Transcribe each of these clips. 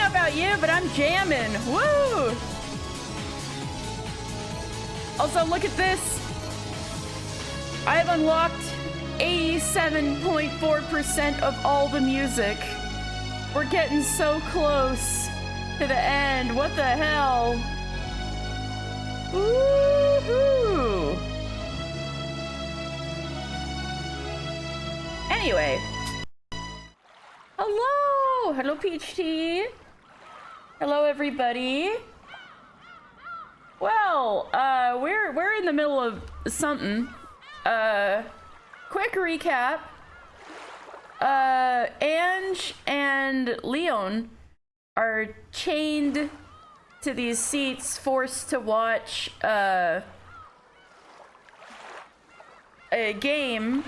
know about you, but I'm jamming. Woo! Also, look at this. I have unlocked 87.4% of all the music. We're getting so close to the end. What the hell? Woohoo! Anyway. Hello! Hello, Peach Tea. Hello, everybody. Well, we're in the middle of something. Quick recap. Ange and Leon are chained to these seats, forced to watch a game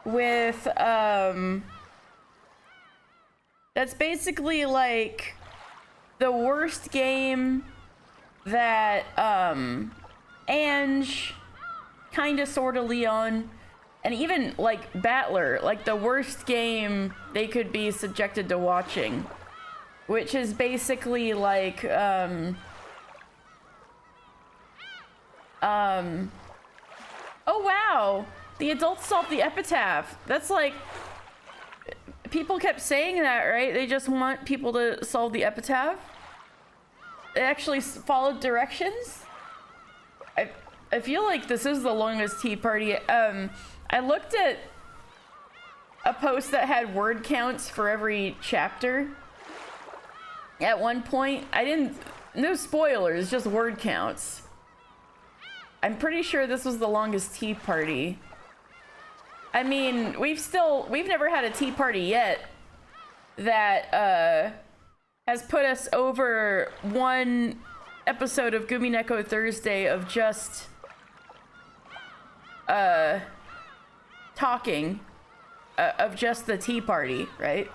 with that's basically like the worst game that Ange, kinda sorta Leon, and even like Battler, like the worst game they could be subjected to watching, which is basically like oh wow, the adults solved the epitaph. That's like, people kept saying that, right? They just want people to solve the epitaph. They actually followed directions. I feel like this is the longest tea party. I looked at a post that had word counts for every chapter. At one point, no spoilers, just word counts. I'm pretty sure this was the longest tea party. I mean, we've never had a tea party yet that has put us over one episode of Umineko Thursday of just talking of just the tea party, right?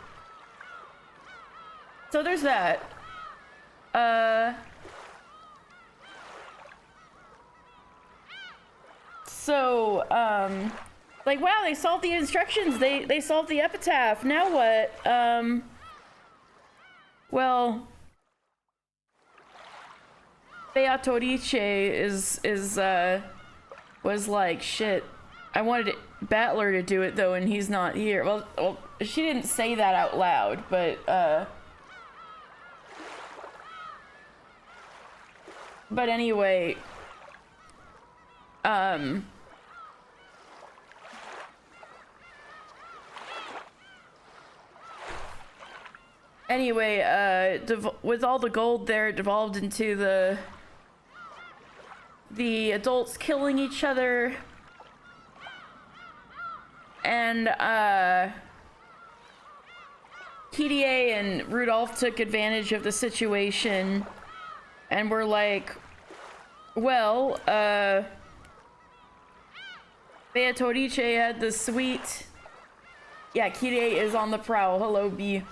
So there's that. Like, wow, they solved the instructions. They solved the epitaph. Now what? Well, Beatrice was like, shit, I wanted Battler to do it though, and he's not here. Well, she didn't say that out loud, but anyway, with all the gold there, it devolved into the adults killing each other, and TDA and Rudolph took advantage of the situation and were like, well, Beatrice had the sweet... Yeah, Kirei is on the prowl. Hello, B.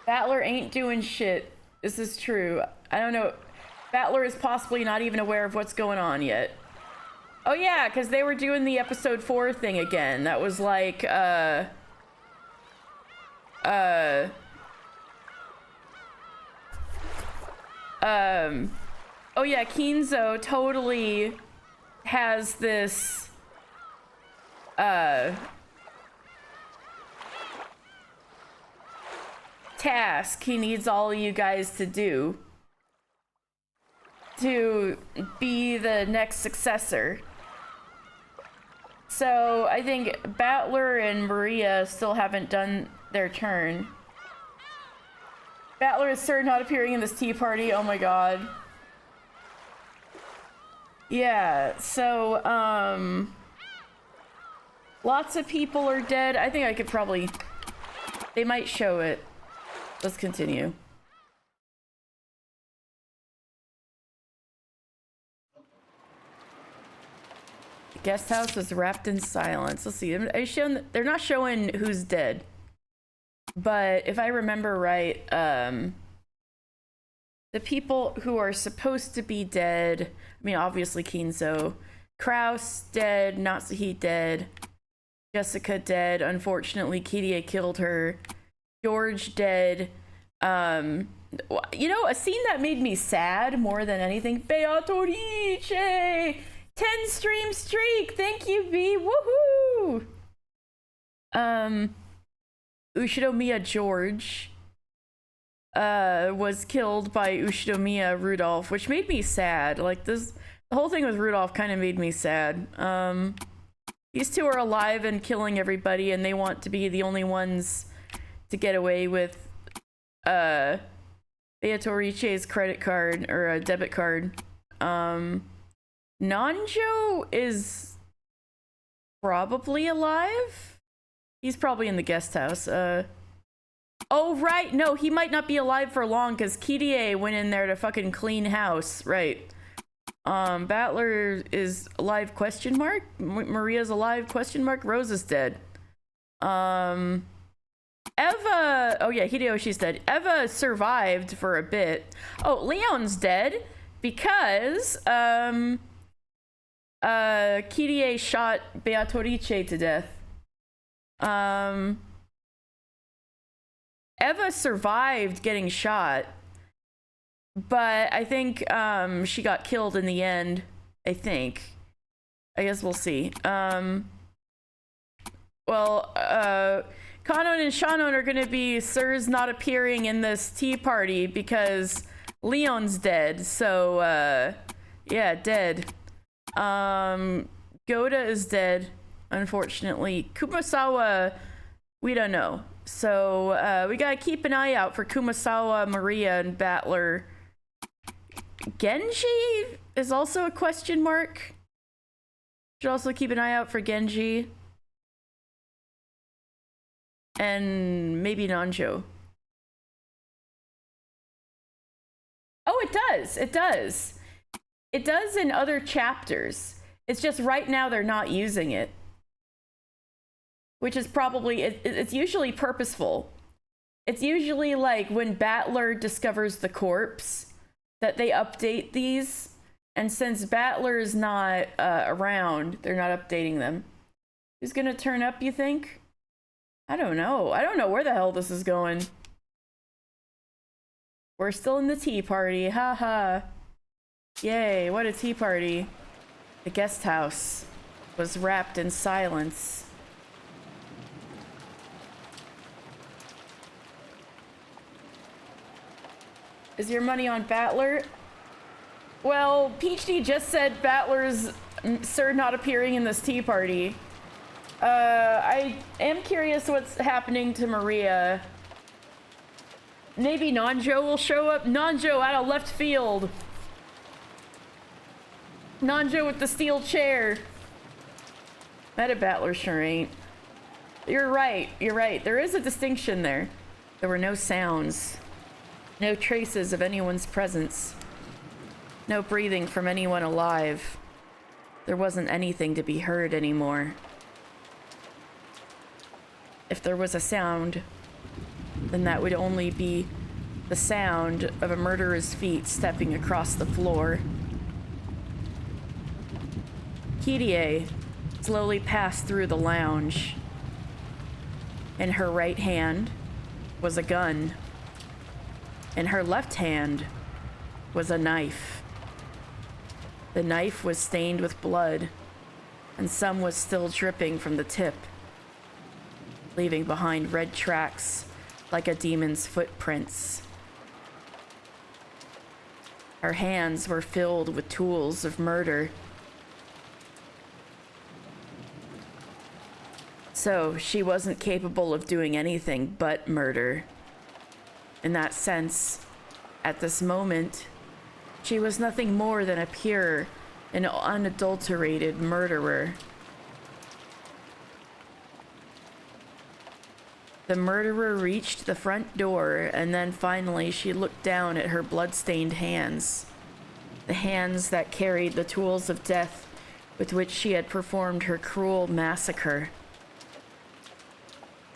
Battler ain't doing shit. This is true. I don't know. Battler is possibly not even aware of what's going on yet. Oh yeah, because they were doing the episode 4 thing again. That was like, oh yeah, Kinzo totally has this, task he needs all you guys to do to be the next successor. So I think Battler and Maria still haven't done their turn. Battler is certain not appearing in this tea party. Oh my god. Yeah, so lots of people are dead. I think I could probably, they might show it. Let's continue. The guest house was wrapped in silence. Let's see. They're not showing who's dead. But if I remember right, the people who are supposed to be dead, I mean, obviously Kinzo. Kraus dead, Natsuhi dead, Jessica dead. Unfortunately, Kiria killed her. George dead. You know, a scene that made me sad more than anything. Beatrice! 10 stream streak! Thank you, B! Woohoo! Ushinomiya George was killed by Ushinomiya Rudolph, which made me sad. Like, the whole thing with Rudolph kind of made me sad. These two are alive and killing everybody, and they want to be the only ones to get away with Beatrice's credit card or a debit card. Nanjo is probably alive. He's probably in the guest house. Oh right, no, he might not be alive for long because Kirie went in there to fucking clean house. Right. Battler is alive, question mark. Maria's alive, question mark. Rose is dead. Eva, oh yeah, Hideyoshi's dead. Eva survived for a bit. Oh, Leon's dead because Kirie shot Beatrice to death. Eva survived getting shot, but I think she got killed in the end. I think. I guess we'll see. Well, Kanon and Shannon are gonna be Sir's not appearing in this tea party because Leon's dead. So, yeah, dead. Goda is dead, unfortunately. Kumasawa, we don't know. So, we gotta keep an eye out for Kumasawa, Maria, and Battler. Genji is also a question mark. Should also keep an eye out for Genji. And maybe Nanjo. Oh, it does. It does. It does in other chapters. It's just right now they're not using it. Which is probably, it's usually purposeful. It's usually like when Battler discovers the corpse that they update these. And since Battler is not around, they're not updating them. Who's gonna turn up, you think? I don't know. I don't know where the hell this is going. We're still in the tea party. Haha. Yay, what a tea party. The guest house was wrapped in silence. Is your money on Battler? Well, Peachy just said Battler's Sir not appearing in this tea party. I am curious what's happening to Maria. Maybe Nanjo will show up. Nanjo out of left field. Nanjo with the steel chair. Meta Battler sure ain't. You're right. You're right. There is a distinction there. There were no sounds. No traces of anyone's presence. No breathing from anyone alive. There wasn't anything to be heard anymore. If there was a sound, then that would only be the sound of a murderer's feet stepping across the floor. Kirie slowly passed through the lounge. In her right hand was a gun. In her left hand was a knife. The knife was stained with blood, and some was still dripping from the tip, leaving behind red tracks like a demon's footprints. Her hands were filled with tools of murder. So she wasn't capable of doing anything but murder. In that sense, at this moment, she was nothing more than a pure and unadulterated murderer. The murderer reached the front door, and then finally she looked down at her blood-stained hands. The hands that carried the tools of death with which she had performed her cruel massacre.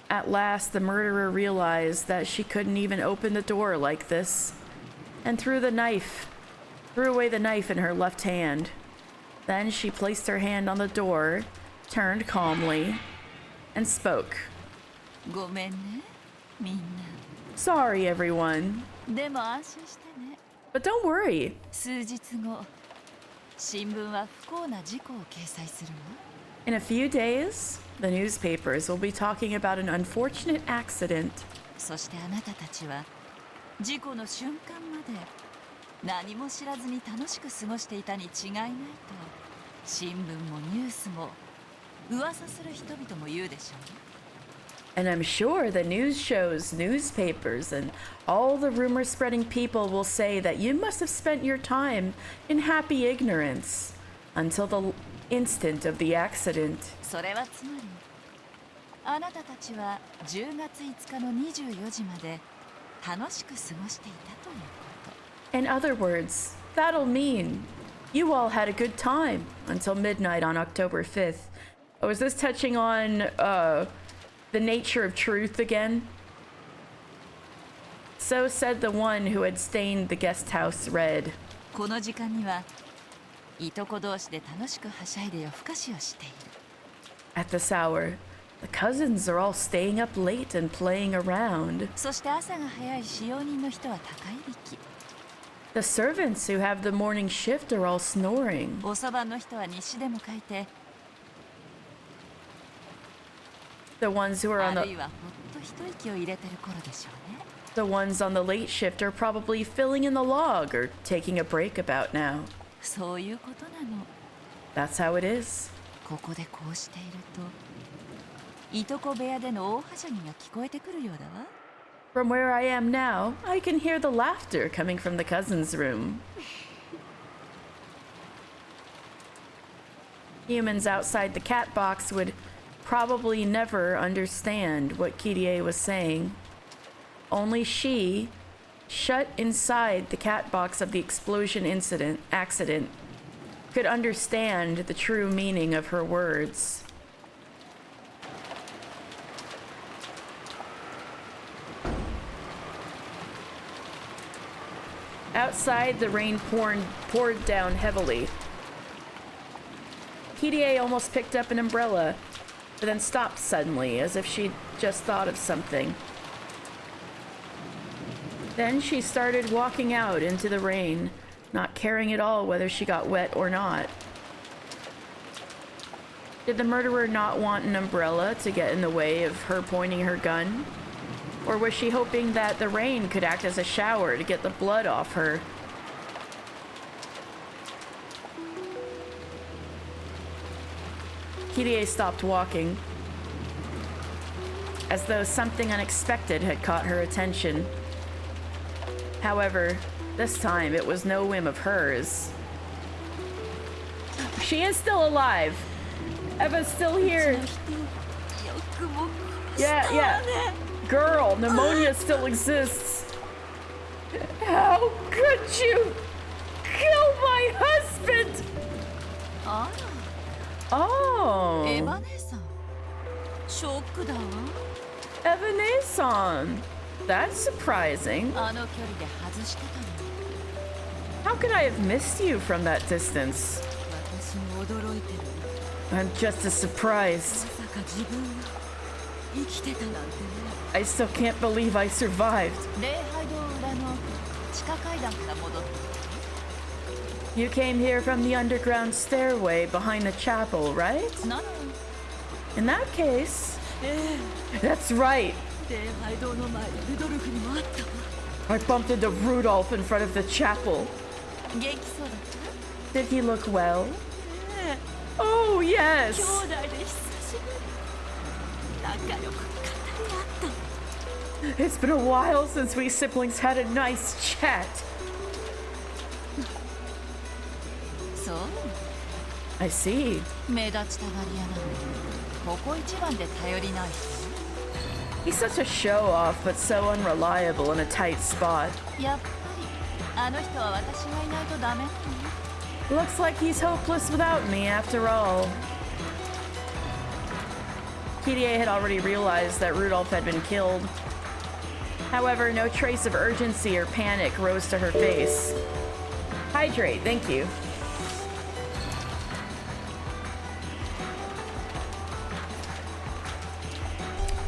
At last, the murderer realized that she couldn't even open the door like this, and threw away the knife in her left hand. Then she placed her hand on the door, turned calmly, and spoke. ごめんね。みんな。 Sorry, everyone. でも安心してね。 But don't worry. 数日後、新聞は不幸な事故を掲載するわ。 In a few days, the newspapers will be talking about an unfortunate accident. そしてあなたたちは事故の瞬間まで何も知らずに楽しく過ごしていたに違いないと新聞もニュースも噂する人々も言うでしょう。 And I'm sure the news shows, newspapers, and all the rumor spreading people will say that you must have spent your time in happy ignorance until the instant of the accident. それはつまりあなたたちは10月5日の24時まで楽しく過ごしていたということ。 In other words, that'll mean you all had a good time until midnight on October 5th. Oh, is this touching on the nature of truth again? So said the one who had stained the guest house red. この時間にはいとこ同士で楽しくはしゃいで夜更かしをしている。 At this hour, the cousins are all staying up late and playing around. そして朝が早い使用人の人は高いびき。 The servants who have the morning shift are all snoring. おそばの人は日誌でも書いて、 The ones who are あ on るい the はほっと一息を入れてる頃でしょうね。 the ones on the late shift are probably filling in the log or taking a break about now. そういうことなの。 That's how it is. ここでこうしていると、いとこ部屋での大はしゃぎが聞こえてくるようだわ。 From where I am now, I can hear the laughter coming from the cousins' room. Humans outside the cat box would probably never understand what Kirie was saying. Only she, shut inside the cat box of the explosion accident, could understand the true meaning of her words. Outside, the rain poured down heavily. Kirie almost picked up an umbrella, but then stopped suddenly, as if she'd just thought of something. Then she started walking out into the rain, not caring at all whether she got wet or not. Did the murderer not want an umbrella to get in the way of her pointing her gun? Or was she hoping that the rain could act as a shower to get the blood off her? Kirie stopped walking, as though something unexpected had caught her attention. However, this time it was no whim of hers. She is still alive. Eva's still here. Yeah. Girl, pneumonia still exists. How could you kill my husband? あ Oh. ら、エヴァ姉さん、ショックだわ。 Evanesan. That's surprising. あの距離で外してたの。 How could I have missed you from that distance? 私も驚いてる。 I'm just as surprised. まさか自分が生きてたなんてね。 I still can't believe I survived. 礼拝堂裏の地下階段から戻って。 You came here from the underground stairway behind the chapel, right? なの。 In that case, that's right. 礼拝堂の前でルドルフにも会ったわ。 I bumped into Rudolph in front of the chapel. 元気そうだった？ Did he look well? ねえ、 Oh, 兄 yes. 弟で久しぶり。仲良く語り合った。 It's been a while since we siblings had a nice chat. そう。 I see. 目立ちたがり屋なのに、ここ一番で頼りない人。 He's such a show-off, but so unreliable in a tight spot. やっぱりあの人は私がいないとダメなのね。 Looks like he's hopeless without me, after all. Kirie had already realized that Rudolph had been killed. However, no trace of urgency or panic rose to her face. Hydrate, thank you.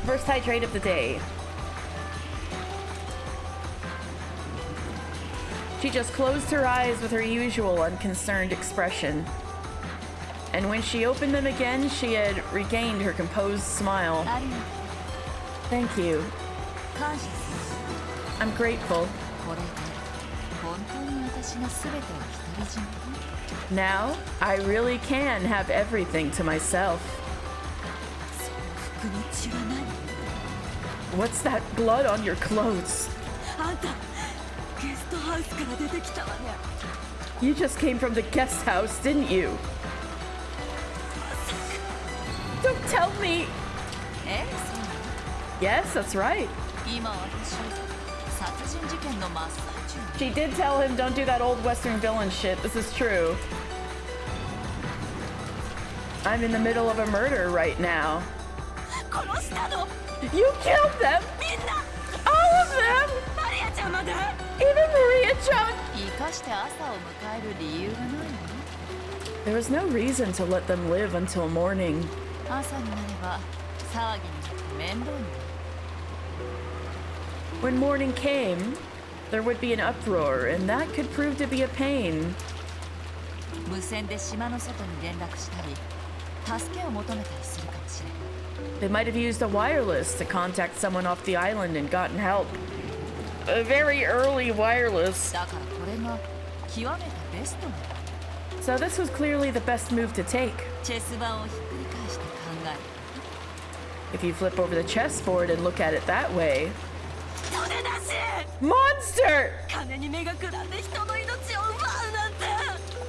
First hydrate of the day. She just closed her eyes with her usual unconcerned expression. And when she opened them again, she had regained her composed smile. ありがとう。 Thank you. 感謝する。 I'm grateful. これで本当に私が全てを独り占め？ Now, I really can have everything to myself. その服の血は何？ What's that blood on your clothes? あんたゲストハウスから出てきたわね。 You just came from the guest house, didn't you? Don't tell me! え、そうなの？ Yes, that's right. 今私殺人事件の真っ最中。 She did tell him don't do that old Western villain shit. This is true. I'm in the middle of a murder right now. 殺したの？ You killed them! みんな！ All of them! マリアちゃんまで？ Even Maria-chan! 生かして朝を迎える理由がないの？ There was no reason to let them live until morning. 朝になれば騒ぎになって面倒になる。 When morning came, there would be an uproar, and that could prove to be a pain. 無線で島の外に連絡したり、助けを求めたりするかもしれない。 They might have used a wireless to contact someone off the island and gotten help. A very early wireless. だからこれが極めてベストなの。 So this was clearly the best move to take. チェス盤をひっくり返して考える。 If you flip over the chessboard and look at it that way. 人手だし！ Monster! 金に目がくらんで人の命を奪うなんて！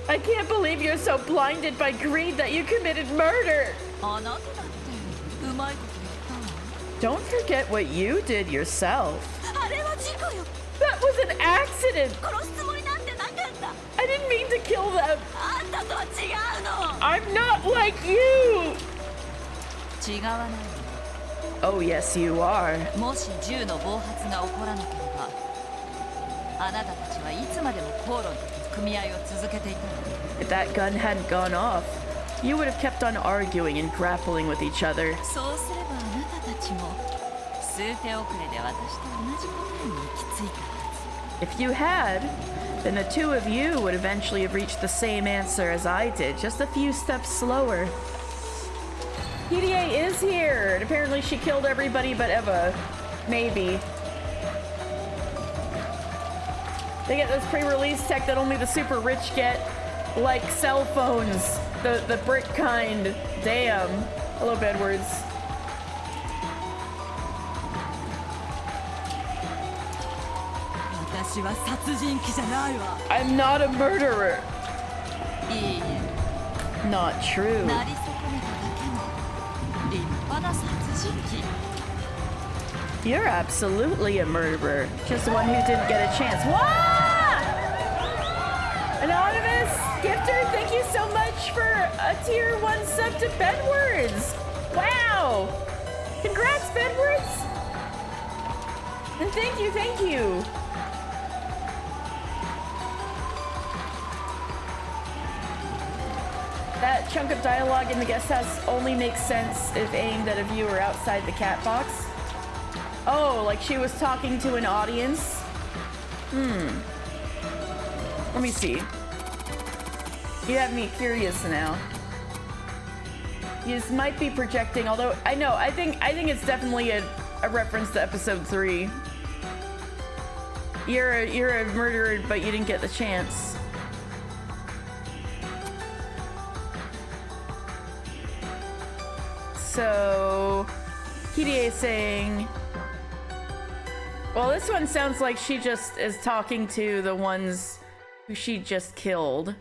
I can't believe you're so blinded by greed that you committed murder! あなただってうまいこと言ったわ。 Don't forget what you did yourself. あれは事故よ。 That was an accident! 殺すつもりなんてなかった。 I didn't mean to kill them! あんたとは違うの。 I'm not like you! 違わないの。 Oh, yes, you are. もし銃の暴発が起こらなければ、あなたたちはいつまでも口論と組合を続けていたの。 If that gun hadn't gone off, you would have kept on arguing and grappling with each other. そうすればあなたたちも数手遅れで私と同じ答えに行き着いたはず。 If you had, then the two of you would eventually have reached the same answer as I did, just a few steps slower. PDA is here, and apparently she killed everybody but Eva. Maybe. They get this pre-release tech that only the super rich get, like cell phones, the brick kind. Damn. Hello, Bedwards. 私は殺人鬼じゃないわ。 I'm not a murderer. いいえ、 Not true. なり損ねただけの立派な殺人鬼。 You're absolutely a murderer. Just one who didn't get a chance. What? Anonymous Gifter, thank you so much for a tier 1 sub to Bedwards. Wow. Congrats, Bedwards. And thank you, thank you. That chunk of dialogue in the guest house only makes sense if aimed at a viewer outside the cat box. Oh, like she was talking to an audience? Let me see. You have me curious now. You just might be projecting, although I think it's definitely a reference to episode 3. You're a murderer, but you didn't get the chance. So, Kirie is saying, well, this one sounds like she just is talking to the ones who she just killed.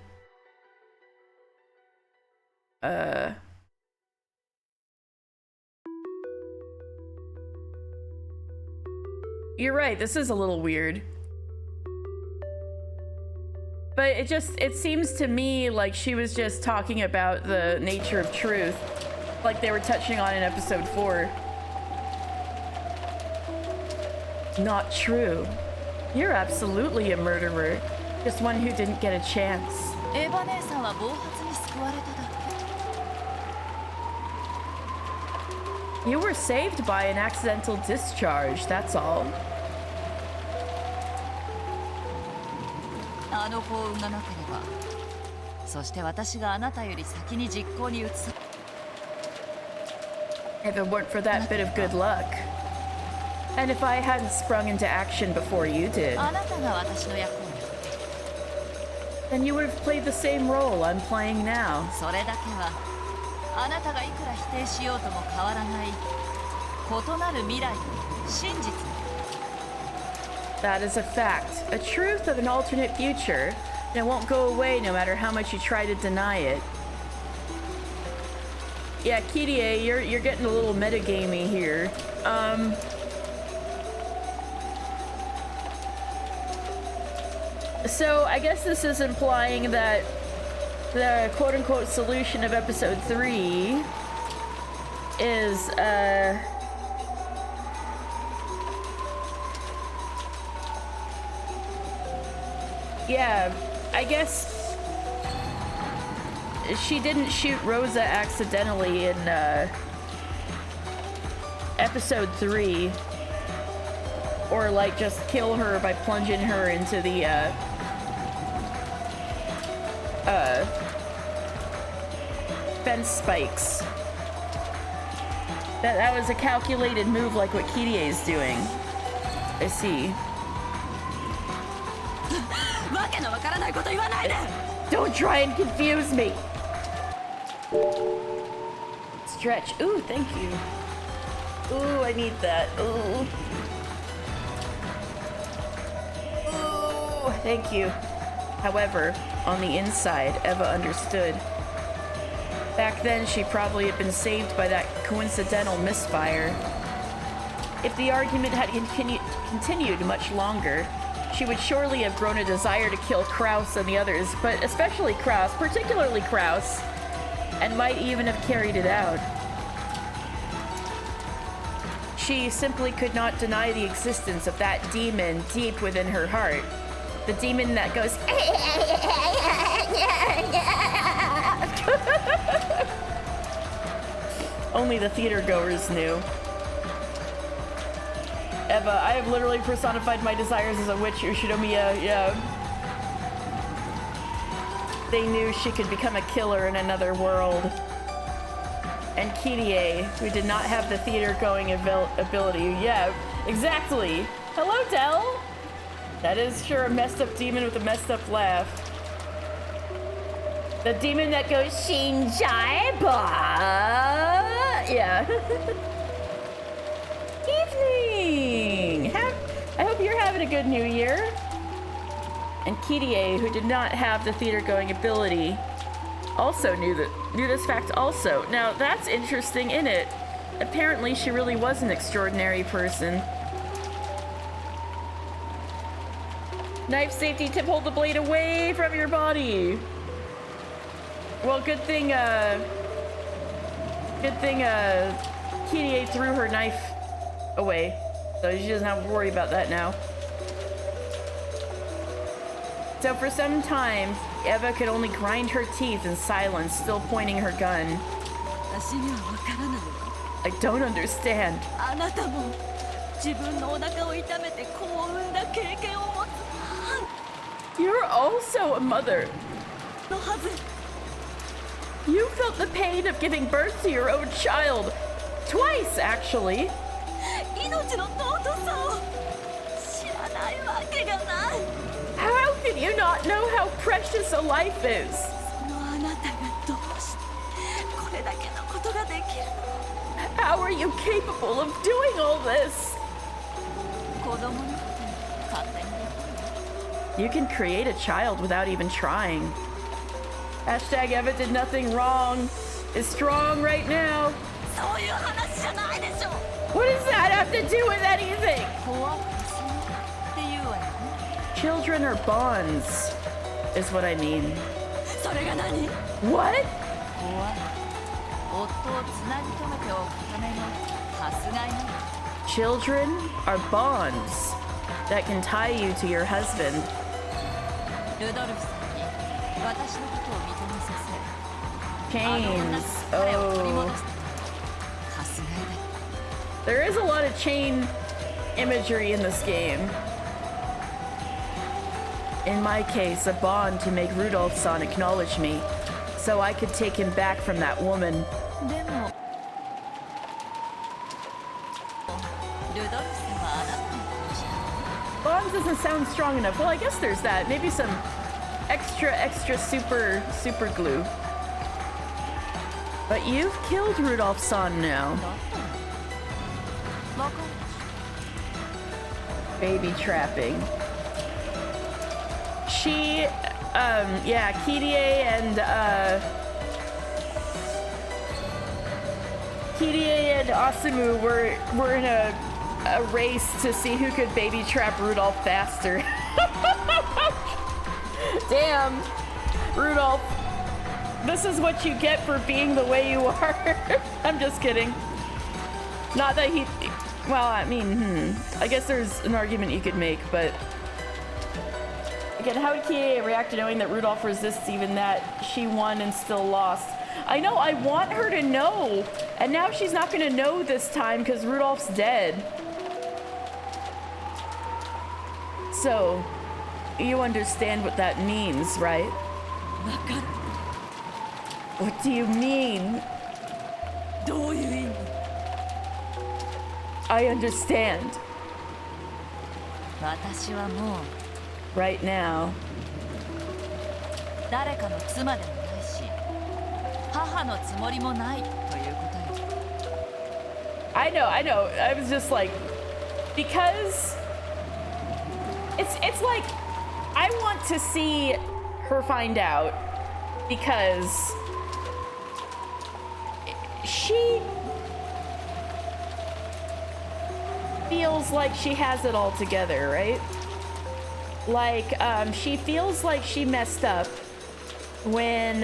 You're right, this is a little weird. But it seems to me like she was just talking about the nature of truth, like they were touching on in episode 4. Not true. You're absolutely a murderer. Just one who didn't get a chance. エヴァ姉さんは暴発に救われただけ。 You were saved by an accidental discharge, that's all. あの幸運がなければ、そして私があなたより先に実行に移す。 If it weren't for that bit of good luck. And if I hadn't sprung into action before you did, あなたが私の役を。 then you would have played the same role I'm playing now. それだけはあなたがいくら否定しようとも変わらない異なる未来の真実。 That is a fact. A truth of an alternate future that won't go away no matter how much you try to deny it. Yeah, Kirie, you're getting a little metagamey here. So I guess this is implying that the quote-unquote solution of episode 3 is, yeah, I guess she didn't shoot Rosa accidentally in, episode 3. Or, like, just kill her by plunging her into the, fence spikes. That was a calculated move like what Kirie is doing. I see. Don't try and confuse me! Stretch. Ooh, thank you. Ooh, I need that. Ooh. Ooh, thank you. However, on the inside, Eva understood. Back then, she probably had been saved by that coincidental misfire. If the argument had continued much longer, she would surely have grown a desire to kill Kraus and the others, but especially Kraus, particularly Kraus, and might even have carried it out. She simply could not deny the existence of that demon deep within her heart. The demon that goes... Only the theater goers knew. Eva, I have literally personified my desires as a witch, Ushinomiya, yeah. They knew she could become a killer in another world. And Kirie, who did not have the theater-going ability. Yeah, exactly. Hello, Dell. That is sure a messed-up demon with a messed-up laugh. The demon that goes Shinjai-ba. Yeah. Evening. I hope you're having a good New Year. And Kirie, who did not have the theater-going ability, also knew this fact also. Now, that's interesting, isn't it? Apparently, she really was an extraordinary person. Knife safety tip, hold the blade away from your body. Well, good thing, Kirie threw her knife away. So she doesn't have to worry about that now. So for some time, Eva could only grind her teeth in silence, still pointing her gun. I don't understand. You're also a mother. You felt the pain of giving birth to your own child. Twice, actually. How can you not know how precious a life is? How are you capable of doing all this? You can create a child without even trying. Hashtag Eva did nothing wrong. Is strong right now. What does that have to do with anything? Children are bonds, is what I mean. What? Children are bonds that can tie you to your husband. Chains. Oh. There is a lot of chain imagery in this game. In my case, a bond to make Rudolph-san acknowledge me, so I could take him back from that woman. でもルドルフはあなたの子じゃ Bond doesn't sound strong enough. Well, I guess there's that. Maybe some extra super glue. But you've killed Rudolph-san now. わかる Baby trapping. She, yeah, Kirie and Asumu were in a race to see who could baby trap Rudolph faster. Damn, Rudolph. This is what you get for being the way you are. I'm just kidding. Not that he... Well, I mean, I guess there's an argument you could make, but... Again, how would Kirie react to knowing that Rudolph resists even that she won and still lost? I know, I want her to know! And now she's not gonna know this time because Rudolph's dead. So, you understand what that means, right? わかる What do you mean? どういう意味 I understand. 私はもう Right now. 誰かの妻でもないし母のつもりもないということよ I know. I was just like, because it's like I want to see her find out because she feels like she has it all together, right? Like, she feels like she messed up when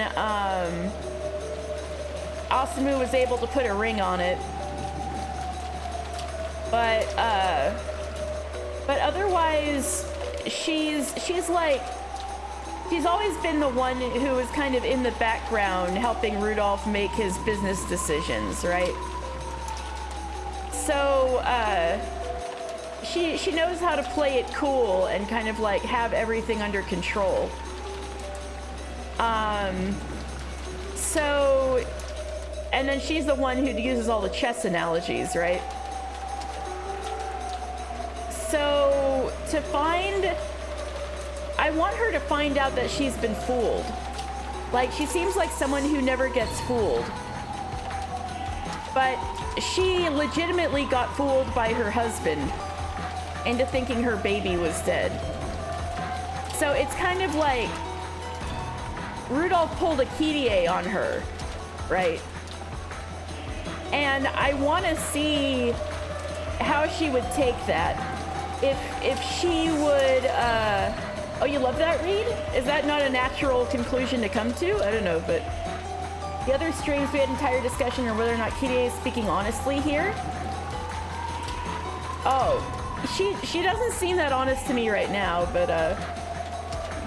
Asumu was able to put a ring on it. But otherwise, she's like, she's always been the one who was kind of in the background helping Rudolph make his business decisions, right? So, she knows how to play it cool and kind of like have everything under control. So, and then she's the one who uses all the chess analogies, right? So, I want her to find out that she's been fooled. Like, she seems like someone who never gets fooled. But she legitimately got fooled by her husband into thinking her baby was dead. So it's kind of like Rudolph pulled a Kirie on her, right? And I want to see how she would take that. If she would, oh, you love that read? Is that not a natural conclusion to come to? I don't know, but the other streams we had an entire discussion on whether or not Kirie is speaking honestly here. Oh, she doesn't seem that honest to me right now, but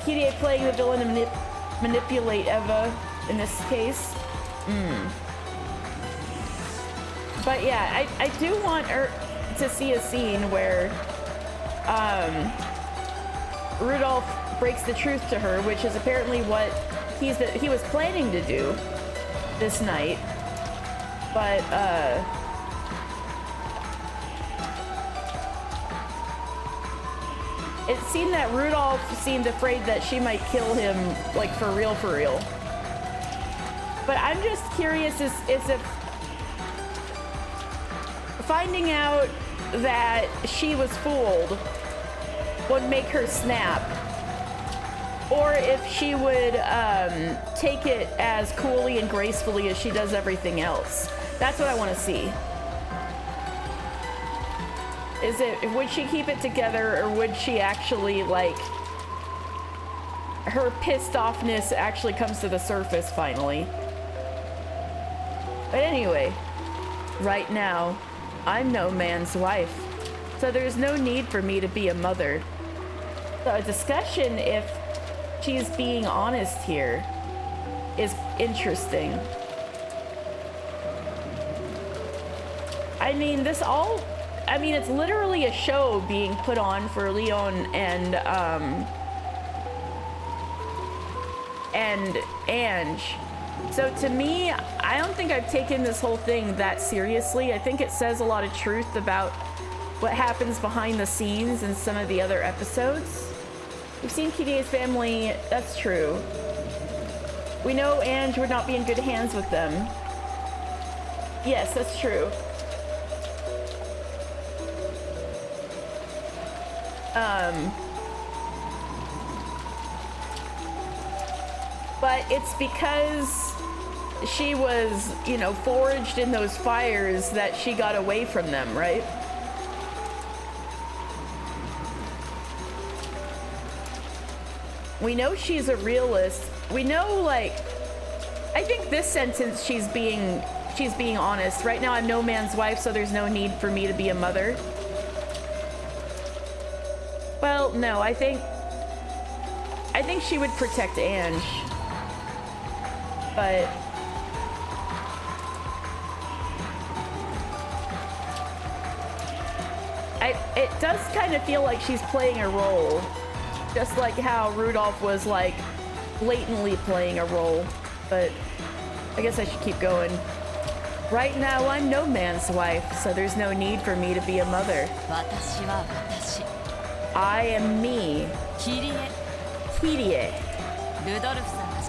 Kirie playing the villain to manipulate Eva in this case. But yeah, I do want her to see a scene where Rudolph breaks the truth to her, which is apparently what he was planning to do this night. But it seemed that Rudolph seemed afraid that she might kill him, like for real. But I'm just curious is if finding out that she was fooled would make her snap, or if she would take it as coolly and gracefully as she does everything else. That's what I want to see. Would she keep it together, or would she actually, like, her pissed offness actually comes to the surface finally? But anyway, right now, I'm no man's wife, so there's no need for me to be a mother. So a discussion if she's being honest here is interesting. I mean, it's literally a show being put on for Leon and and Ange. So to me, I don't think I've taken this whole thing that seriously. I think it says a lot of truth about what happens behind the scenes in some of the other episodes. We've seen Kirie's family, that's true. We know Ange would not be in good hands with them. Yes, that's true. But it's because she was, you know, forged in those fires that she got away from them, right? We know she's a realist. We know, like, I think this sentence she's being honest. Right now I'm no man's wife, so there's no need for me to be a mother. Well, no, I think she would protect Ange. But it does kind of feel like she's playing a role. Just like how Rudolph was, like, blatantly playing a role. But I guess I should keep going. Right now, I'm no man's wife, so there's no need for me to be a mother. I am me. Kirie. ルドルフさんが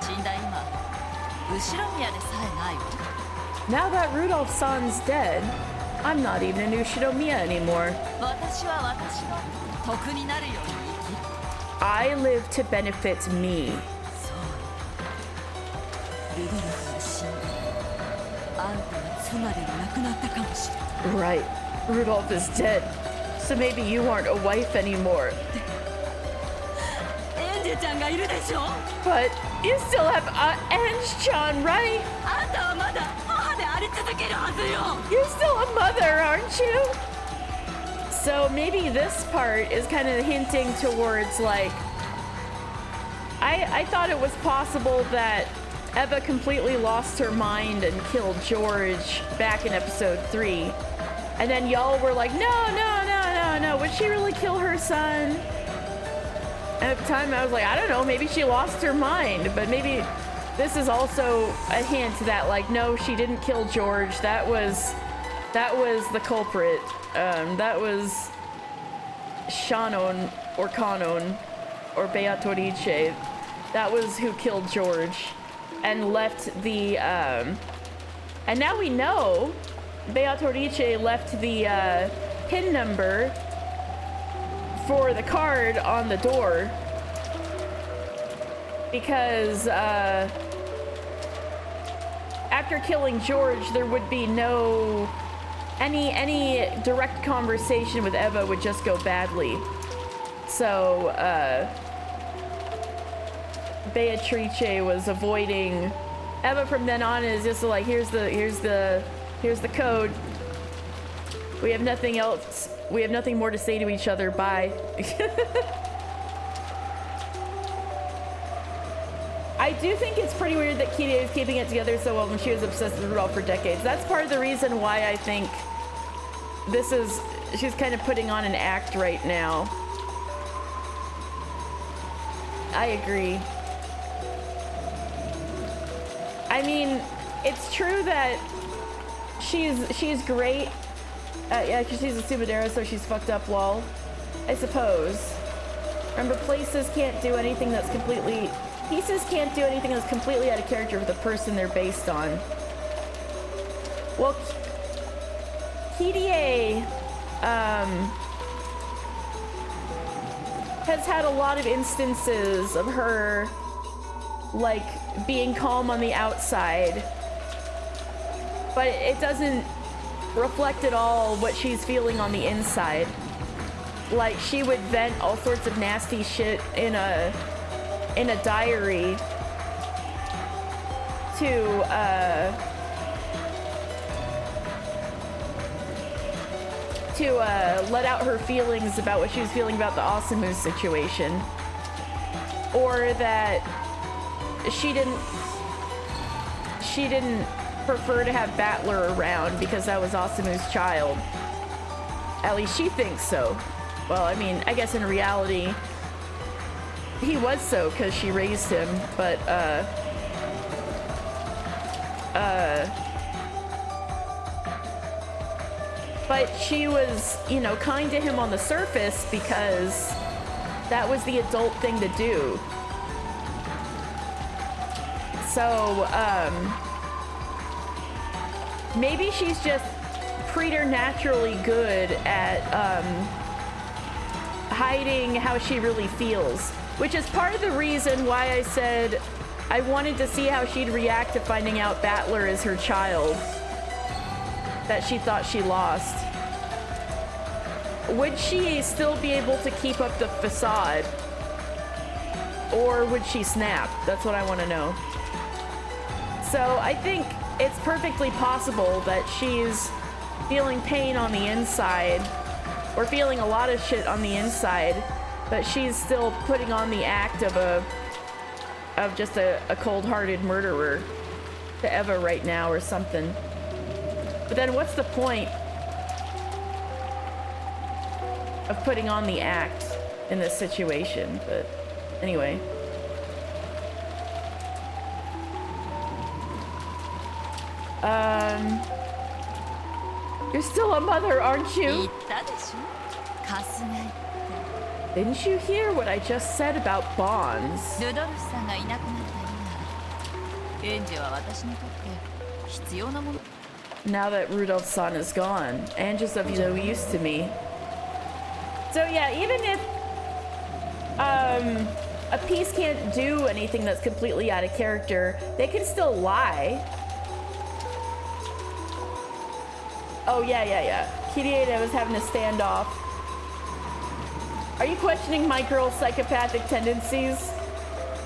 死んだ今、後ろ宮でさえないわ。 Now that Rudolph-san's dead, I'm not even in Ushiromiya anymore. 私は私の得になるように生き。 I live to benefit me. そう。ルドルフが死んだ。あんたは妻ではなくなったかもしれない。 Right. Rudolph is dead. So maybe you aren't a wife anymore. エンジェちゃんがいるでしょ。 But you still have Ange-chan, right? あんたはまだ母であり続けるはずよ。 You're still a mother, aren't you? So maybe this part is kind of hinting towards, like, I thought it was possible that Eva completely lost her mind and killed George back in episode 3. And then y'all were like, no, would she really kill her son? And at the time I was like, I don't know, maybe she lost her mind, but maybe this is also a hint that, like, no, she didn't kill George. That was the culprit. That was Shannon or Kanon or Beatrice. That was who killed George and left the, and now we know Beatrice left the PIN number for the card on the door because after killing George, there would be no any direct conversation with Eva would just go badly. So Beatrice was avoiding Eva from then on. Is just like, here's the code. We have nothing else. We have nothing more to say to each other. Bye. I do think it's pretty weird that Kirie is keeping it together so well when she was obsessed with Rudolph for decades. That's part of the reason why I think she's kind of putting on an act right now. I agree. I mean, it's true that she's great. Yeah, because she's a Subadera, so she's fucked up, lol. I suppose. Remember, pieces can't do anything that's completely out of character for the person they're based on. Well, Kirie has had a lot of instances of her, like, being calm on the outside, but it doesn't reflect at all what she's feeling on the inside. Like, she would vent all sorts of nasty shit in a diary to let out her feelings about what she was feeling about the Asamu situation, or that she didn't prefer to have Battler around because that was Asamu's child. At least she thinks so. Well, I mean, I guess in reality, he was so because she raised him, but but she was, you know, kind to him on the surface because that was the adult thing to do. So, maybe she's just preternaturally good at hiding how she really feels, which is part of the reason why I said I wanted to see how she'd react to finding out Battler is her child that she thought she lost. Would she still be able to keep up the facade? Or would she snap? That's what I want to know. So I think it's perfectly possible that she's feeling pain on the inside, or feeling a lot of shit on the inside, but she's still putting on the act of just a cold-hearted murderer to Eva right now or something. But then what's the point of putting on the act in this situation? But anyway. You're still a mother, aren't you? Didn't you hear what I just said about bonds? Now that Rudolph-san is gone, Ange is of no use to me. So yeah, even if a piece can't do anything that's completely out of character, they can still lie. Oh yeah. Kirie was having a standoff. Are you questioning my girl's psychopathic tendencies?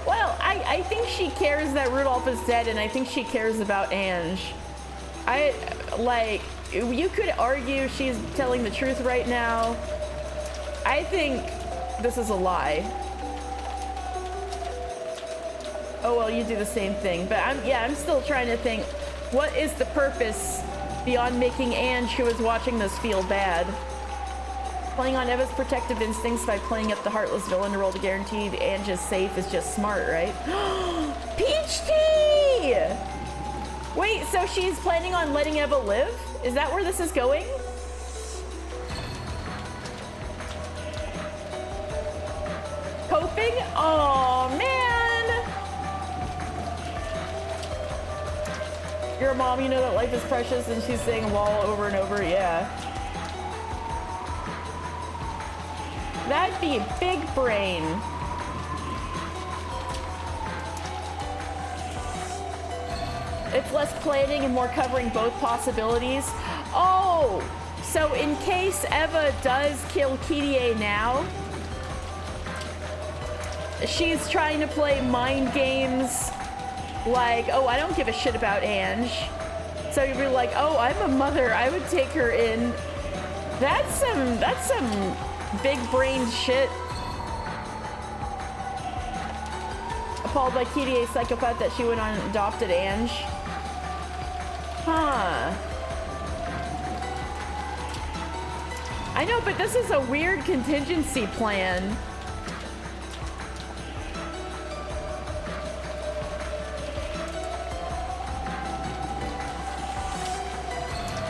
Well, I think she cares that Rudolph is dead, and I think she cares about Ange. You could argue she's telling the truth right now. I think this is a lie. Oh well, you do the same thing, but I'm still trying to think, what is the purpose beyond making Ange, who is watching this, feel bad? Playing on Eva's protective instincts by playing up the heartless villain role to guarantee Ange is safe is just smart, right? Peach tea! Wait, so she's planning on letting Eva live? Is that where this is going? Coping? Oh man! You're a mom, you know that life is precious, and she's saying wall over and over, yeah. That'd be big brain. It's less planning and more covering both possibilities. Oh, so in case Eva does kill Kirie now, she's trying to play mind games like, oh, I don't give a shit about Ange. So you'd be like, oh, I'm a mother, I would take her in. That's some big-brained shit. Appalled by Kirie's psychopath that she went on and adopted Ange. Huh. I know, but this is a weird contingency plan.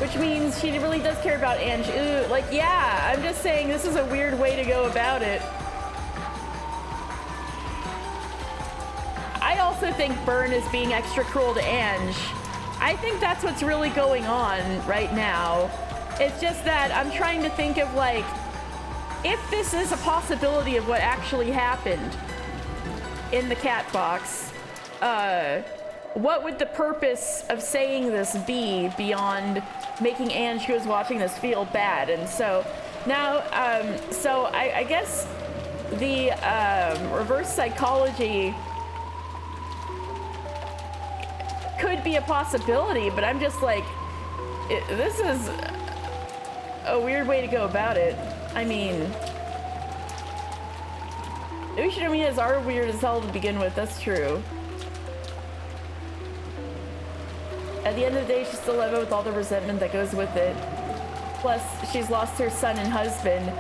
Which means she really does care about Ange. Ooh, like, yeah, I'm just saying this is a weird way to go about it. I also think Byrne is being extra cruel to Ange. I think that's what's really going on right now. It's just that I'm trying to think of, like, if this is a possibility of what actually happened in the cat box, what would the purpose of saying this be beyond making Ange, who is watching this, feel bad? And so now, so I guess the reverse psychology could be a possibility, but I'm just like, this is a weird way to go about it. I mean, Ushinomiya's are weird as hell to begin with, that's true. At the end of the day, she's still Eva with all the resentment that goes with it. Plus, she's lost her son and husband.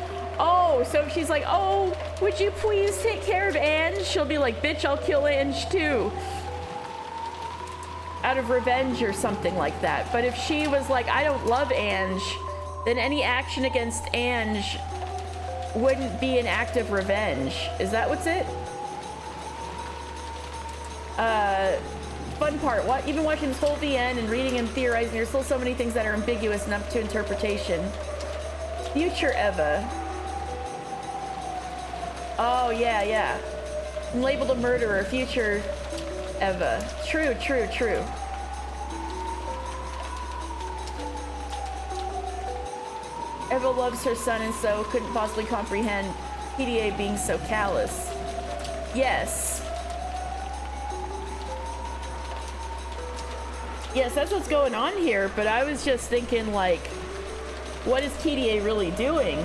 Oh, so if she's like, oh, would you please take care of Ange? She'll be like, bitch, I'll kill Ange too. Out of revenge or something like that. But if she was like, I don't love Ange, then any action against Ange wouldn't be an act of revenge. Is that what's it? Fun part, even watching this whole VN and reading and theorizing, there's still so many things that are ambiguous and up to interpretation. Future Eva. Oh, yeah. I'm labeled a murderer. Future Eva. True. Eva loves her son and so couldn't possibly comprehend PDA being so callous. Yes, that's what's going on here, but I was just thinking, like, what is KDA really doing?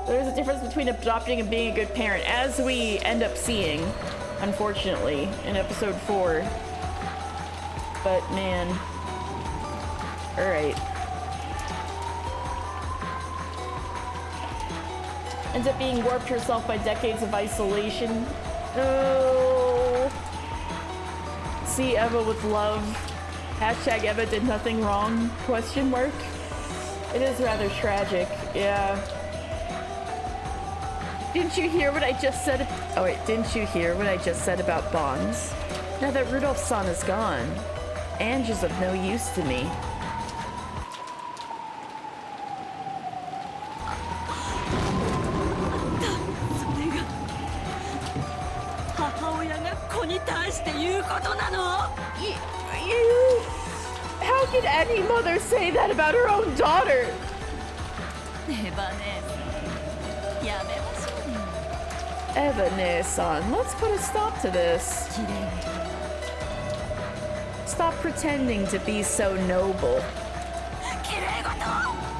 There's a difference between adopting and being a good parent, as we end up seeing, unfortunately, in episode 4. But, man. Alright. Ends up being warped herself by decades of isolation. Oh. See Eva with love. Hashtag Eva did nothing wrong? Question mark. It is rather tragic. Yeah. Didn't you hear what I just said? Oh wait, didn't you hear what I just said about bonds? Now that Rudolph's-san is gone, Ange is of no use to me. How can any mother say that about her own daughter? Eva-ne-san, let's put a stop to this. Stop pretending to be so noble.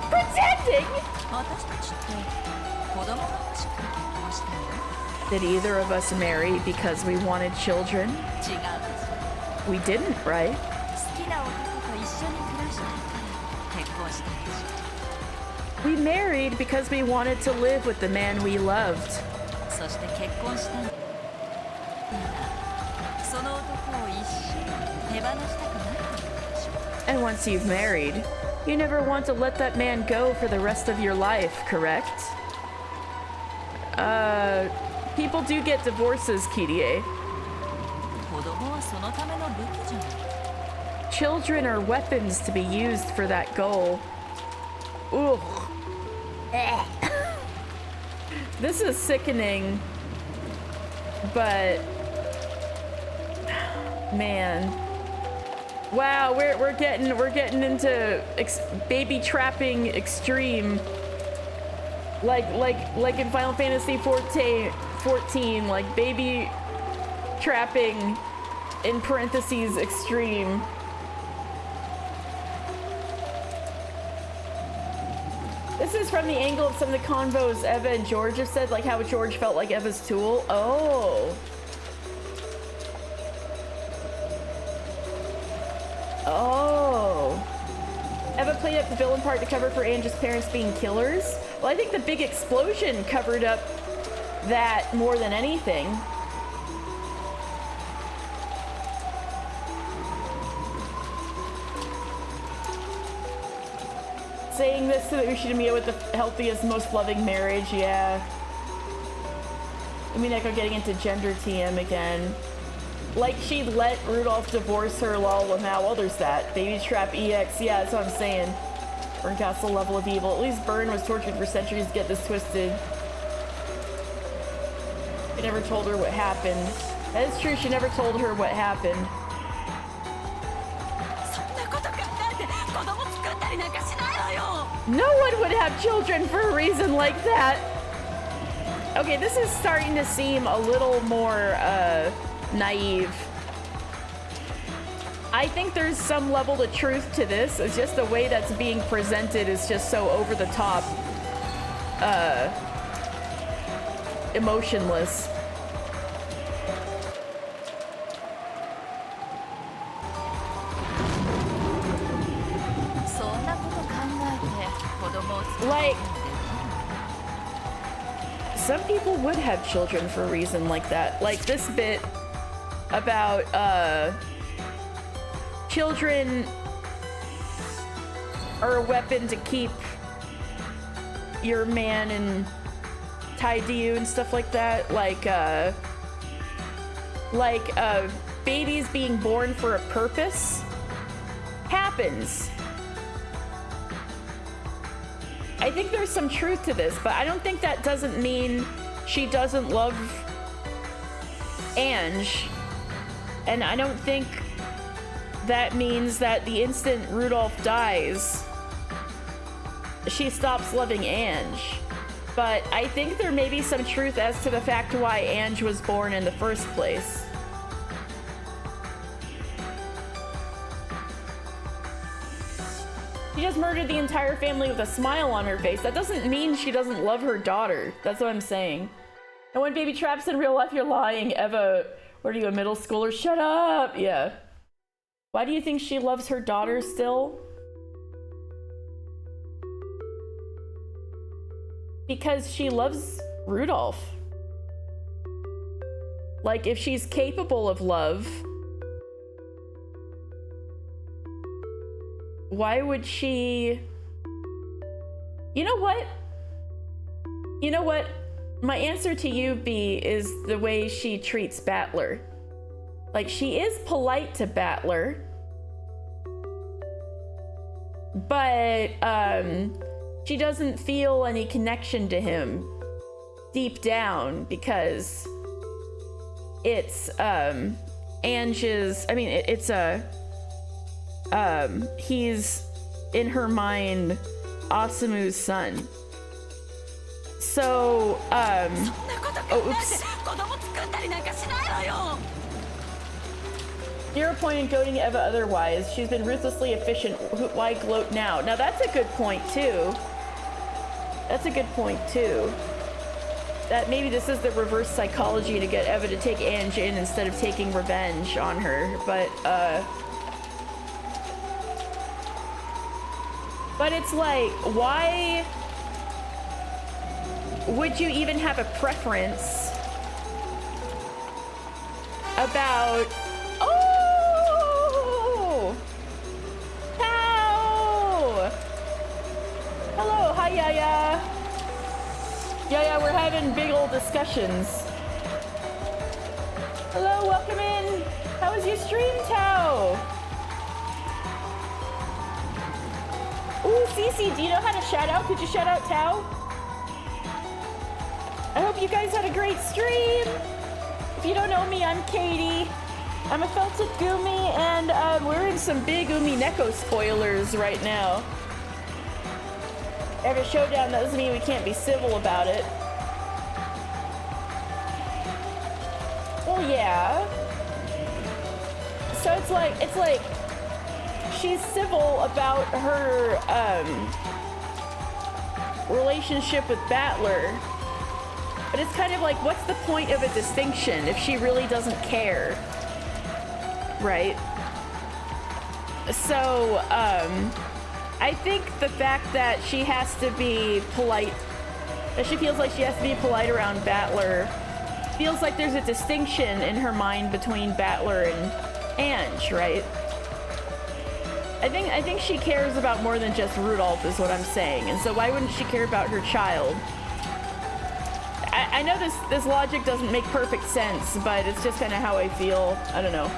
Pretending? Did either of us marry because we wanted children? We didn't, right? We married because we wanted to live with the man we loved. And once you've married, you never want to let that man go for the rest of your life, correct? People do get divorces, Kirie. Children are weapons to be used for that goal. Ugh. This is sickening, but man, wow, we're getting into baby trapping extreme, like in Final Fantasy 14, like baby trapping in parentheses extreme. This is from the angle of some of the convos Eva and George have said, like how George felt like Eva's tool. Oh. Oh. Eva played up the villain part to cover for Ange's parents being killers. Well, I think the big explosion covered up that more than anything. Saying this so that Ushidamiya with the healthiest, most loving marriage, yeah. Umineko getting into gender TM again. Like she'd let Rudolph divorce her, lol, now, well, there's that. Baby Trap EX, yeah, that's what I'm saying. Burn Castle level of evil. At least Burn was tortured for centuries to get this twisted. She never told her what happened. That is true, she never told her what happened. No one would have children for a reason like that. Okay, this is starting to seem a little more naive. I think there's some level of truth to this. It's just the way that's being presented is just so over the top, emotionless. some people would have children for a reason like that. Like this bit about children are a weapon to keep your man and tied to you and stuff like that. Like babies being born for a purpose happens. I think there's some truth to this, but I don't think that doesn't mean she doesn't love Ange. And I don't think that means that the instant Rudolph dies, she stops loving Ange. But I think there may be some truth as to the fact why Ange was born in the first place. She just murdered the entire family with a smile on her face. That doesn't mean she doesn't love her daughter. That's what I'm saying. And when Baby Traps in real life, you're lying. Eva, what are you, a middle schooler? Shut up! Yeah. Why do you think she loves her daughter still? Because she loves Rudolph. Like, if she's capable of love, why would she... You know what? You know what? My answer to you, B, is the way she treats Battler. Like, she is polite to Battler, but she doesn't feel any connection to him deep down because it's Ange's... I mean, it's a... he's, in her mind, Asamu's son. So, oh, oops. 0 point in goading Eva otherwise. She's been ruthlessly efficient. Why gloat now? Now that's a good point, too. That's a good point, too. That maybe this is the reverse psychology to get Eva to take Ange in instead of taking revenge on her. But it's like, why would you even have a preference about... Oh! How? Hello, hi Yaya. Yaya, we're having big old discussions. Hello, welcome in. How was your stream, Tao? Ooh, Cece, do you know how to shout out? Could you shout out Tao? I hope you guys had a great stream. If you don't know me, I'm Katie. I'm a Felted Gumi, and we're in some big Umineko spoilers right now. Every showdown, that doesn't mean we can't be civil about it. Well, yeah. So it's like she's civil about her relationship with Battler, but it's kind of like, what's the point of a distinction if she really doesn't care, right? So I think the fact that she has to be polite, that she feels like she has to be polite around Battler, feels like there's a distinction in her mind between Battler and Ange, right? I think she cares about more than just Rudolph is what I'm saying. And so why wouldn't she care about her child? I know this logic doesn't make perfect sense, but it's just kind of how I feel. I don't know.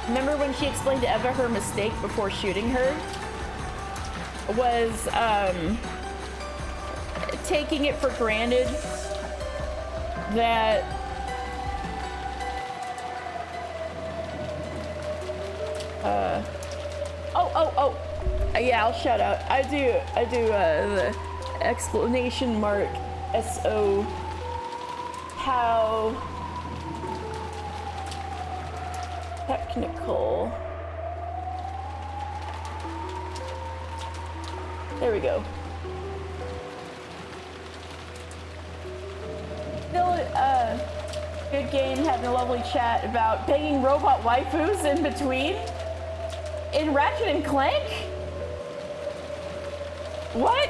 Remember when she explained to Eva her mistake before shooting her? Was taking it for granted that yeah, I'll shout out. I do the exclamation mark SO how technical. There we go. Still, good game, having a lovely chat about banging robot waifus in between. In Ratchet and Clank? What?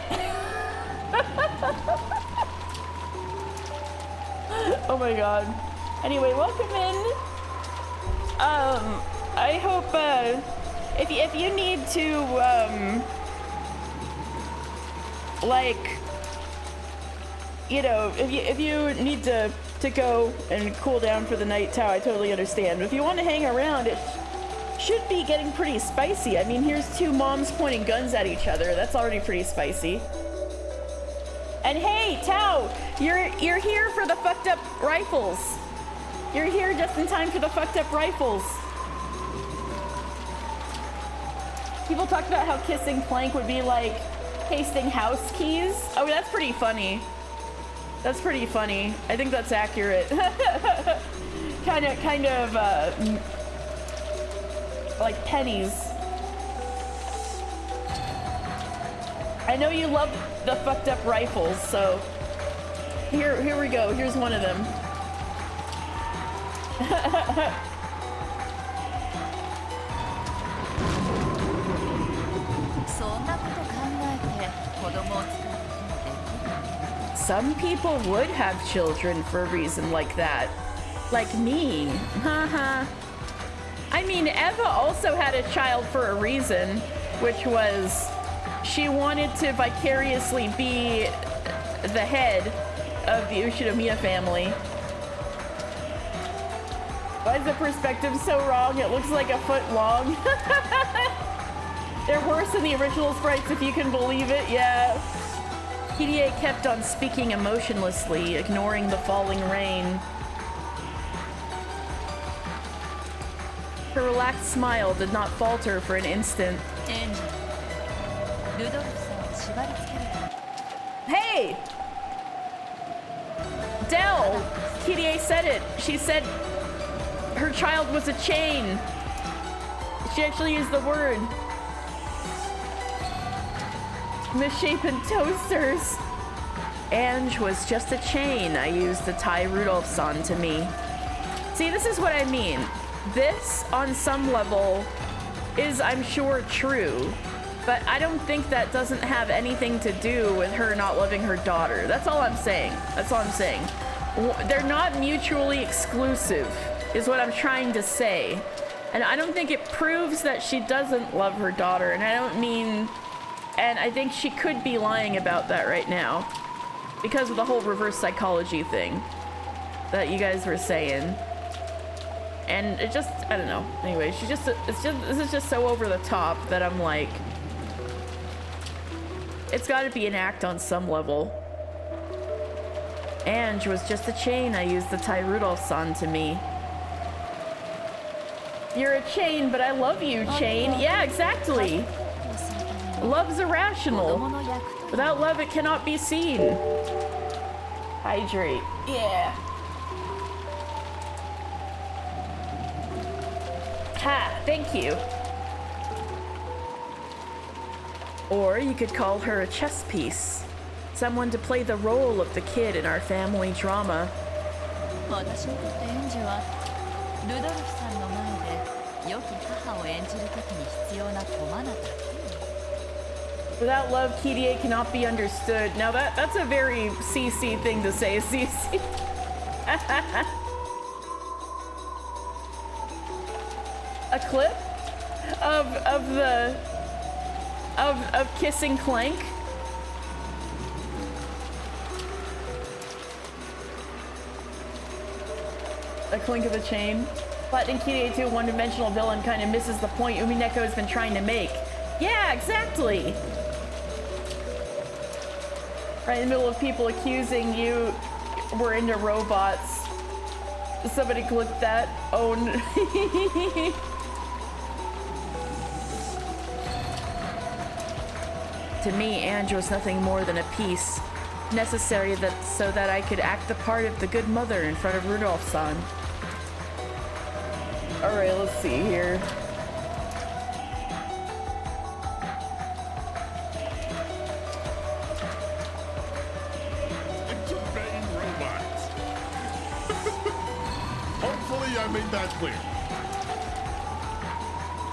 Oh my god. Anyway, welcome in. I hope if you need to like, you know, if you need to go and cool down for the night, Tao, I totally understand. But if you want to hang around, it should be getting pretty spicy. I mean, here's two moms pointing guns at each other. That's already pretty spicy. And hey, Tao, you're here for the fucked up rifles. You're here just in time for the fucked up rifles. People talked about how kissing Plank would be like pasting house keys. Oh, that's pretty funny. That's pretty funny. I think that's accurate. kind of, like pennies. I know you love the fucked up rifles, so here we go. Here's one of them. Some people would have children for a reason like that. Like me. Haha. I mean, Eva also had a child for a reason, which was she wanted to vicariously be the head of the Ushinomiya family. Why is the perspective so wrong? It looks like a foot long. They're worse than the original sprites, if you can believe it, yeah. PDA kept on speaking emotionlessly, ignoring the falling rain. Her relaxed smile did not falter for an instant. Hey! Dell! PDA said it. She said her child was a chain. She actually used the word. Misshapen toasters. Ange was just a chain I used to tie Rudolph's-san to me. See, this is what I mean. This, on some level, is, I'm sure, true. But I don't think that doesn't have anything to do with her not loving her daughter. That's all I'm saying. That's all I'm saying. They're not mutually exclusive, is what I'm trying to say. And I don't think it proves that she doesn't love her daughter. And I don't mean... And I think she could be lying about that right now. Because of the whole reverse psychology thing that you guys were saying. And it just, I don't know. Anyway, this is just so over the top that I'm like, it's gotta be an act on some level. Ange was just a chain I used to tie Rudolph's-san to me. You're a chain, but I love you, chain. Yeah, exactly. Love's irrational. Without love, it cannot be seen. Hydrate. Yeah. Ha, thank you. Or you could call her a chess piece. Someone to play the role of the kid in our family drama. Without love, Kirie cannot be understood. Now that's a very CC thing to say, CC. A clip of kissing Clank. A clink of a chain. Flattening Kirie to a one-dimensional villain kind of misses the point Umineko has been trying to make. Yeah, exactly. Right in the middle of people accusing you we're into robots. Somebody clipped that. Oh no. To me, Ange was nothing more than a piece, necessary so that I could act the part of the good mother in front of Rudolph-san. Alright, let's see here. Into banging robots. Hopefully I made that clear.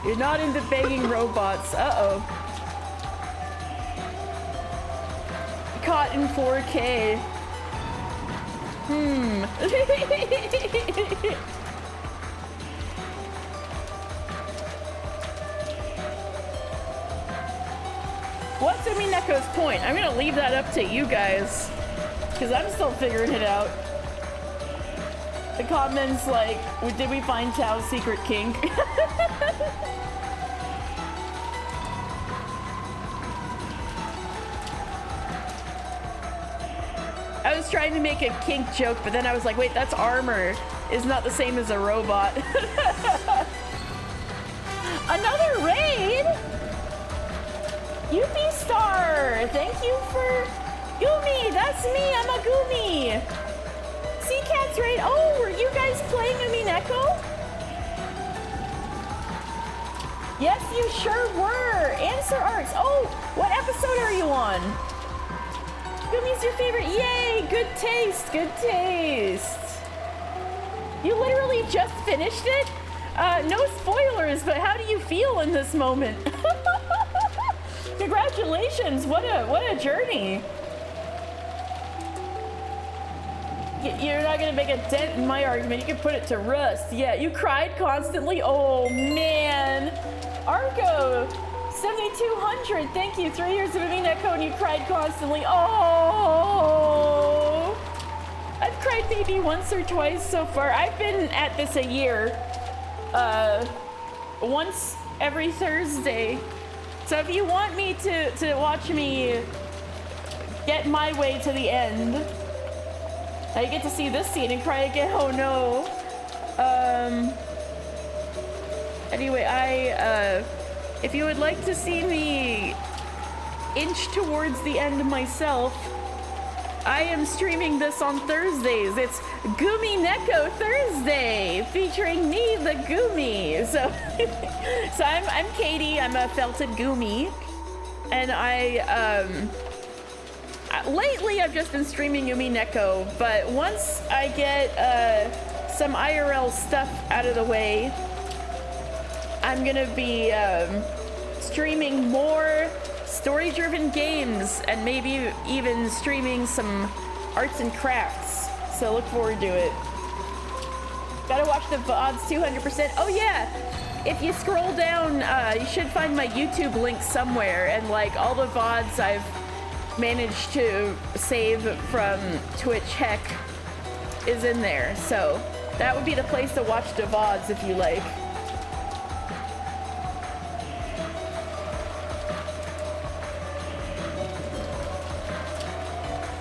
You're not into banging robots. Uh-oh. caught in 4K. What's Umineko's point? I'm gonna leave that up to you guys, because I'm still figuring it out. The comments like, did we find Tao's secret kink? I was trying to make a kink joke, but then I was like, wait, that's armor. It's not the same as a robot. Another raid? Yuppie Star! Thank you for... Gumi! That's me! I'm a Gumi! Sea Cat's raid! Oh, were you guys playing Umineko? Yes, you sure were! Answer Arts! Oh, what episode are you on? Gumi's your favorite! Yay! Good taste! Good taste! You literally just finished it? No spoilers, but how do you feel in this moment? Congratulations! What a journey! You're not gonna make a dent in my argument. You can put it to rust. Yeah, you cried constantly. Oh man, Arco, 7200. Thank you. 3 years of Umineko and you cried constantly. Oh, I've cried maybe once or twice so far. I've been at this a year. Once every Thursday. So if you want me to watch me get my way to the end, now you get to see this scene and cry again. Oh no. Anyway, if you would like to see me inch towards the end myself, I am streaming this on Thursdays. It's Umineko Thursday, featuring me, the Gumi. So, I'm Katie. I'm a felted Gumi, and lately I've just been streaming Umineko. But once I get some IRL stuff out of the way, I'm gonna be streaming more story-driven games and maybe even streaming some arts and crafts. So look forward to it. Gotta watch the VODs 200%. Oh yeah, if you scroll down, you should find my YouTube link somewhere, and like all the VODs I've managed to save from Twitch Heck is in there. So that would be the place to watch the VODs if you like.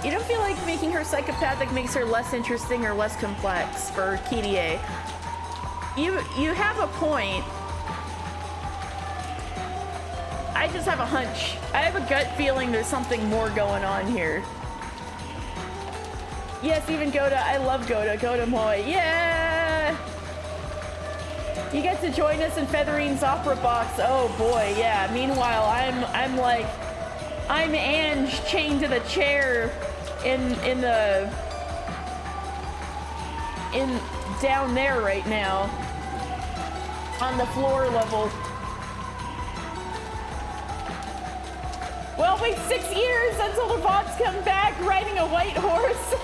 You don't feel like making her psychopathic makes her less interesting or less complex for Kirie. You have a point. I just have a hunch. I have a gut feeling there's something more going on here. Yes, even Goda. I love Goda. Goda Moi. Yeah! You get to join us in Featherine's opera box. Oh boy, yeah. Meanwhile, I'm Ange chained to the chair in down there right now on the floor level. Well, wait 6 years until the VODs come back riding a white horse.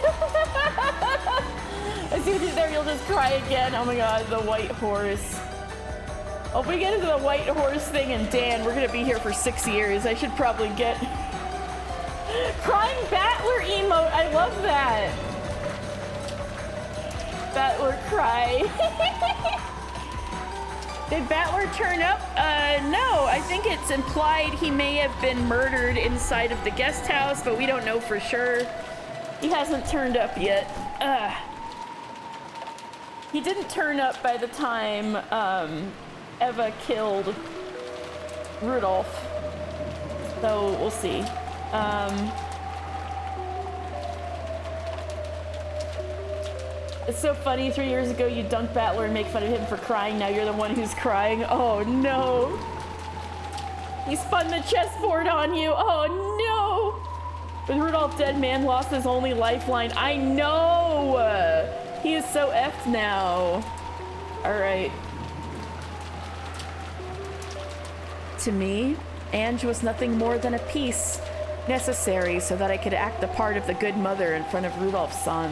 I see what you did there. You'll just cry again. Oh my god, the white horse. Oh, if we get into the white horse thing and Dan, we're gonna be here for 6 years. I should probably get crying Battler emote. I love that. Battler cry. Did Battler turn up? No, I think it's implied he may have been murdered inside of the guest house, but we don't know for sure. He hasn't turned up yet. He didn't turn up by the time Eva killed Rudolph. So we'll see. It's so funny, 3 years ago you dunked Battler and make fun of him for crying, now you're the one who's crying. Oh no! He spun the chessboard on you, oh no! With Rudolph dead, man lost his only lifeline. I know! He is so effed now. Alright. To me, Ange was nothing more than a piece necessary so that I could act the part of the good mother in front of Rudolph's son.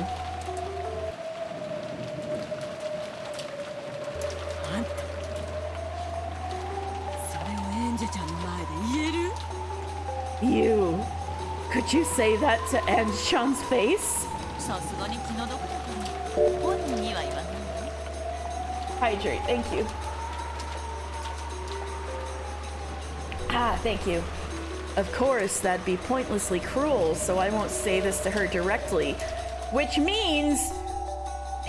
あんたそれをエンジェちゃんの前で言える You. Could you say that to Ange-chan's face? さすがに気の毒だから本人には言わないわね Hydrate, thank you. Ah, thank you. Of course, that'd be pointlessly cruel, so I won't say this to her directly. Which means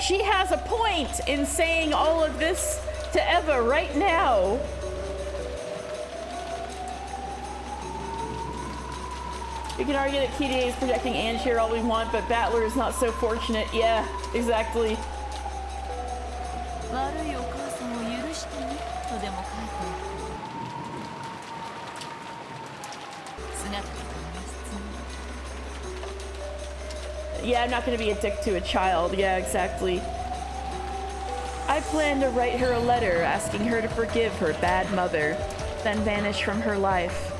she has a point in saying all of this to Eva right now. We can argue that KDA is protecting Ange here all we want, but Battler is not so fortunate. Yeah, exactly. 悪いお母さんを許してねとでも書いて姿を見ます Yeah, I'm not gonna be a dick to a child. Yeah, exactly. I plan to write her a letter asking her to forgive her bad mother, then vanish from her life.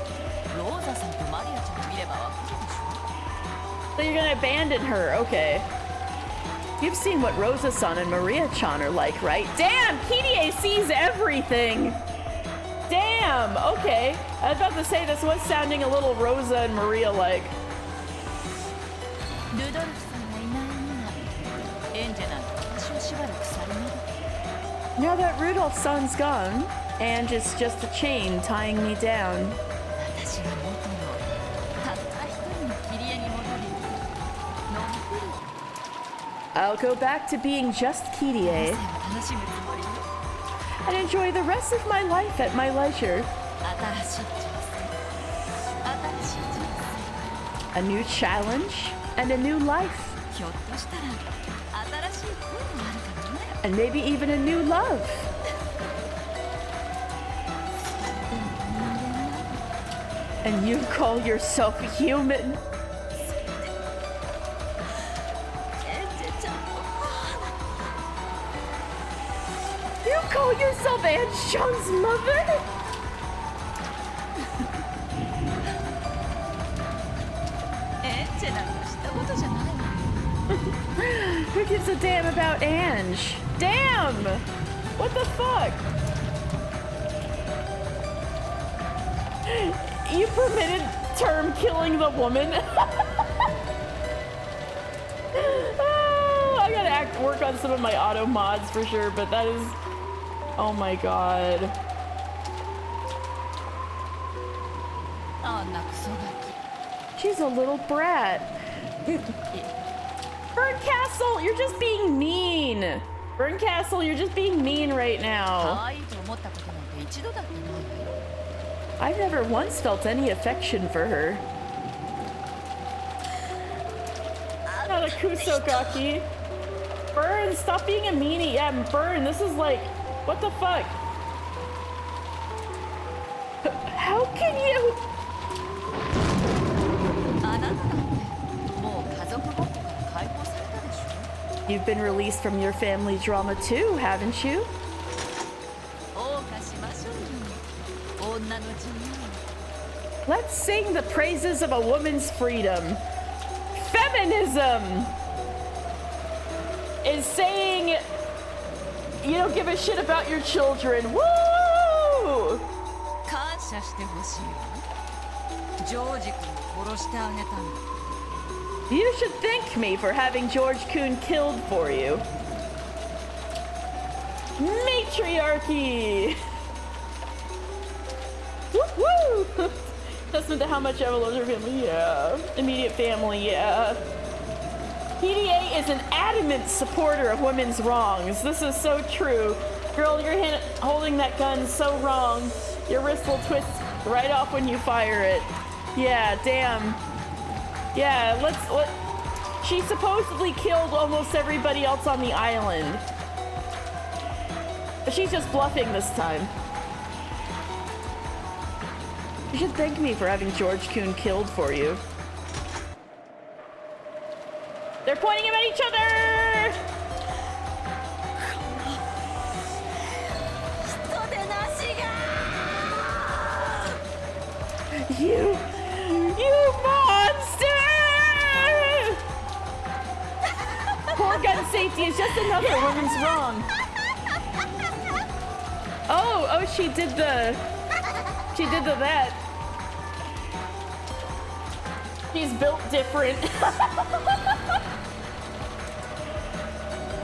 ローザさんとマリアちゃんを見ればわかるでしょ So you're gonna abandon her, okay. You've seen what Rosa-san and Maria-chan are like, right? Damn, Kirie sees everything! Damn, okay. I was about to say this was sounding a little Rosa and Maria-like. ルドルフさんがいない今エンジェなんて私はしばらくされない Now that Rudolph's-san's gone, Ange is just a chain tying me down. 私が元のたった一人のキリエに戻りのんびり I'll go back to being just 人 Kirie 生を楽しむつもりよ and enjoy the rest of my life at my leisure. 新しい人生新しい人 A new challenge and a new life. 生ひょっとしたら新しい恋もあるかもね And maybe even a new love. でも人間なの And you call yourself human. エンジェちゃんの母なの You call yourself Ange-chan's mother? エンジェなんかしたことじゃないわ Who gives a damn about Ange? Damn! What the fuck? You permitted term killing the woman? Oh, I gotta work on some of my auto mods for sure, but that is... Oh my god. あんなクソガ She's a little brat. Burncastle, you're just being mean. Burncastle, you're just being mean right キ now. 可愛いと思ったことなんて一度だってないわよ I've never once felt any affection for her. Not a Kusogaki. Burn, stop being a meanie. Yeah, Burn, this is like, what the fuck? How can you? あなただってもう家族ごっこから解放されたでしょ You've been released from your family drama too, haven't you? 謳歌しましょうよ女の自由 Let's sing the praises of a woman's freedom. Feminism is saying you don't give a shit about your children. Woo! 感謝してほしいわジョージ君を殺してあげたんだ You should thank me for having George Kuhn killed for you. Matriarchy! Woo woo! Testament to how much Eva loves her family, yeah. Immediate family, yeah. PDA is an adamant supporter of women's wrongs. This is so true. Girl, your hand holding that gun so wrong. Your wrist will twist right off when you fire it. Yeah, damn. Yeah, let she supposedly killed almost everybody else on the island. But she's just bluffing this time. You should thank me for having George Kuhn killed for you. They're pointing him at each other! 人でなしが You more gun safety is just another woman's wrong. Oh, she did the that. She's built different.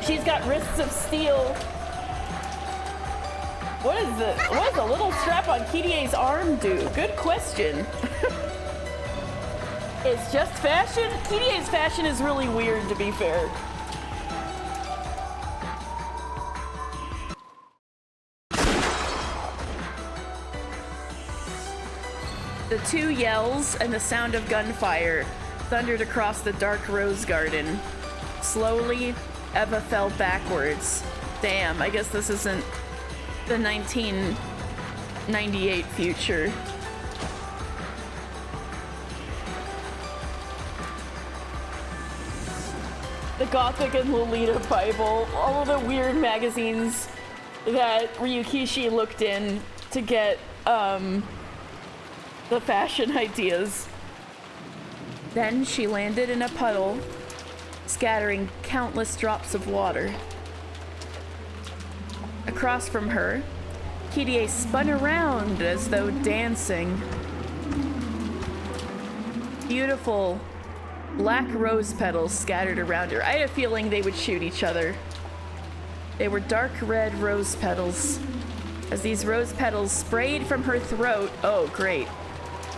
She's got wrists of steel. What does the little strap on Kirie's arm do? Good question. It's just fashion? Kirie's fashion is really weird, to be fair. The two yells and the sound of gunfire thundered across the dark rose garden. Slowly, Eva fell backwards. Damn, I guess this isn't the 1998 future. The Gothic and Lolita Bible, all of the weird magazines that Ryukishi looked in to get, the fashion ideas. Then she landed in a puddle, scattering countless drops of water. Across from her, Kirie spun around as though dancing. Beautiful black rose petals scattered around her. I had a feeling they would shoot each other. They were dark red rose petals. As these rose petals sprayed from her throat, oh great,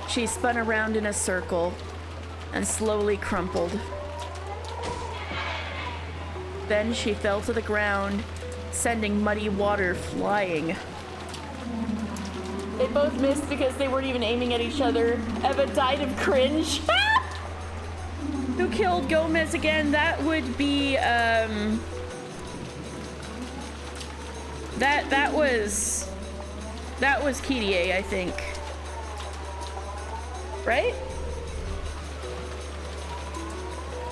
she spun around in a circle and slowly crumpled. Then she fell to the ground, sending muddy water flying. They both missed because they weren't even aiming at each other. Eva died of cringe. Who killed Gomez again? That would be, that was Kirie, I think. Right?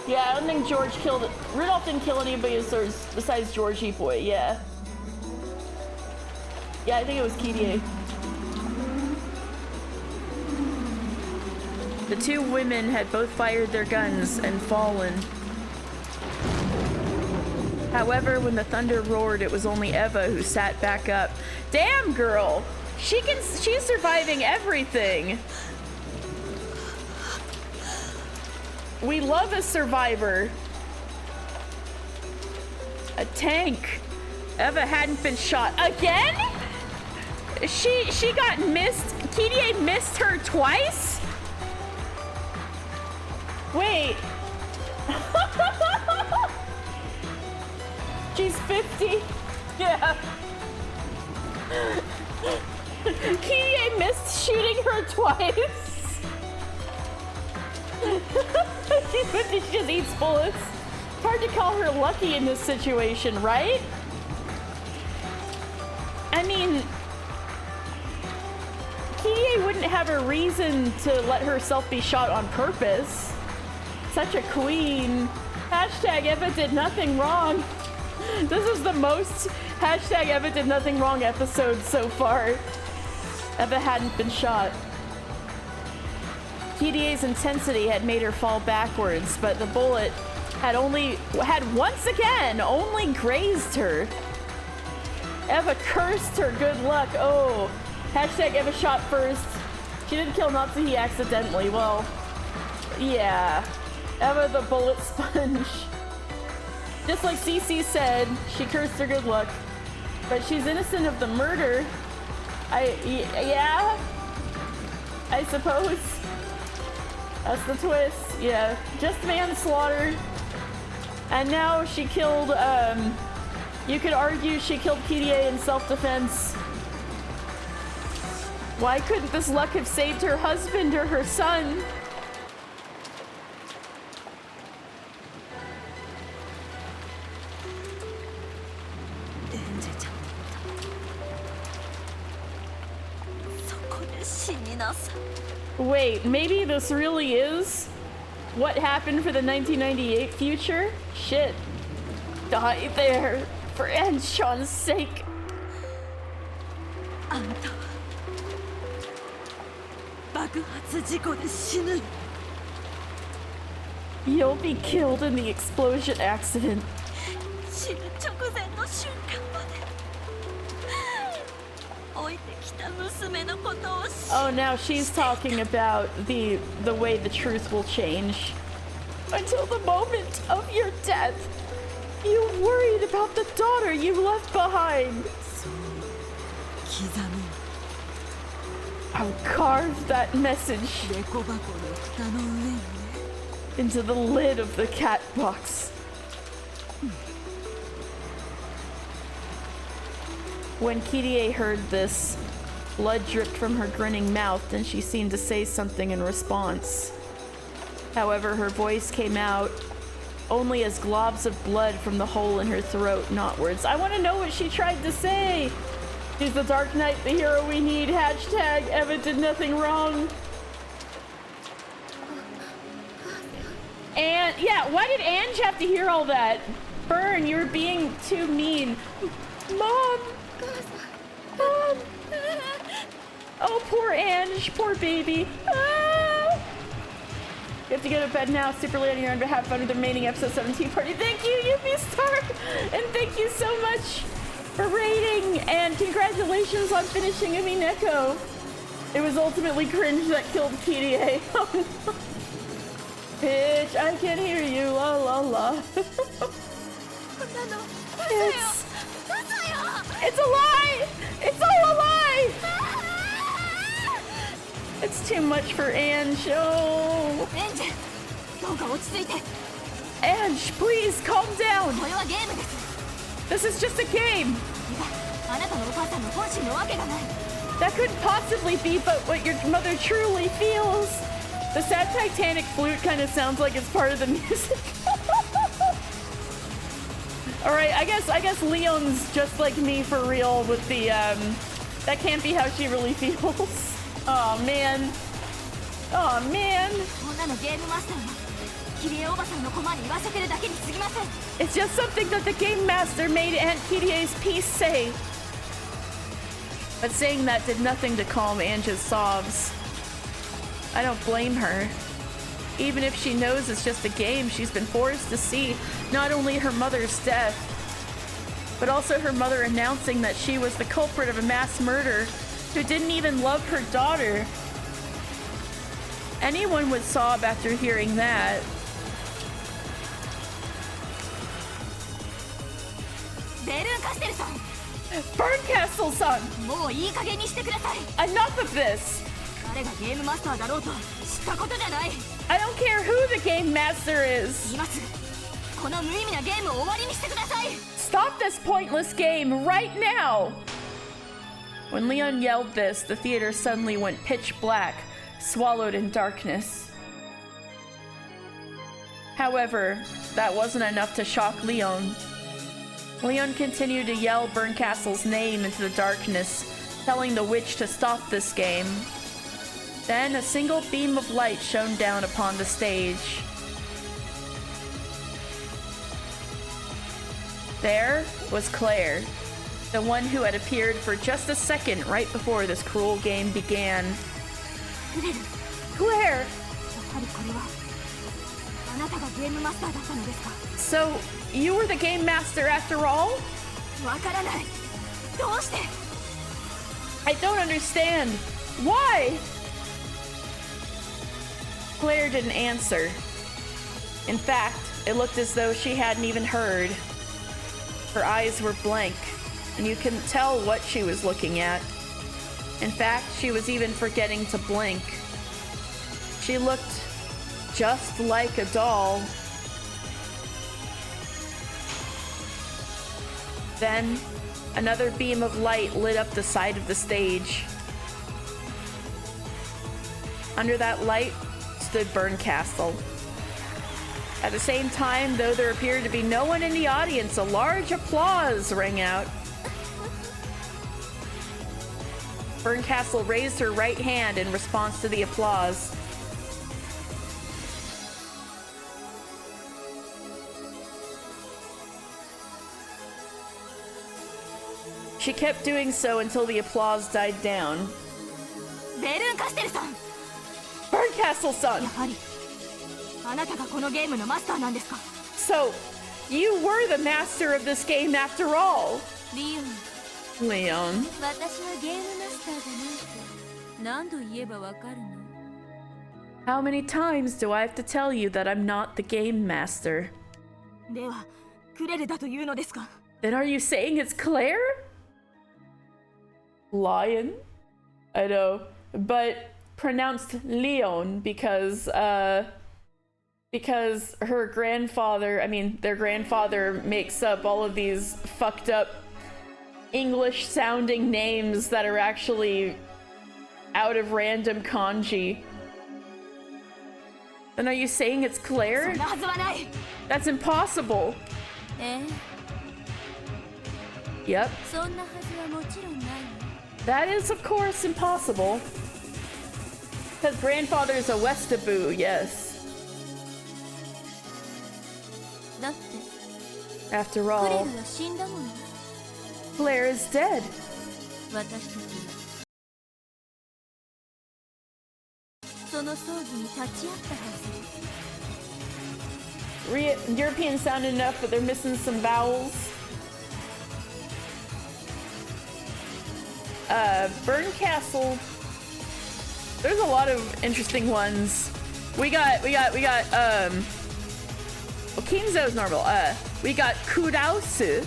Yeah, I don't think George killed... Rudolph didn't kill anybody besides Georgie Boy, yeah. Yeah, I think it was Kirie. The two women had both fired their guns and fallen. However, when the thunder roared, it was only Eva who sat back up. Damn, girl! She's surviving everything! We love a survivor. A tank. Eva hadn't been shot again? She got missed. Kirie missed her twice? Wait. She's 50. Yeah. Kirie missed shooting her twice. She just eats bullets. It's hard to call her lucky in this situation, right? I mean, Kirie wouldn't have a reason to let herself be shot on purpose. Such a queen. Hashtag Eva did nothing wrong. This is the most hashtag Eva did nothing wrong episode so far. Eva hadn't been shot. Kirie's intensity had made her fall backwards, but the bullet had once again only grazed her. Eva cursed her good luck. Oh, hashtag Eva shot first. She didn't kill Natsuhi accidentally. Well, yeah. Eva the bullet sponge. Just like CC said, she cursed her good luck, but she's innocent of the murder. Yeah, I suppose. That's the twist. Yeah, just manslaughter. And now she killed, you could argue she killed Kirie in self-defense. Why couldn't this luck have saved her husband or her son? Wait, maybe this really is what happened for the 1998 future? Shit. Die there, for Anshan's sake. You'll be killed in the explosion accident. 死ぬ直前の瞬間まで置いてきた娘のことを Oh, now she's talking about the way the truth will change. Until the moment of your death, you worried about the daughter you left behind. 刻む I'll carve that message デコ箱の蓋の上にね into the lid of the cat box. When Kirie heard this, blood dripped from her grinning mouth and she seemed to say something in response. However, her voice came out only as globs of blood from the hole in her throat, not words. I want to know what she tried to say. Is the Dark Knight the hero we need? Hashtag Eva did nothing wrong. And yeah, why did Ange have to hear all that? Burn, you were being too mean. Mom! Mom! Oh, poor Ange, poor baby. Ah! You have to go to bed now. Super late on your end, but have fun with the remaining episode 17 party. Thank you, Yuppie Star! And thank you so much for rating, and congratulations on finishing Umineko. It was ultimately cringe that killed Kirie. Oh no. Bitch, I can hear you, la la la. It's a lie! It's all a lie! It's too much for Ange. Oh. エンジェどうか落ち着いて Ange, please calm down. これはゲームです This is just a game. いやあなたのお母さんの本心のわけがない That couldn't possibly be but what your mother truly feels. The sad Titanic flute kind of sounds like it's part of the music. All right, I guess Leon's just like me for real with the that can't be how she really feels. Oh man. Oh man. こんなのゲームマスターはキリエおばさんのコマに言わせてるだけに過ぎません It's just something that the game master made Aunt Kirie's piece say. But saying that did nothing to calm Ange's sobs. I don't blame her. Even if she knows it's just a game, she's been forced to see not only her mother's death, but also her mother announcing that she was the culprit of a mass murder who didn't even love her daughter. Anyone would sob after hearing that. ベルーンカステルさん Burncastle-san! もういい加減にしてください Enough of this! 誰がゲームマスターだろうと知ったことじゃない I don't care who the game master is! 今すぐこの無意味なゲームを終わりにしてください Stop this pointless game right now! When Leon yelled this, the theater suddenly went pitch black, swallowed in darkness. However, that wasn't enough to shock Leon. Leon continued to yell Burncastle's name into the darkness, telling the witch to stop this game. Then a single beam of light shone down upon the stage. There was Claire, the one who had appeared for just a second right before this cruel game began. フレル Claire! やはりこれはあなたがゲームマスターだったのですか So, you were the game master after all? わからないどうして I don't understand. Why? Claire didn't answer. In fact, it looked as though she hadn't even heard. Her eyes were blank, and you couldn't tell what she was looking at. In fact, she was even forgetting to blink. She looked just like a doll. Then, another beam of light lit up the side of the stage. Under that light stood Burncastle. At the same time, though there appeared to be no one in the audience, a large applause rang out. Burncastle raised her right hand in response to the applause. She kept doing so until the applause died down. ベルーンカステルさん Burncastle-san! やはりあなたがこのゲームのマスターなんですか So, You were the master of this game after all. リオン Leon. 私はゲームマスターじゃないって何度言えばわかるの How many times do I have to tell you that I'm not the game master? ではクレルだというのですか Then are you saying it's Claire? Lion? I know, but pronounced Leon because her grandfather, I mean, their grandfather makes up all of these fucked up English sounding names that are actually out of random kanji. Then are you saying it's そ Claire? んなはずはない That's impossible. ええ Yep. そんなはずはもちろんないわ That is, of course, impossible. Because grandfather is a Westaboo, yes. だって After クレ all, ルは死んだもの Claire is dead. 私たちはその葬儀に立ち会ったはず European sound enough, but they're missing some vowels. Burn Castle. There's a lot of interesting ones. We got well, Kinzo's normal. We got Kurausu.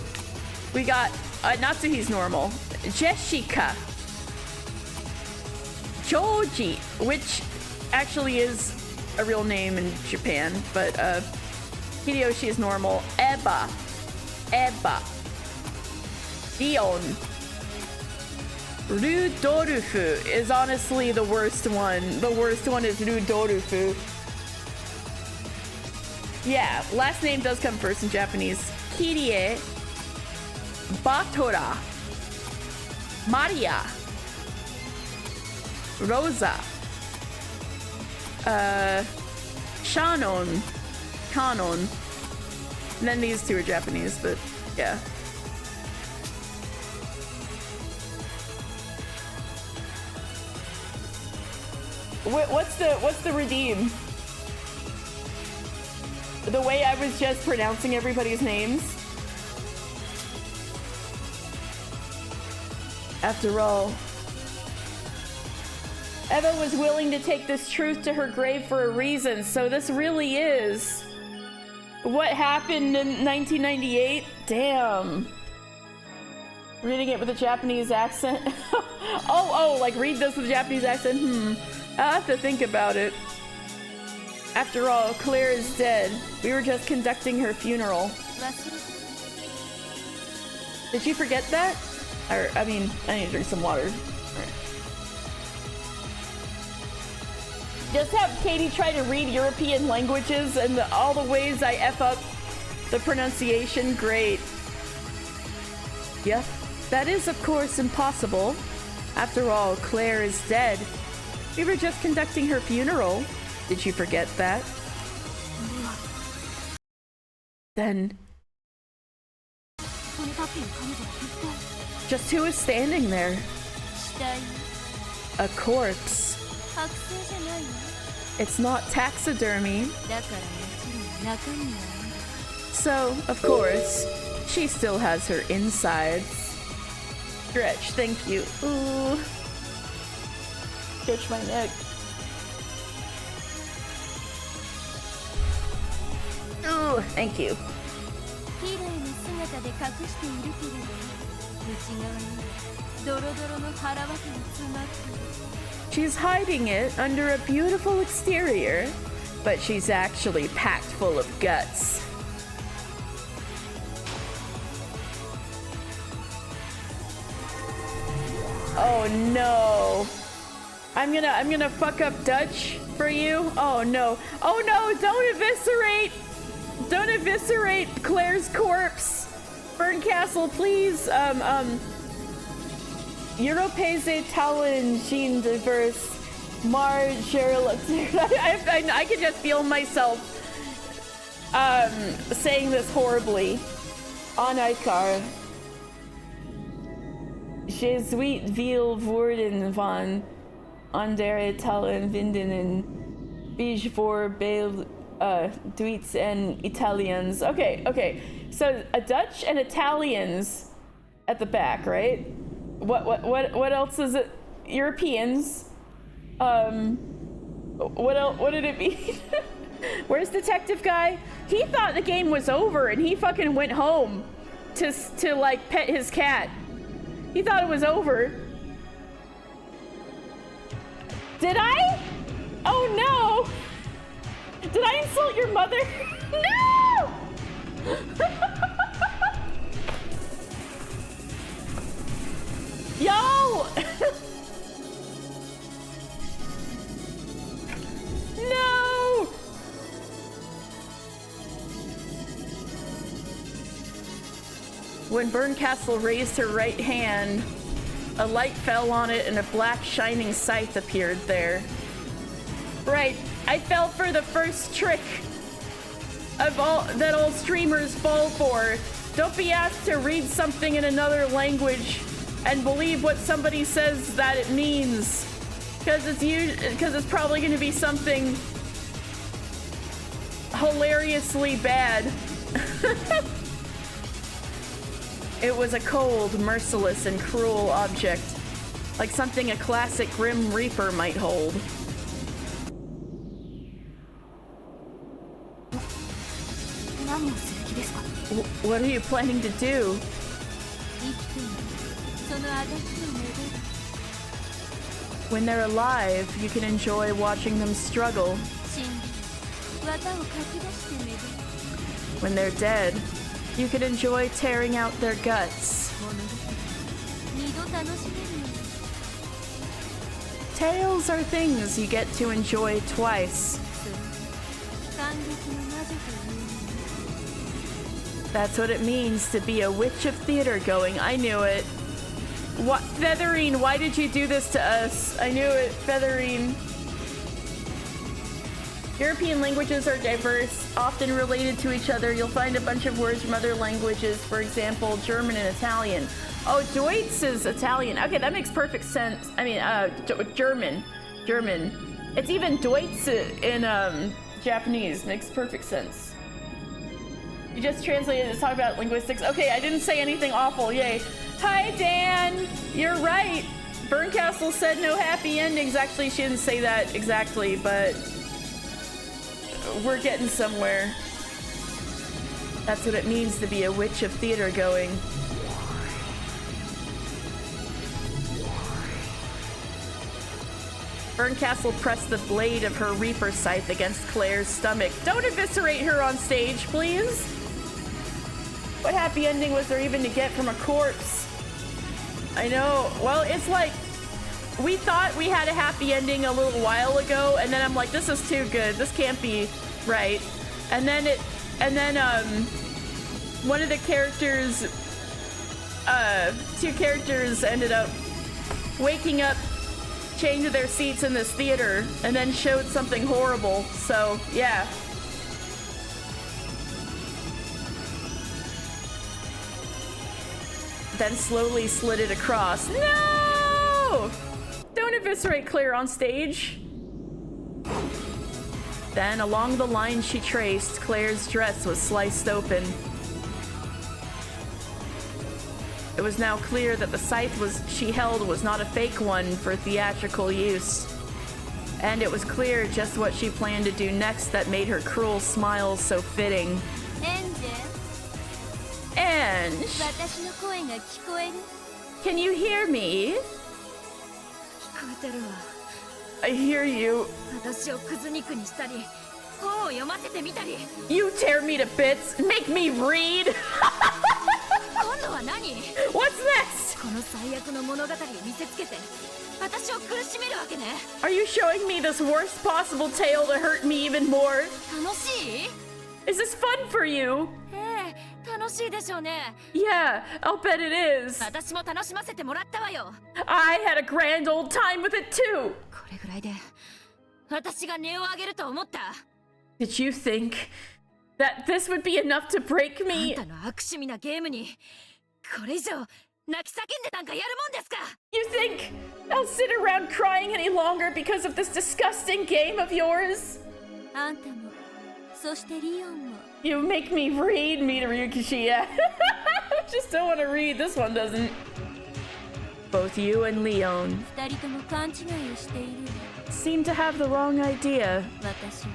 We got Natsuhi's normal. Jessica. Joji, which actually is a real name in Japan, but Hideyoshi is normal. Eba. Dion. Rudolfu is honestly the worst one. The worst one is Rudolfu. Yeah, last name does come first in Japanese. Kirie. Batora. Maria. Rosa. Shannon. Kanon. And then these two are Japanese, but yeah. What's the redeem? The way I was just pronouncing everybody's names? After all, Eva was willing to take this truth to her grave for a reason, so this really is what happened in 1998? Damn. Reading it with a Japanese accent? oh, like read this with a Japanese accent? I'll have to think about it. After all, Claire is dead. We were just conducting her funeral. 忘れて Did you forget that? Or, I mean, I need to drink some water. Just have Katie try to read European languages and all the ways I F up the pronunciation. Great. Yep, that is of course impossible. After all, Claire is dead. We were just conducting her funeral. Did you forget that? Then その立っている彼女は一体 just who is standing there? 死体 A corpse. 剥製じゃないわ It's not taxidermy. だからもちろん中身はね So, of course, she still has her insides. Stretch, thank you. Ooh. Stretch my neck. Ooh, thank you. 綺麗な姿で隠しているけれど内側にドロドロの腹渡が詰まってる She's hiding it under a beautiful exterior, but she's actually packed full of guts. Oh no. I'm gonna fuck up Dutch for you. Oh no. Oh no, don't eviscerate Claire's corpse. Burn Castle, please. Europese Talon Jean Diverse Margerla. I can just feel myself saying this horribly. On Ikar. Jesuit Viel Worden van Andere Talon Vinden en Bijvoor Duits and Italians. Okay. So a Dutch and Italians at the back, right? What else is it? Europeans. What else? What did it mean? Where's detective guy? He thought the game was over and he fucking went home to like pet his cat. He thought it was over. Did I? Oh no! Did I insult your mother? No! Yo! No! When Burncastle raised her right hand, a light fell on it and a black shining scythe appeared there. Right, I fell for the first trick of all that all streamers fall for. Don't be asked to read something in another language and believe what somebody says that it means. Because it's probably going to be something hilariously bad. It was a cold, merciless, and cruel object, like something a classic Grim Reaper might hold. What are you planning to do? When they're alive, you can enjoy watching them struggle. When they're dead, you can enjoy tearing out their guts. Tales are things you get to enjoy twice. That's what it means to be a witch of theater going. I knew it. What, Featherine, why did you do this to us? I knew it, Featherine. European languages are diverse, often related to each other. You'll find a bunch of words from other languages, for example, German and Italian. Oh, Deutsch is Italian. Okay, that makes perfect sense. I mean, German. It's even Deutsch in Japanese. Makes perfect sense. You just translated to talk about linguistics. Okay, I didn't say anything awful. Yay. Hi, Dan. You're right. Burncastle said no happy endings. Actually, she didn't say that exactly, but we're getting somewhere. That's what it means to be a witch of theater going. Burncastle pressed the blade of her Reaper scythe against Claire's stomach. Don't eviscerate her on stage, please. What happy ending was there even to get from a corpse? I know. Well, it's like we thought we had a happy ending a little while ago, and then I'm like, this is too good. This can't be right. And then one of the characters, two characters ended up waking up, chained to their seats in this theater, and then showed something horrible. So, yeah. Then slowly slid it across. No! Don't eviscerate Claire on stage. Then, along the line she traced, Claire's dress was sliced open. It was now clear that the scythe she held was not a fake one for theatrical use. And it was clear just what she planned to do next that made her cruel smile so fitting. Ange! Can you hear me? I hear you. You tear me to bits, make me read! What's next? Are you showing me this worst possible tale to hurt me even more? Is this fun for you? Yeah, I'll bet it is. I had a grand old time with it too. Did you think that this would be enough to break me? You think I'll sit around crying any longer because of this disgusting game of yours? そしてリオンも You make me read me to Ryukishi, yeah. I just don't want to read. This one doesn't. Both you and Leon 二人とも勘違いをしている。 seem to have the wrong idea. 私は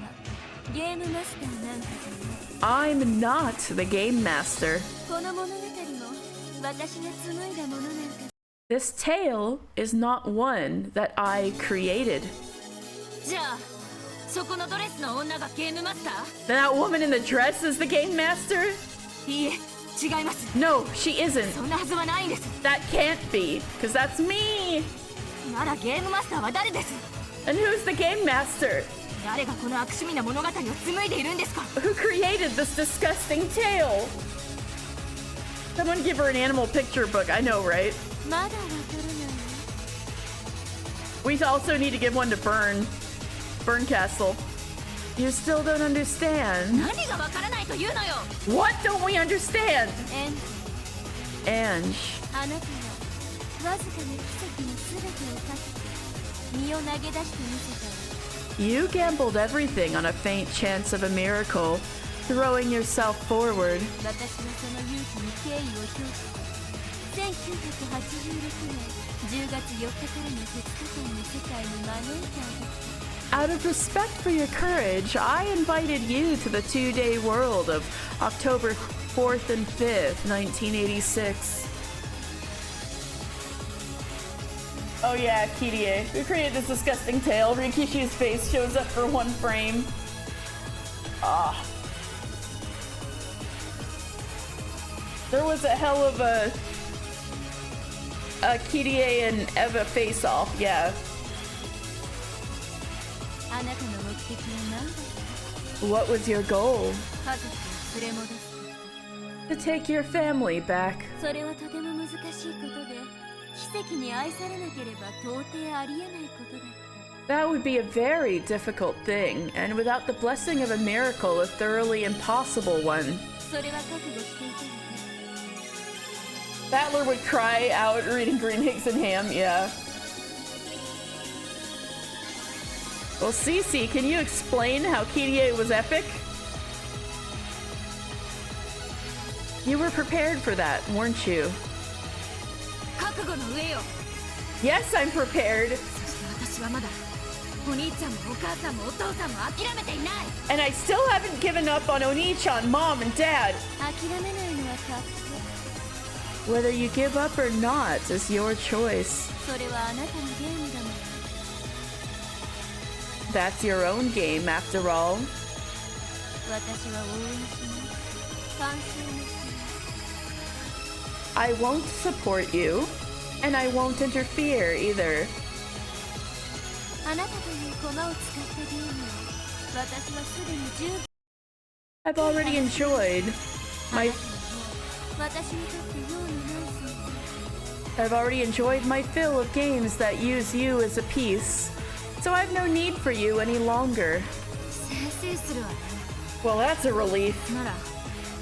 ゲームマスターなんかじゃない。 I'm not the game master. この物語も私が紡いだものなんか。 This tale is not one that I created. じゃあそこのドレスの女がゲームマスター？ That woman in the dress is the game master? いいえ、違います。 No, she isn't. そんなはずはないんです。 That can't be, because that's me. ならゲームマスターは誰です？ And who's the game master? 誰がこの悪趣味な物語を紡いでいるんですか？ Who created this disgusting tale? Someone give her an animal picture book. I know, right? まだわからない。 We also need to give one to Burn. Burn Castle. You still don't understand. 何がわからないというのよ。 What don't we understand? Ange. あなたはわずかな奇跡のすべてをかけて身を投げ出してみせた。 You gambled everything on a faint chance of a miracle, throwing yourself forward. 私はその勇気に敬意を表し、1986年10月4日からの2日間の世界に招いてあげた。 Out of respect for your courage, I invited you to the 2-day world of October 4th and 5th, 1986. Oh yeah, Kirie. Who created this disgusting tale? Rikishi's face shows up for one frame. Ah. There was a hell of a Kirie and Eva face-off, yeah. あなたの目的は何だった？ What was your goal? 家族を連れ戻すこと。 To take your family back. それはとても難しいことで、奇跡に愛されなければ到底ありえないことだった。 That would be a very difficult thing, and without the blessing of a miracle, a thoroughly impossible one. それは覚悟していたのね。 Battler would cry out reading Green Hicks and Ham, yeah. Well, Cece, can you explain how Kirie was epic? You were prepared for that, weren't you? 覚悟の上よ。 Yes, I'm prepared. そして私はまだお兄ちゃんもお母さんもお父さんも諦めていない。 And I still haven't given up on Oni-chan, Mom, and Dad. 諦めないのは勝手。 Whether you give up or not is your choice. それはあなたのゲームだもん。 That's your own game, after all. 私は応援しない。干渉もしない。 I won't support you, and I won't interfere either. あなたという駒を使ったゲームを私はすでに十分。 I've already enjoyed my 私にとって用のない存在。 I've already enjoyed my fill of games that use you as a piece, so I've no need for you any longer. 先制するわね。 Well, that's a relief. なら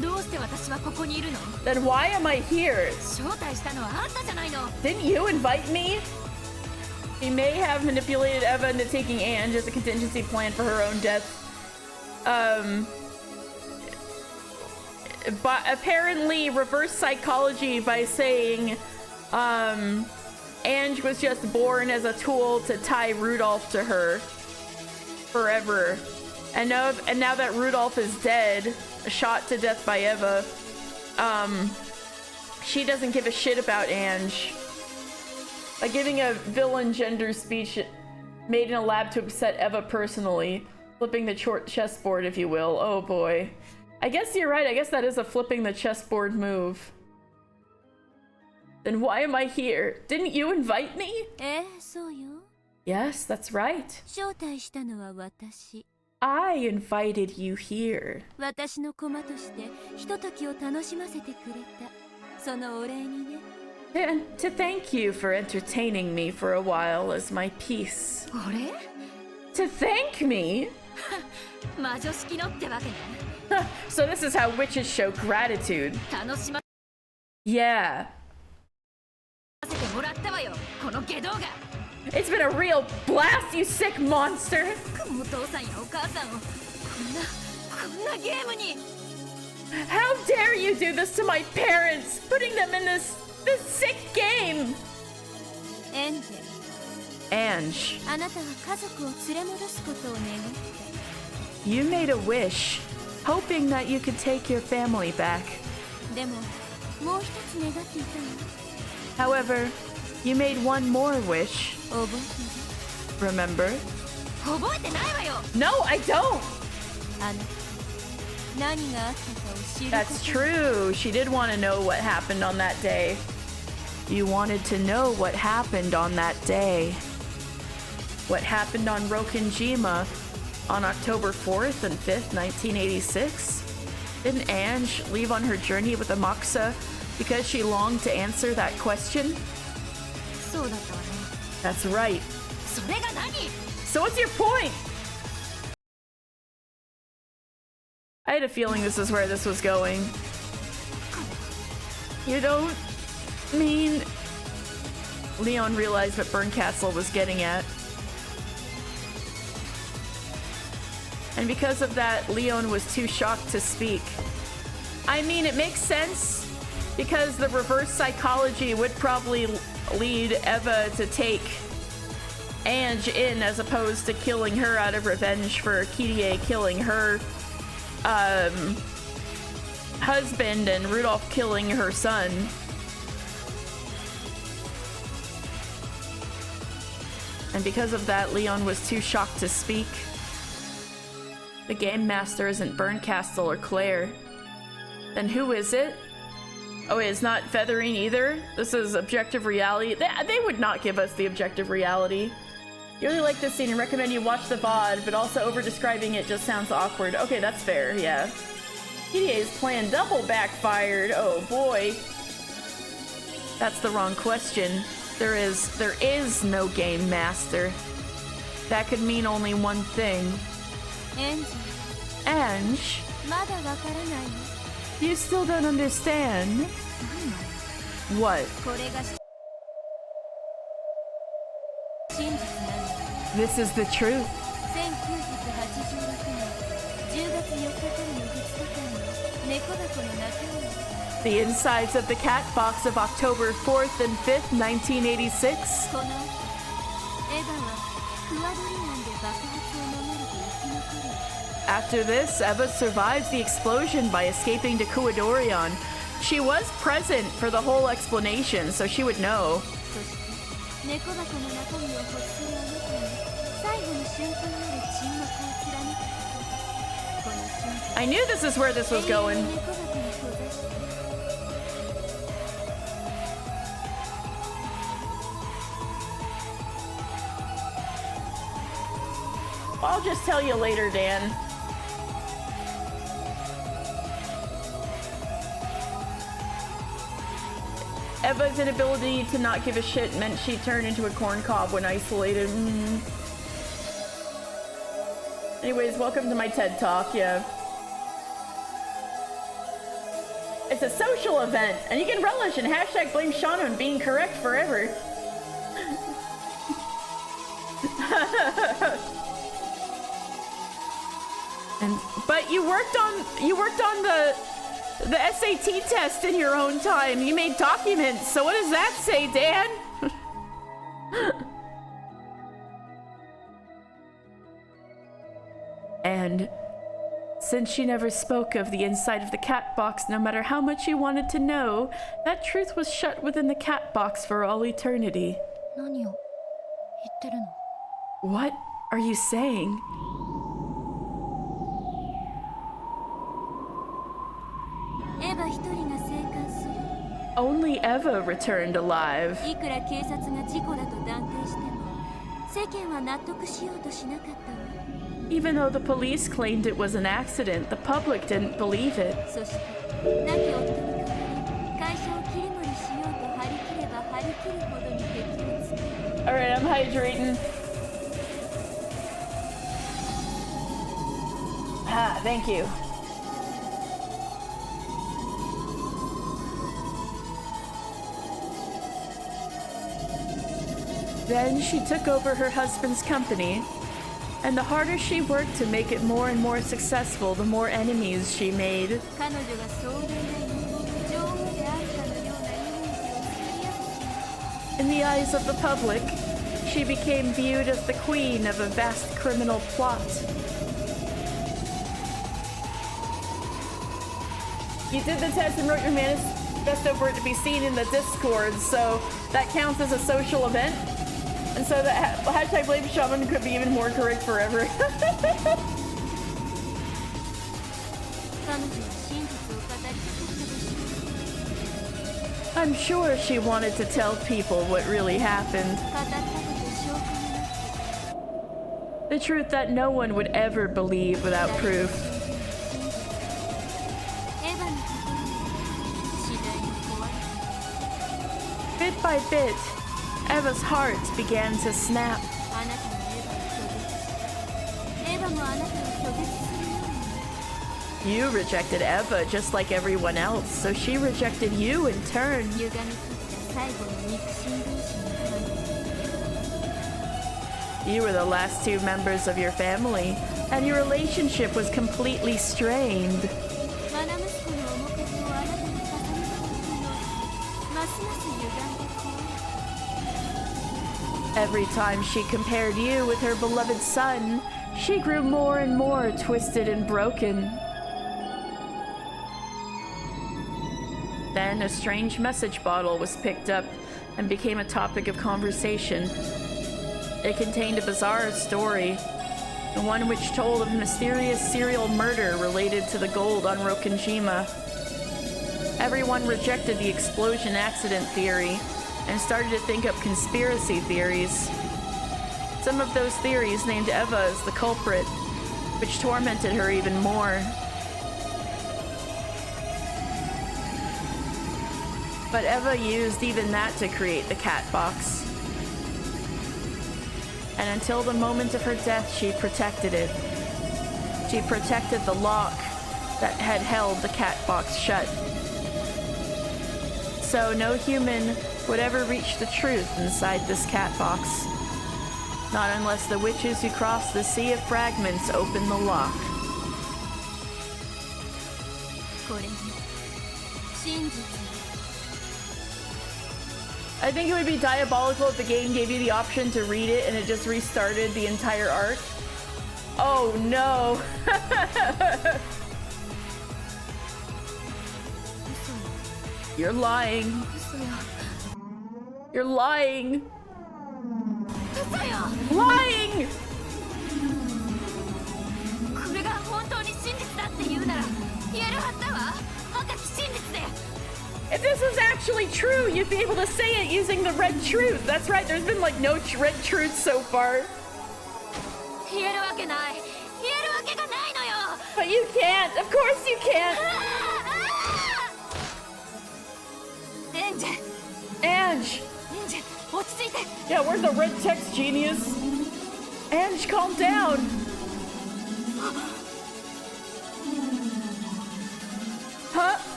どうして私はここにいるの？ Then why am I here? 招待したのはあんたじゃないの。 Didn't you invite me? He may have manipulated Eva into taking Ange as a contingency plan for her own death. But apparently reverse psychology by saying Ange was just born as a tool to tie Rudolph to her forever. And now that Rudolph is dead, shot to death by Eva, she doesn't give a shit about Ange. Like giving a villain gender speech made in a lab to upset Eva personally. Flipping the chessboard, if you will. Oh boy. I guess you're right. I guess that is a flipping the chessboard move. Then why am I here? Didn't you invite me? そうよ。 Yes, that's right. 招待したのは私。 I invited you here. 私の駒としてひとときを楽しませてくれた。そのお礼にね。 And to thank you for entertaining me for a while as my piece. お礼？ To thank me? 魔女式のってわけね。 So this is how witches show gratitude. 楽しま Yeah. せてもらったわよ。この下道が。 It's been a real blast, you sick monster. お父さんやお母さんをこんなゲームに How dare you do this to my parents, putting them in this sick game? エンジェル Ange, あなたは家族を連れ戻すことを願った you made a wish, hoping that you could take your family back. でももう一つ願っていたの However, you made one more wish. 覚えて Remember? る覚えてないわよ No, I don't! あなた何があったかを知ること That's true. She did want to know what happened on that day. You wanted to know what happened on that day. What happened on Rokenjima on October 4th and 5th, 1986? Didn't Ange leave on her journey with Amakusa because she longed to answer that question? そうだったわね That's right. それが何 So what's your point? I had a feeling this is where this was going. You don't mean... Leon realized what Berncastle was getting at. And because of that, Leon was too shocked to speak. I mean, it makes sense, because the reverse psychology would probably lead Eva to take Ange in as opposed to killing her out of revenge for Kirie killing her husband and Rudolph killing her son. And because of that, Leon was too shocked to speak. The game master isn't Berncastle or Claire. Then who is it? Oh wait, it's not Featherine either? This is objective reality. They would not give us the objective reality. You really like this scene and recommend you watch the VOD, but also over-describing it just sounds awkward. Okay, that's fair, yeah. PDA's plan double backfired. Oh boy. That's the wrong question. There is no game master. That could mean only one thing. エンジ Ange, まだわからないの you still don't understand? What? これが真実なの This is the truth. 1986年10月4日からの2日間の猫箱の中身 The insides of the cat box of October 4th and 5th, 1986. この後エヴァはクワドリアンで爆発を逃れて生き残る After this, Eva survives the explosion by escaping to Kuadorion. She was present for the whole explanation, so she would know. そして猫箱の中身を欲するあなたに最後の瞬間まで沈黙を貫くこの瞬間 I knew this is where this was 永遠 going. に猫箱に閉ざして I'll just tell you later, Dan. Eva's inability to not give a shit meant she turned into a corn cob when isolated. Anyways, welcome to my TED Talk, yeah. It's a social event, and you can relish in hashtag blame Shauna and being correct forever. But you worked on the SAT test in your own time. You made documents. So what does that say, Dan? And since she never spoke of the inside of the cat box, no matter how much you wanted to know, that truth was shut within the cat box for all eternity. 何を言ってるの What are you saying? エヴァ一人が生還する Only Eva returned alive. いくら警察が事故だと断定しても世間は納得しようとしなかったわ Even though the police claimed it was an accident, the public didn't believe it. そして亡き夫に代わり会社を切り盛りしようと張り切れば張り切るほどに敵を作る Alright, I'm hydrating. Ah, thank you. Then she took over her husband's company And the harder she worked to make it more and more successful, the more enemies she made. 彼女が壮大な女王であるかのようなイメージを作り上げて In the eyes of the public, she became viewed as the queen of a vast criminal plot. You did the test and wrote your manifesto for it to be seen in the Discord, so that counts as a social event. And so the hashtag Blame Shaman could be even more correct forever. 彼女は真実を語りたかったでしょう I'm sure she wanted to tell people what really happened. 語ったことで証拠になって The truth that no one would ever believe without proof. エヴァの心に次第に壊れて Bit by bit, Eva's heart began to snap. あなたのエヴァを拒絶エヴァもあなたを拒絶するように You rejected Eva just like everyone else, so she rejected you in turn. 歪み切った最後の肉親同士の関係 You were the last two members of your family, and your relationship was completely strained. 愛息子の面影をあなたに重ねた時のますます歪んで壊れ Every time she compared you with her beloved son, she grew more and more twisted and broken. Then a strange message bottle was picked up and became a topic of conversation. It contained a bizarre story, one which told of a mysterious serial murder related to the gold on Rokenjima. Everyone rejected the explosion accident theory and started to think up conspiracy theories. Some of those theories named Eva as the culprit, which tormented her even more. But Eva used even that to create the cat box. And until the moment of her death, she protected it. She protected the lock that had held the cat box shut. So no human would ever reach the truth inside this cat box. Not unless the witches who crossed the sea of fragments open the lock. これに真実 I think it would be diabolical if the game gave you the option to read it and it just restarted the entire arc. Oh no. You're lying. 嘘よ You're lying. 嘘よ Lying! これが本当に真実だって言うなら言えるはずだわ赤き真実で If this was actually true, you'd be able to say it using the red truth. That's right, there's been like no red truth so far. 言えるわけない言えるわけがないのよ But you can't. Of course you can't. エンジェ Ange. エンジェ落ち着いて Yeah, where's the red text, genius? Ange, calm down. Huh?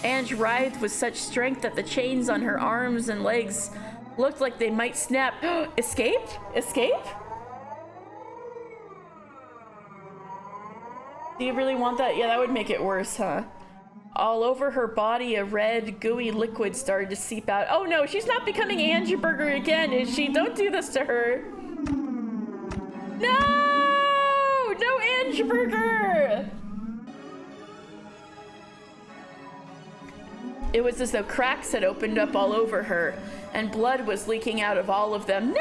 Ange writhed with such strength that the chains on her arms and legs looked like they might snap. Escaped? Escape? Do you really want that? Yeah, that would make it worse, huh? All over her body, a red, gooey liquid started to seep out. Oh no, she's not becoming Angie Burger again, is she? Don't do this to her. No! No Angie Burger! It was as though cracks had opened up all over her, and blood was leaking out of all of them. No,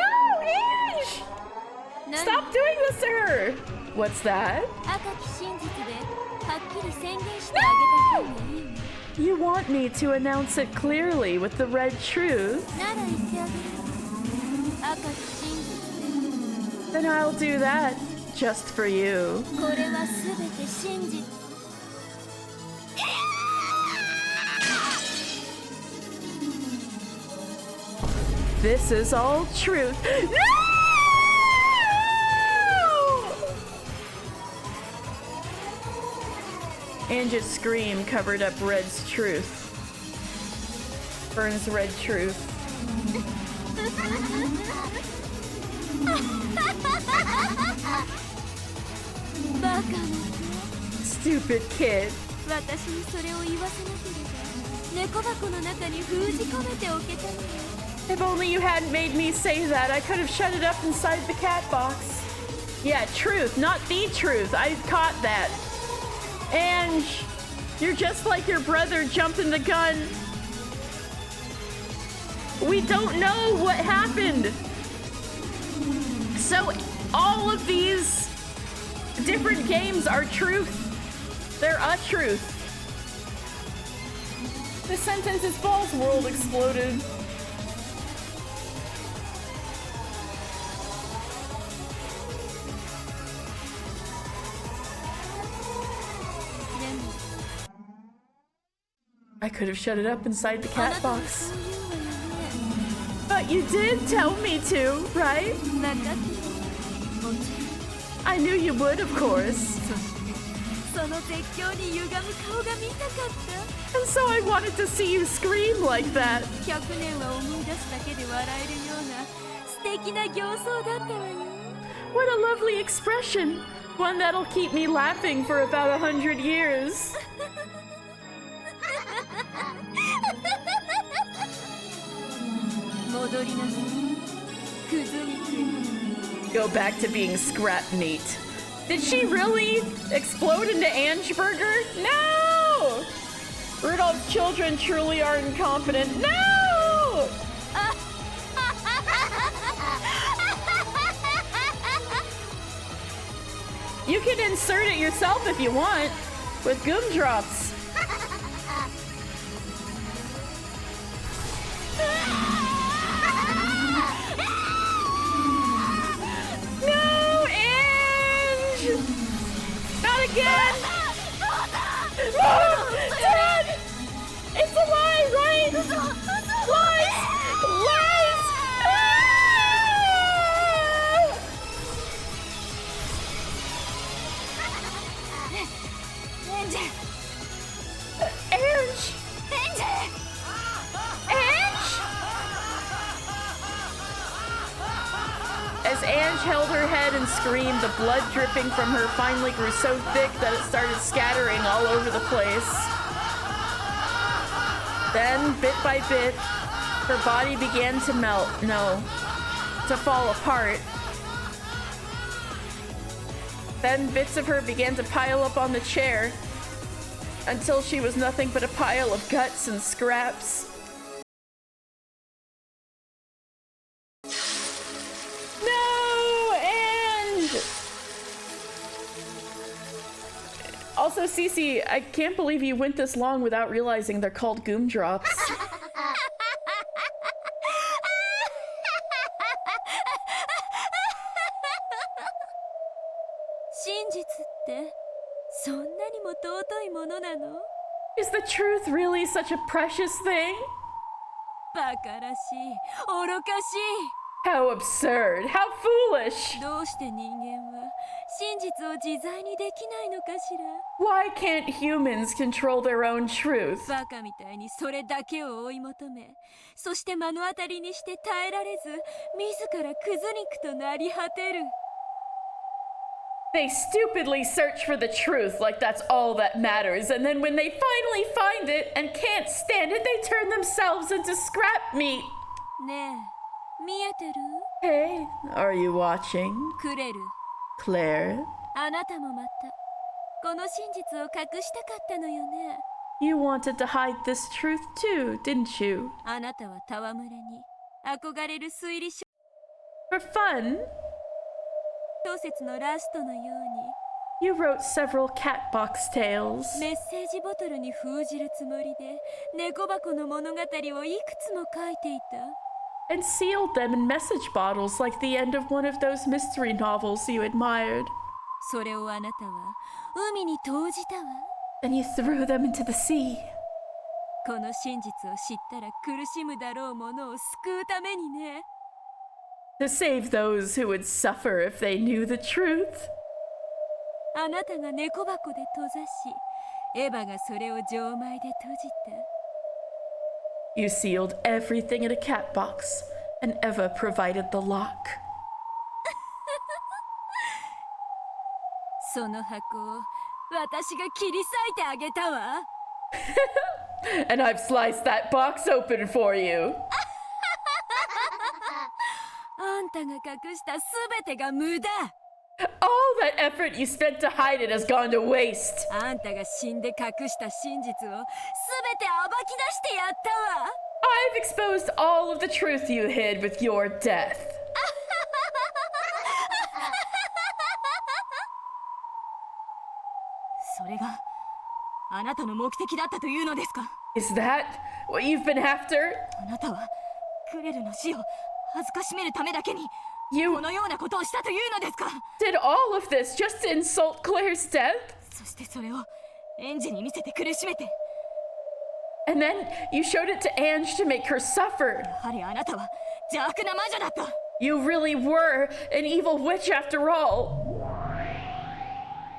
Ange! Stop doing this to her! What's that? 赤き真実ではっきり宣言してあげた方がいいわ You want me to announce it clearly with the red truth? なら言ってあげる赤き真実 Then I'll do that, just for you. でこれは全て真実 This is all truth. No! Ange's scream covered up Red's truth. Burns red truth. バカな Stupid kid. 私にそれを言わせなければ猫箱の中に封じ込めておけたのよ If only you hadn't made me say that, I could have shut it up inside the cat box. Yeah, truth, not the truth. I caught that. Ange, you're just like your brother jumping the gun. We don't know what happened. So all of these different games are truth. They're a truth. The sentence is false. World exploded. I could have shut it up inside the あな cat たは box. そう言うわよね But you did tell me to, right? 分かってるもち I knew you would, of course. ろんその絶叫に歪む顔が見たかっ And so I wanted to see you scream like that. た100年は思い出すだけで笑えるような素敵な形相だったわよ What a lovely expression. One that'll keep me laughing for about 100 years. 戻りなさいクズ肉 Go back to being scrap meat. Did she really explode into Ange Burger? No! Rudolph's children truly are incompetent. No! You can insert it yourself if you want, with gumdrops. No, Ange! Not again! No! Dad! It's a lie, right? Lies! Lies! Ah! レンジ Ange! レンジ Ange! As Ange held her head and screamed, the blood dripping from her finally grew so thick that it started scattering all over the place. Then, bit by bit, her body began to melt. No, to fall apart. Then bits of her began to pile up on the chair until she was nothing but a pile of guts and scraps. No, Ange! Also, Cece, I can't believe you went this long without realizing they're called gumdrops. 真実ってそんなにも尊いものなの Is the truth really such a precious thing? バカらしい愚かし How absurd! How foolish! いどうして人間は真実を自在にできないのかしら Why can't humans control their own truth? バカみたいにそれだけを追い求めそして目の当たりにして耐えられず自らクズ肉となり果てる They stupidly search for the truth like that's all that matters, and then when they finally find it and can't stand it, they turn themselves into scrap meat. ねえ見えてる Hey, are you watching? クレル Claire? あなたもまたこの真実を隠したかったのよね You wanted to hide this truth too, didn't you? あなたは戯れに憧れる推理小 For fun, 説のラストのよう you wrote several catbox tales. にメッセージボトルに封じるつもりで猫箱の物語をいくつも書いていた And sealed them in message bottles like the end of one of those mystery novels you admired. それをあなたは海に投じたわ And you threw them into the sea. この真実を知ったら苦しむだろう者を救うためにね To save those who would suffer if they knew the truth. あなたが猫箱で閉ざしエヴァがそれを錠前で閉じた You sealed everything in a cat box, and Eva provided the lock. その箱を私が切り裂いてあげたわ。 And I've sliced that box open for you. あんたが隠したすべてが無駄。 All that effort you spent to hide it has gone to waste. あんたが死んで隠した真実をすべて暴き出してやったわ。 I've exposed all of the truth you hid with your death. それがあなたの目的だったというのですか。 Is that what you've been after? あなたはクレルの死を恥ずかしめるためだけに You このようなことをしたというのですか。 did all of this just to insult Claire's death? そしてそれをエンジに見せて苦しめて、 And then you showed it to Ange to make her suffer. やはりあなたは邪悪な魔女だった。 You really were an evil witch after all.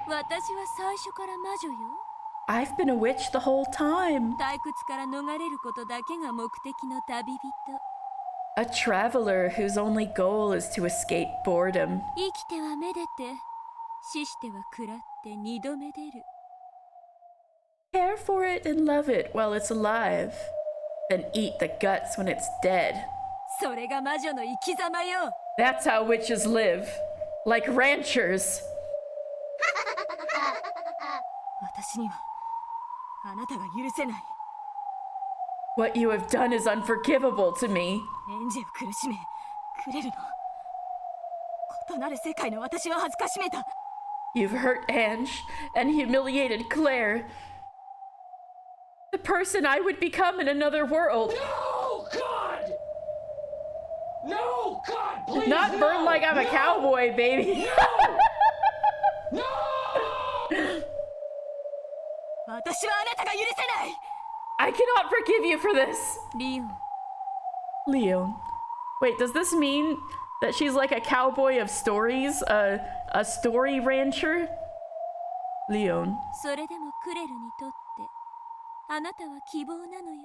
私は最初から魔女よ。 I've been a witch the whole time. 退屈から逃れることだけが目的の旅人。 A traveler whose only goal is to escape boredom. 生きてはめでて、死しては食らって二度めでる。 Care for it and love it while it's alive. Then eat the guts when it's dead. それが魔女の生き様よ。 That's how witches live. Like ranchers. 私にはあなたが許せない。 What you have done is unforgivable to me. エンジェを苦しめ、クレルの異なる世界の私を恥ずかしめた。 You've hurt Ange and humiliated Claire. The person I would become in another world. No, God! No, God, please! Not burn no, like I'm a no, cowboy, baby. No! 私はあなたが許せない。 I cannot forgive you for this. リオン、 Leon. Wait, does this mean that she's like a cowboy of stories? A story rancher? Leon. それでもクレルにとってあなたは希望なのよ。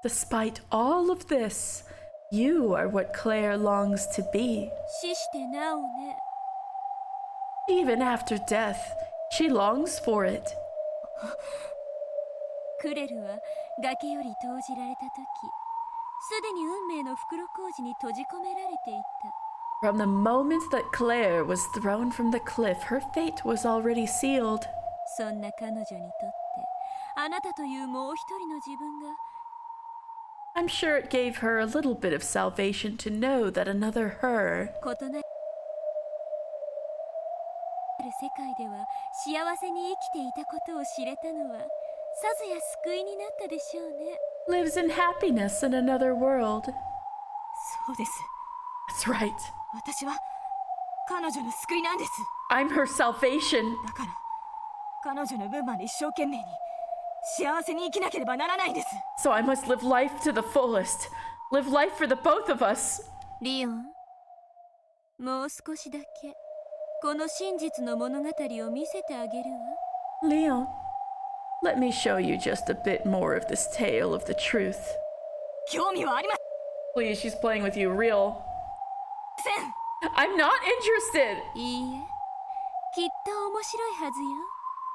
Despite all of this, you are what Claire longs to be. 死してなおね。 Even after death, she longs for it. クレルは崖より投じられた時、すでに運命の袋小路に閉じ込められていた。 From the moment that Claire was thrown from the cliff, her fate was already sealed. そんな彼女にとってあなたというもう一人の自分が I'm sure it gave her a little bit of salvation to know that another her, 異なる世界では幸せに生きていたことを知れたのはさぞや救いになったでしょうね。 lives in happiness in another world. そうです。 That's right. 私は彼女の救いなんです。 I'm her salvation. だから彼女の分まで一生懸命に幸せに生きなければならないんです。 So I must live life to the fullest. Live life for the both of us. リオン、もう少しだけこの真実の物語を見せてあげるわ。 Leon, let me show you just a bit more of this tale of the truth. 興味はありま Please, she's playing with you real. せん。 I'm not interested. いいえ、きっと面白いはずよ。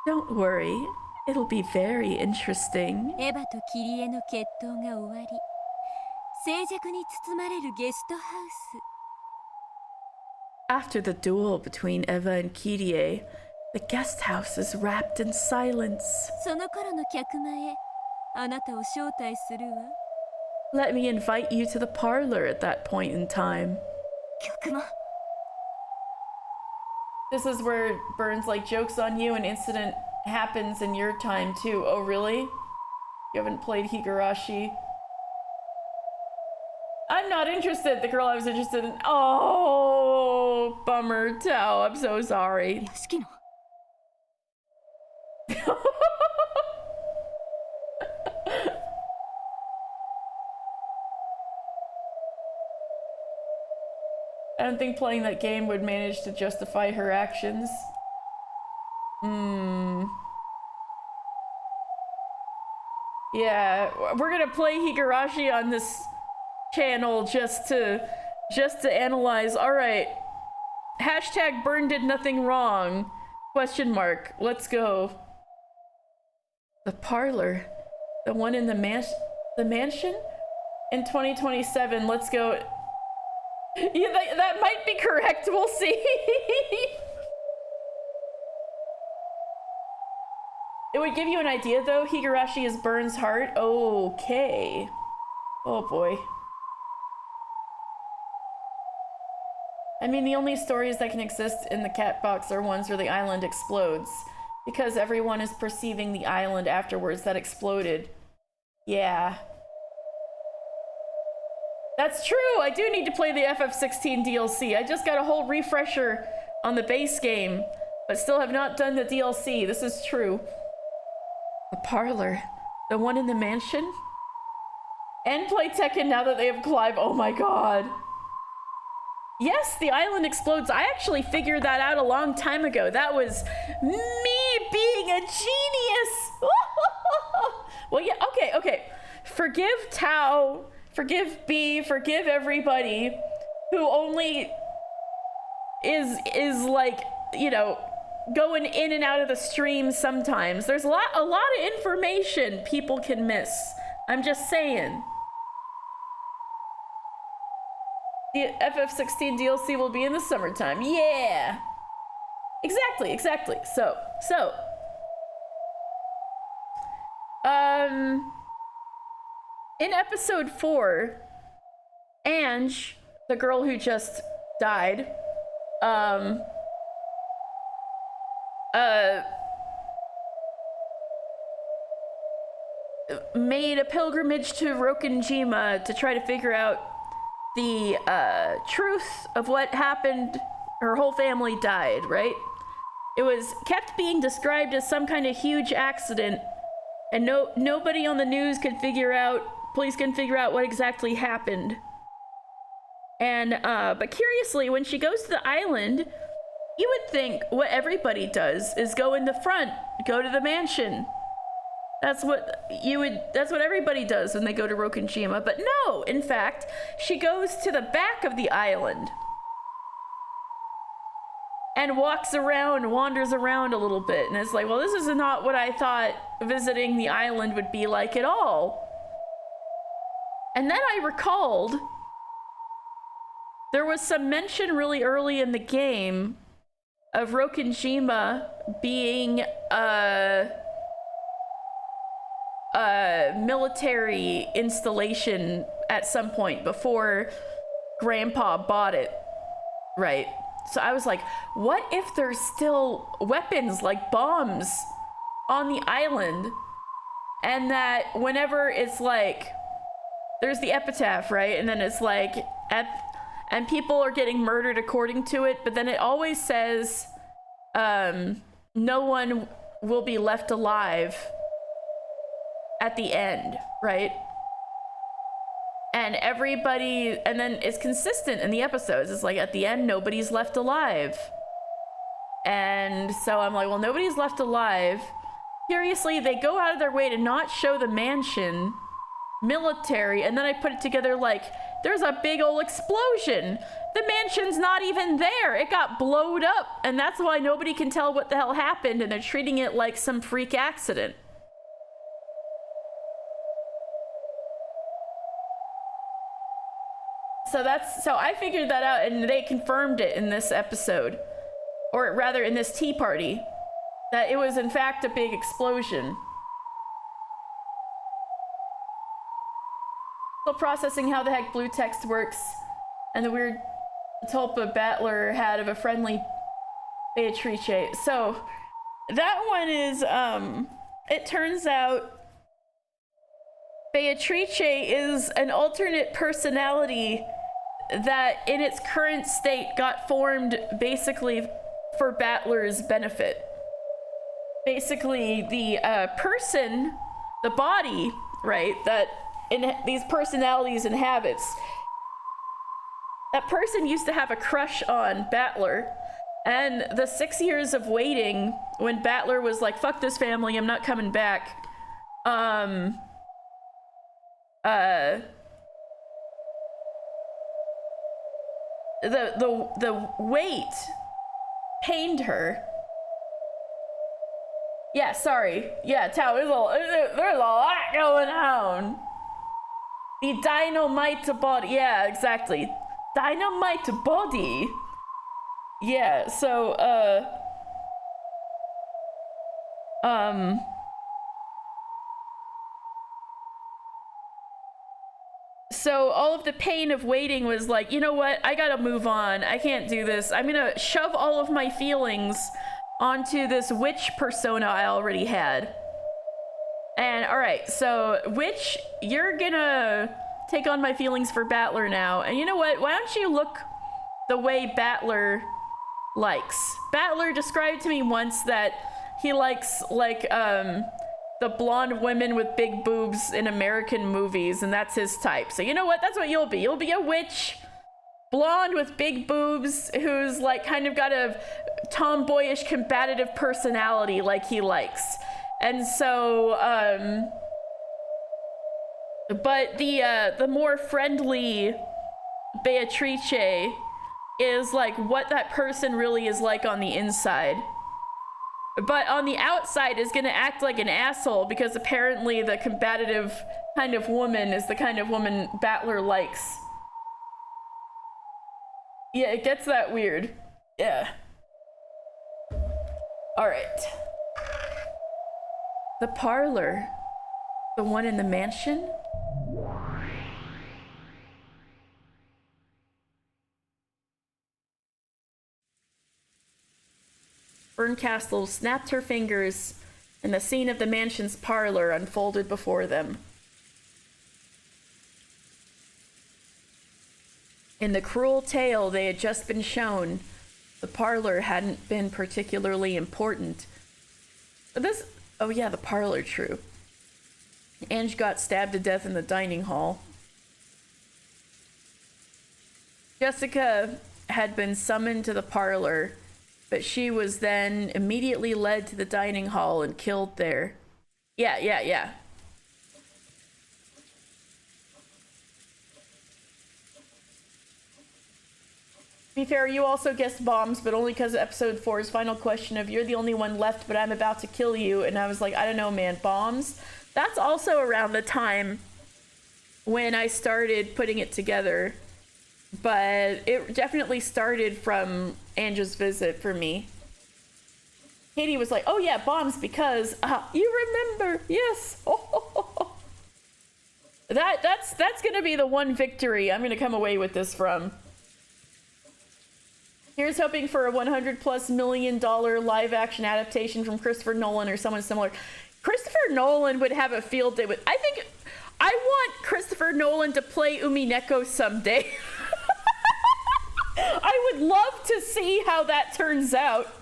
Don't worry. It'll be very interesting. エヴァとキリエの決闘が終わり、静寂に包まれるゲストハウス。 After the duel between Eva and Kyrie, the guest house is wrapped in silence. その頃の客間へあなたを招待するわ。 Let me invite you to the parlor at that point in time. 客間。 This is where Burns like jokes on you. An incident happens in your time too. Oh, really? You haven't played Higurashi? I'm not interested. The girl I was interested in. Oh, bummer, Tao. I'm so sorry. 屋敷の I don't think playing that game would manage to justify her actions. Yeah, we're gonna play Higurashi on this channel just to analyze. All right, hashtag Burn did nothing wrong. Question mark. Let's go. The parlor. The one in the mansion? In 2027. Let's go. Yeah, that might be correct. We'll see. It would give you an idea, though. Higurashi is Burns' heart. Okay. Oh, boy. I mean, the only stories that can exist in the cat box are ones where the island explodes. Because everyone is perceiving the island afterwards that exploded. Yeah. That's true! I do need to play the FF16 DLC. I just got a whole refresher on the base game, but still have not done the DLC. This is true. The parlor. The one in the mansion? And play Tekken now that they have Clive. Oh my god. Yes, the island explodes. I actually figured that out a long time ago. That was me being a genius. Well, yeah, okay. Forgive Tao, forgive B, forgive everybody who only is like, you know, going in and out of the stream sometimes. There's a lot of information people can miss. I'm just saying. The FF16 DLC will be in the summertime. Yeah. Exactly. So, in episode 4, Ange, the girl who just died, made a pilgrimage to Rokkenjima to try to figure out the truth of what happened. Her whole family died, right? It was kept being described as some kind of huge accident, and nobody on the news could figure out, police couldn't figure out what exactly happened. And but curiously, when she goes to the island, you would think what everybody does is go in the front, go to the mansion. That's what everybody does when they go to Rokkenjima. But no, in fact, she goes to the back of the island and wanders around a little bit. And it's like, well, this is not what I thought visiting the island would be like at all. And then I recalled there was some mention really early in the game of Rokkenjima being a military installation at some point before Grandpa bought it, right? So I was like, what if there's still weapons like bombs on the island, and that whenever it's like, there's the epitaph, right? And then it's like, and people are getting murdered according to it, but then it always says, no one will be left alive at the end, right? And then it's consistent in the episodes. It's like, at the end, nobody's left alive. And so I'm like, well, nobody's left alive. Curiously, they go out of their way to not show the mansion military, and then I put it together like, there's a big old explosion. The mansion's not even there. It got blowed up, and that's why nobody can tell what the hell happened, and they're treating it like some freak accident. So I figured that out, and they confirmed it in this episode, or rather in this tea party, that it was in fact a big explosion. Still processing how the heck blue text works, and the weird tulpa battler had of a friendly Beatrice. So that one is, it turns out Beatrice is an alternate personality that in its current state got formed basically for Battler's benefit. Basically, the person, the body, right, that these personalities and habits, that person used to have a crush on Battler, and the 6 years of waiting when Battler was like, fuck this family, I'm not coming back, the wait pained her, Yeah, sorry. Yeah, Tao, there's a lot going on. The dynamite body. Yeah, exactly. Dynamite body. Yeah, so, so all of the pain of waiting was like, you know what? I gotta move on. I can't do this. I'm gonna shove all of my feelings onto this witch persona I already had. And all right, so witch, you're gonna take on my feelings for Battler now. And you know what? Why don't you look the way Battler likes? Battler described to me once that he likes like the blonde women with big boobs in American movies, and that's his type. So you know what? That's what you'll be. You'll be a witch, blonde with big boobs, who's like kind of got a tomboyish combative personality like he likes. And so but the more friendly Beatrice is like what that person really is like on the inside. But on the outside is gonna act like an asshole because apparently the combative kind of woman is the kind of woman Battler likes. Yeah, it gets that weird. Yeah. Alright. The parlor. The one in the mansion? Berncastle snapped her fingers, and the scene of the mansion's parlor unfolded before them. In the cruel tale they had just been shown, the parlor hadn't been particularly important. But this... Oh yeah, the parlor, true. Ange got stabbed to death in the dining hall. Jessica had been summoned to the parlor, but she was then immediately led to the dining hall and killed there. Yeah. To be fair, you also guessed bombs, but only because of episode 4's final question of you're the only one left, but I'm about to kill you. And I was like, I don't know, man, bombs? That's also around the time when I started putting it together. But it definitely started from Ange's visit for me. Katie was like, oh yeah, bombs because you remember, yes. That's gonna be the one victory I'm gonna come away with this from. Here's hoping for a $100+ million live action adaptation from Christopher Nolan or someone similar. Christopher Nolan would have a field day with. I think I want Christopher Nolan to play Umineko someday. I would love to see how that turns out.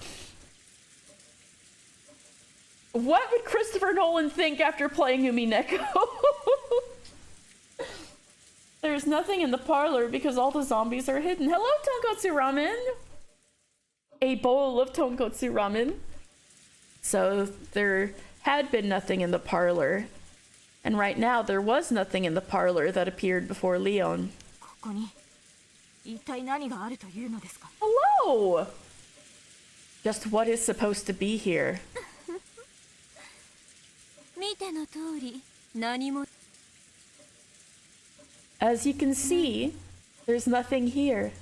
What would Christopher Nolan think after playing Umineko? There's nothing in the parlor because all the zombies are hidden. Hello, tonkotsu ramen. A bowl of tonkotsu ramen. So there had been nothing in the parlor. And right now there was nothing in the parlor that appeared before Leon. Hello! Just what is supposed to be here? As you can see, there's nothing here.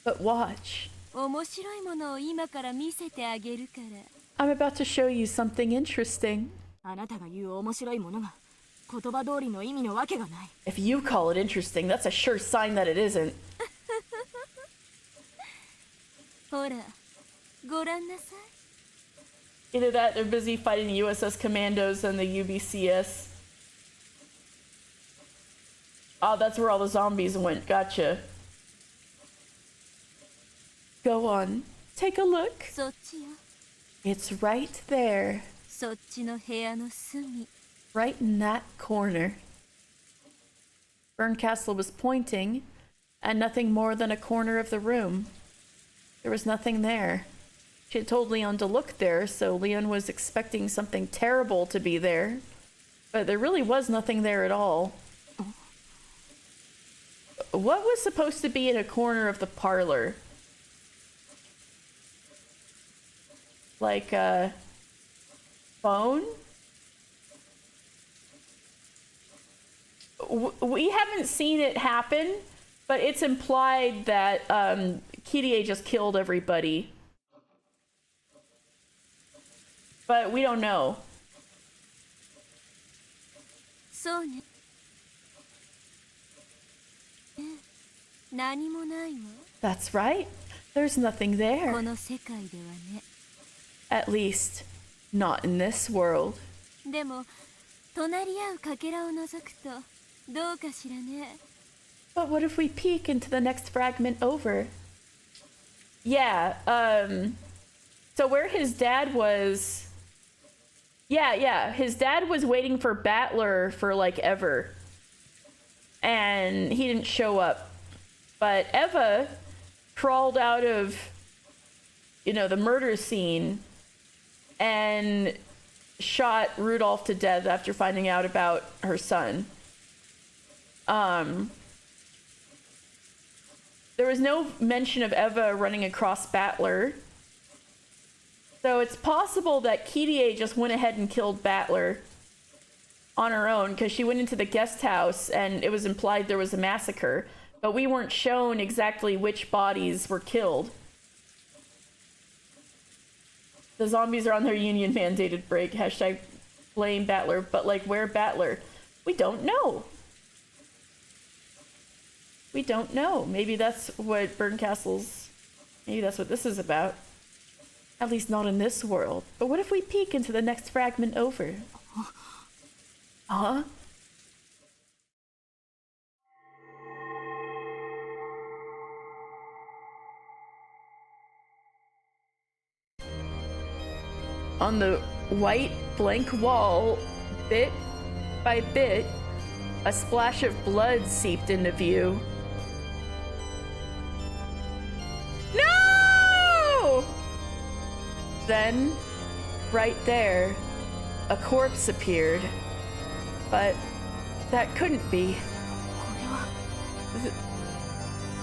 But watch. I'm about to show you something interesting. If you call it interesting, that's a sure sign that it isn't. Either that, they're busy fighting the USS Commandos and the UBCS. Oh, that's where all the zombies went. Gotcha. Go on. Take a look. It's right there. Right in that corner. Berncastle was pointing at nothing more than a corner of the room. There was nothing there. She had told Leon to look there, so Leon was expecting something terrible to be there. But there really was nothing there at all. What was supposed to be in a corner of the parlor? Like, phone? We haven't seen it happen, but it's implied that Kirie just killed everybody. But we don't know. そうね。何もないわ。 That's right. There's nothing こ there. の世界ではね。 At least, not in this world. でも隣り合うかけらを覗くとどうかしらね。 But what if we peek into the next fragment over? Yeah, so where his dad was... Yeah, his dad was waiting for Battler for, like, ever. And he didn't show up. But Eva crawled out of, you know, the murder scene and shot Rudolph to death after finding out about her son. There was no mention of Eva running across Battler. So it's possible that Kirie just went ahead and killed Battler on her own because she went into the guest house and it was implied there was a massacre, but we weren't shown exactly which bodies were killed. The zombies are on their union mandated break. Hashtag blame Battler, but like where Battler? We don't know. We don't know. Maybe that's what Burncastle's... Maybe that's what this is about. At least not in this world. But what if we peek into the next fragment over? Huh? On the white blank wall, bit by bit, a splash of blood seeped into view. No! Then, right there, a corpse appeared. But that couldn't be.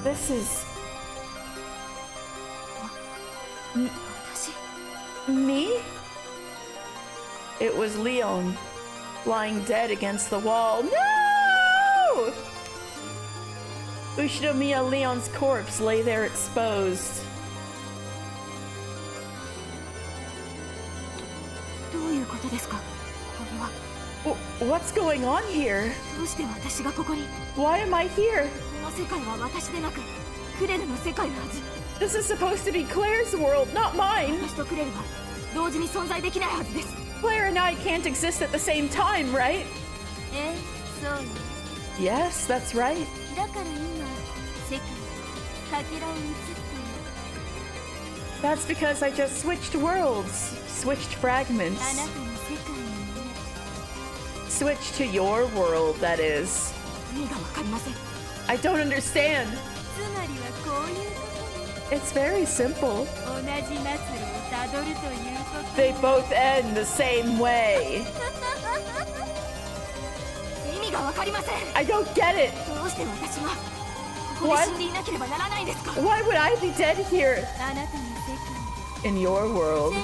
This is... Me? It was Leon, lying dead against the wall. No! Ushinomiya Leon's corpse lay there exposed. どういうことですか？これは。 What's going on here? どうして私がここに？ Why am I here? この世界は私でなくクレルの世界のはず。 This is supposed to be Claire's world, not mine. 私とクレルは同時に存在できないはずです。 Claire and I can't exist at the same time, right? ええ、そうよ。 Yes, that's right. だから今世界かけらを移って。 That's because I just switched worlds, switched fragments. あなたの世界にね。 Switched to your world, that is. 意味がわかりません。 I don't understand. つまりはこういうこと。 It's very simple. 同じ末路をたどるということ。 They both end the same way. 意味がわかりません。 I don't get it. どうして私がここで死んでいなければならないんですか？ Why would I be dead here? あなたの世界 In your world. 1986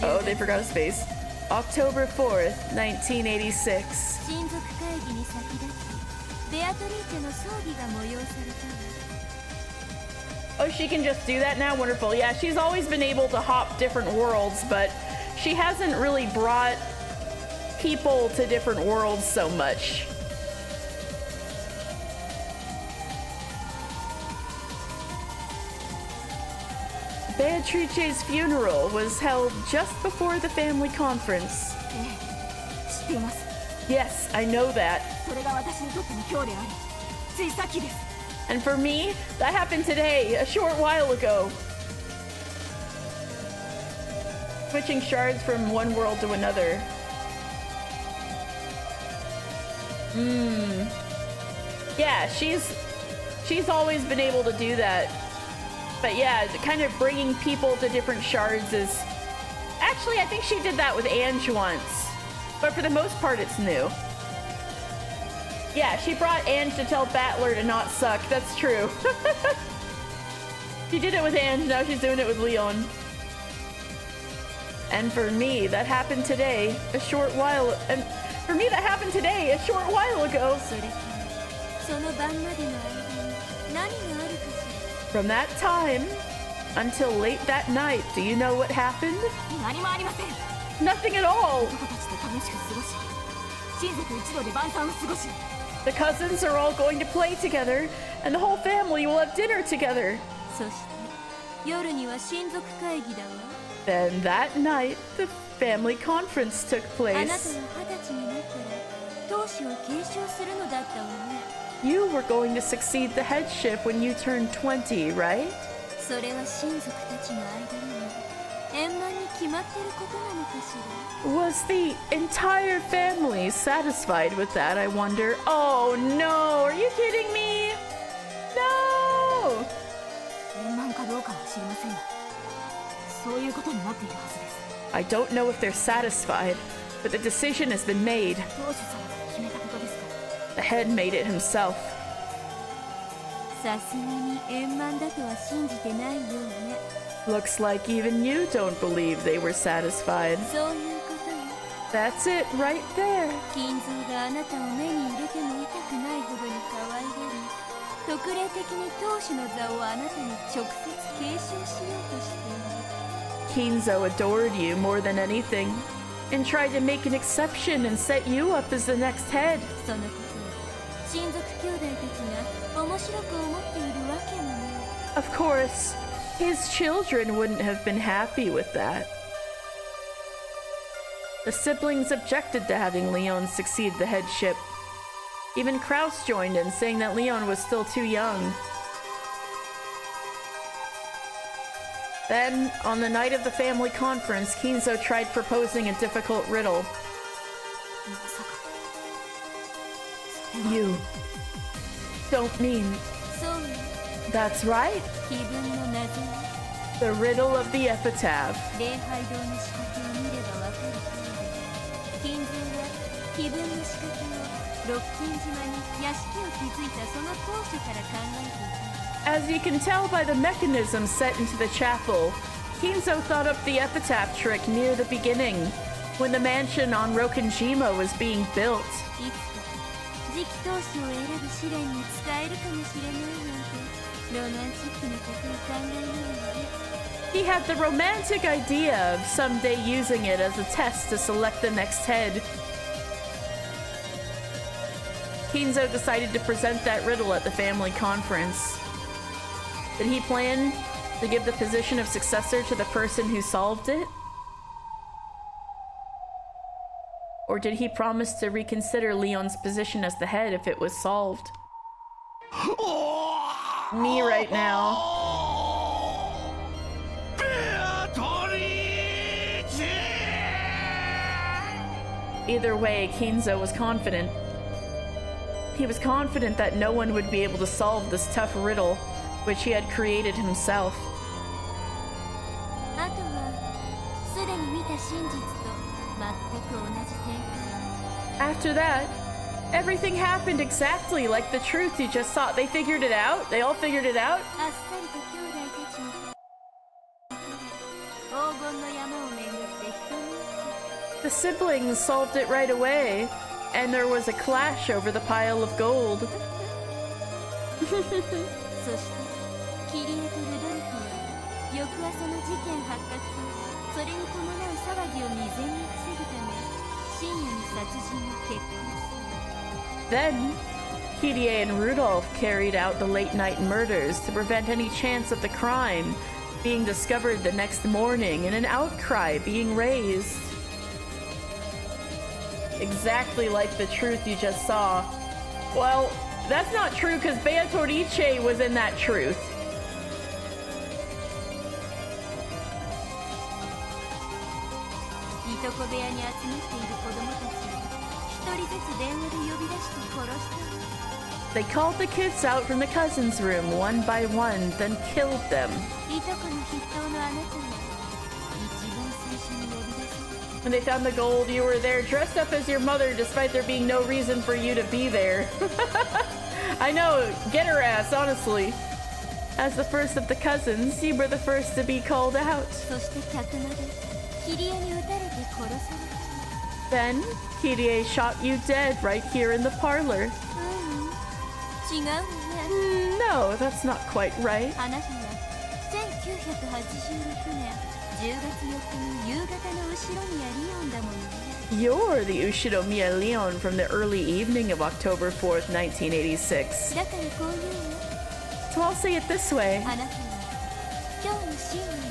年 Oh, they forgot a space. October 4th, 1986. 親族会議に先立ちベアトリーチェの葬儀が催されたわ。 Oh, she can just do that now? Wonderful. Yeah, she's always been able to hop different worlds, but she hasn't really brought people to different worlds so much. Beatrice's funeral was held just before the family conference. ええ、知っています。 Yes, I know that. それが私にとっての今日であり、ついさっきです。 And for me, that happened today, a short while ago. Switching shards from one world to another. Yeah, she's always been able to do that. But yeah, kind of bringing people to different shards is... Actually, I think she did that with Ange once. But for the most part, it's new. Yeah, she brought Ange to tell Battler to not suck. That's true. She did it with Ange, now she's doing it with Leon. And for me, that happened today, a short while ago. それからその晩までの間に何があるかし From that time until late that night, do you know what happened? 何もありません。 Nothing at all. 男たちと楽しく過ごし、親族一同で晩餐を過ごし、 The cousins are all going to play together, and the whole family will have dinner together. そして夜には親族会議だわ Then that night, the family conference took あなたは place. 20歳になったら当主を継承するのだったわね You were going to succeed the headship when you turned 20, right? それは親族たちの間にも円満に決まってることなのかしら Was the entire family satisfied with that, I wonder? Oh no, are you kidding me? No! 円満かどうかは知りませんが、そういうことになっているはずです。 I don't know if they're satisfied, but the decision has been made. 当主様が決めたことですから。 The head made it himself. さすがに円満だとは信じてないようね Looks like even you don't believe they were satisfied. そういうことよ That's it right there. 金蔵があなたを目に入れても痛くないほどに可愛がり特例的に当主の座をあなたに直接継承しようとしている Kinzo adored you more than anything and tried to make an exception and set you up as the next head. そのことを親族兄弟たちが面白く思っているわけもない Of course, his children wouldn't have been happy with that. The siblings objected to having Leon succeed the headship. Even Kraus joined in, saying that Leon was still too young. Then, on the night of the family conference, Kinzo tried proposing a difficult riddle. まさか。 You don't mean そうよ that's right? 気分の謎よ The riddle of the epitaph. 礼拝堂の仕掛けを見ればわかる通り金蔵は気分の仕掛けをロッキン島に屋敷を築いたその当初から考えていた As you can tell by the mechanism set into the chapel, Kinzo thought up the epitaph trick near the beginning, when the mansion on Rokenjima was being built. いつか次期当主を選ぶ試練に使えるかもしれないなんてロマンチックなことを考えながらね He had the romantic idea of someday using it as a test to select the next head. Kinzo decided to present that riddle at the family conference. Did he plan to give the position of successor to the person who solved it? Or did he promise to reconsider Leon's position as the head if it was solved? Me right now. Either way, Kinzo was confident. He was confident that no one would be able to solve this tough riddle, which he had created himself. あとはすでに見た真実と全く同じ展開 After that, everything happened exactly like the truth you just saw. They figured it out? They all figured it out? あっさりと兄弟たちの黄金の山を巡って一人 The siblings solved it right away, and there was a clash over the pile of gold. そしてキリエとルドルフは翌朝の事件発覚とそれに伴う騒ぎを未然に防ぐため深夜に殺人を決行する Then, Kirie and Rudolph carried out the late-night murders to prevent any chance of the crime being discovered the next morning and an outcry being raised. Exactly like the truth you just saw. Well, that's not true because Beatrice was in that truth. いとこ部屋に集まっている子供たちを一人ずつ電話で呼び出して殺した They called the kids out from the cousins' room one by one, then killed them. いとこの筆頭のあなたは一番最初に呼び出さ When they found the gold, you were there dressed up as your mother despite there being no reason for you to be there. I know, get her ass, honestly. As the first of the cousins, you were the first to be called out. そして客間でキリエに撃たれて殺された。 Then Kirie shot you dead right here in the parlor. 違うわね。 No, that's not quite right. あなたは1986年10月4日の夕方の後ろにあリオンだものね。 You're the Ushinomiya Leon from the early evening of October 4th, 1986. だからこういうの。 So I'll say it this way. あなたは今日の深夜に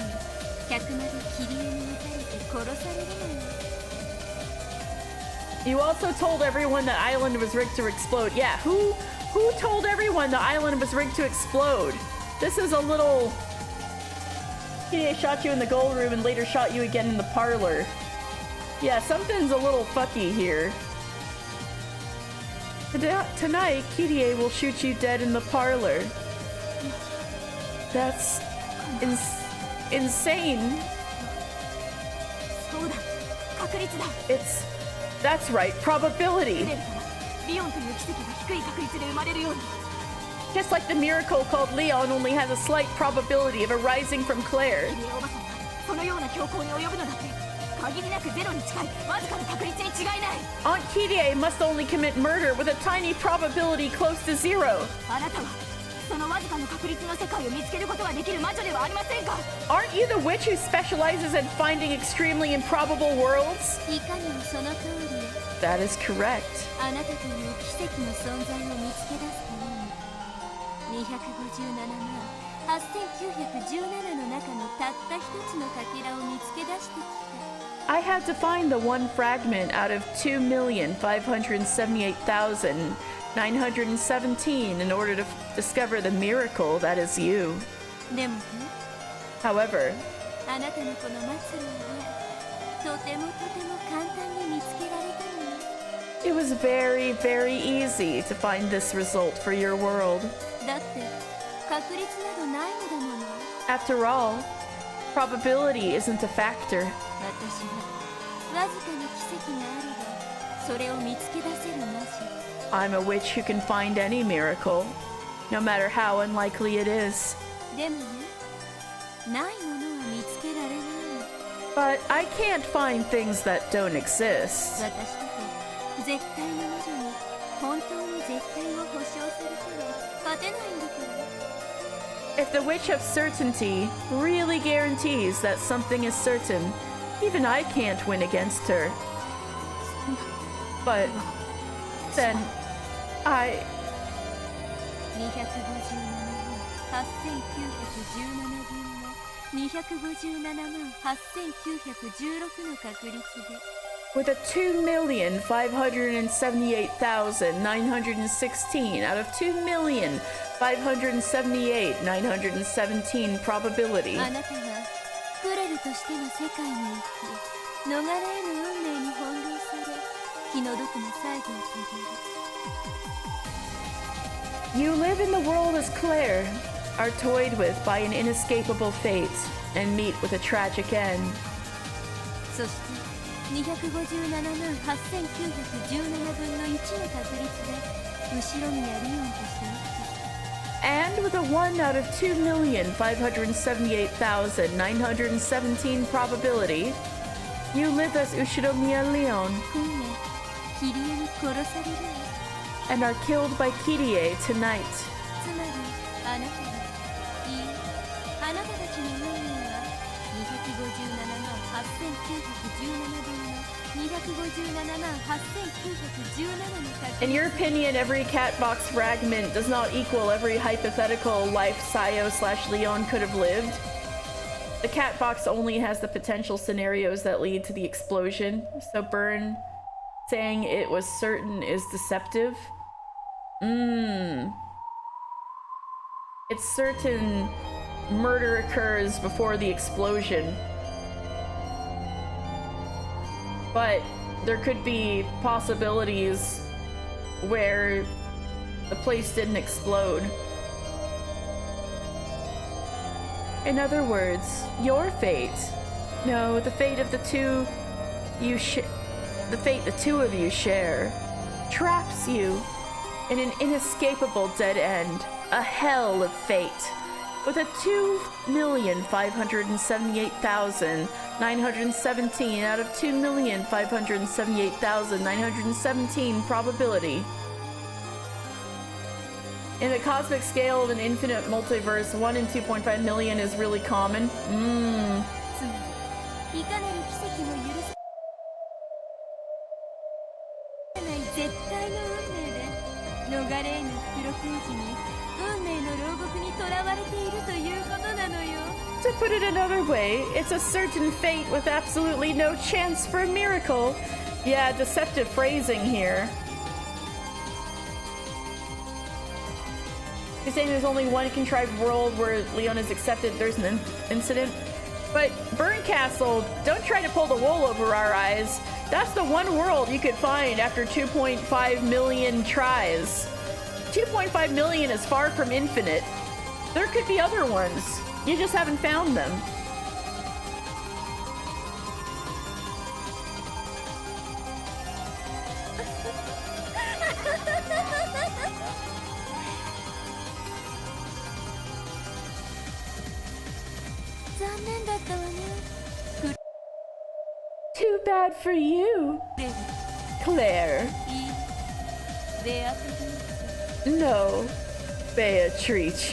客間でキリエに撃たれて殺されるのよ。 You also told everyone the island was rigged to explode. Yeah, who told everyone the island was rigged to explode? This is a little... Kirie shot you in the gold room and later shot you again in the parlor. Yeah, something's a little fucky here. Tonight, Kirie will shoot you dead in the parlor. That's insane. そうだ、確率だ。 That's right, probability. 出るからリオンという奇跡が低い確率で生まれるように。 Just like the miracle called Leon only has a slight probability of arising from Claire. キリエおばさんはそのような強行に及ぶのだって。限りなくゼロに近いわずかな確率に違いない。 Aunt Kirie must only commit murder with a tiny probability close to zero. あなたはそのわずかな確率の世界を見つけることができる魔女ではありませんか。 Aren't you the witch who specializes in finding extremely improbable worlds? いかにもその通りよ。 That is correct. あなたという奇跡の存在を見つけ出すために257万8917の中のたった一つのかけらを見つけ出してきた。 I had to find the one fragment out of 2,578,917 in order to discover the miracle that is you. でもね、 However, あなたのこの末路はとても簡単に見つけられたのよ。 it was very, very easy to find this result for your world. だって確率などないのだもの。 After all, probability isn't a factor. 私はわずかな奇跡があればそれを見つけ出せる魔女。 I'm a witch who can find any miracle, no matter how unlikely it is. でもね、ないものは見つけられないの。 But I can't find things that don't exist. 私とて絶対の魔女に本当に絶対を保証されては勝てないんだから。 If the witch of certainty really guarantees that something is certain, even I can't win against her. But then I... 257万8917分の257万8916の確率で With a 2,578,916 out of 2,578,917 probability. あなたはクレルとしての世界に行き逃れ得ぬ運命に翻弄され気の毒な最後を遂げる。 You live in the world as Claire, are toyed with by an inescapable fate, and meet with a tragic end. そして257万8917分の1の確率で後ろ宮リオンとして生きた。 And with a 1 out of 2,578,917 probability, you live as Ushinomiya Leon 今夜キリエに殺されるわ。 and are killed by Kirie tonight. つまりあなたはいいあなたたちの運命は257万8917分の257万8917の確率。 In your opinion, every Catbox fragment does not equal every hypothetical life Sayo/Leon could have lived? The Catbox only has the potential scenarios that lead to the explosion, so Burn saying it was certain is deceptive? It's certain murder occurs before the explosion. But there could be possibilities where the place didn't explode. In other words, your fate, no, the fate of the two of you share, traps you in an inescapable dead end, a hell of fate, with a 2,578,917 917 out of 2,578,917 probability. In a cosmic scale of an infinite multiverse, 1 in 2.5 million is really common. つまりいかなる奇跡も許さない絶対の運命で逃れ得ぬ袋小路に運命の牢獄に囚われているということなのよ。 To put it another way, it's a certain fate with absolutely no chance for a miracle. Yeah, deceptive phrasing here. You're saying there's only one contrived world where Leon is accepted, there's an incident. But Burncastle, don't try to pull the wool over our eyes. That's the one world you could find after 2.5 million tries. 2.5 million is far from infinite. There could be other ones. You just haven't found them. Too bad for you, Claire. No, Beatrice.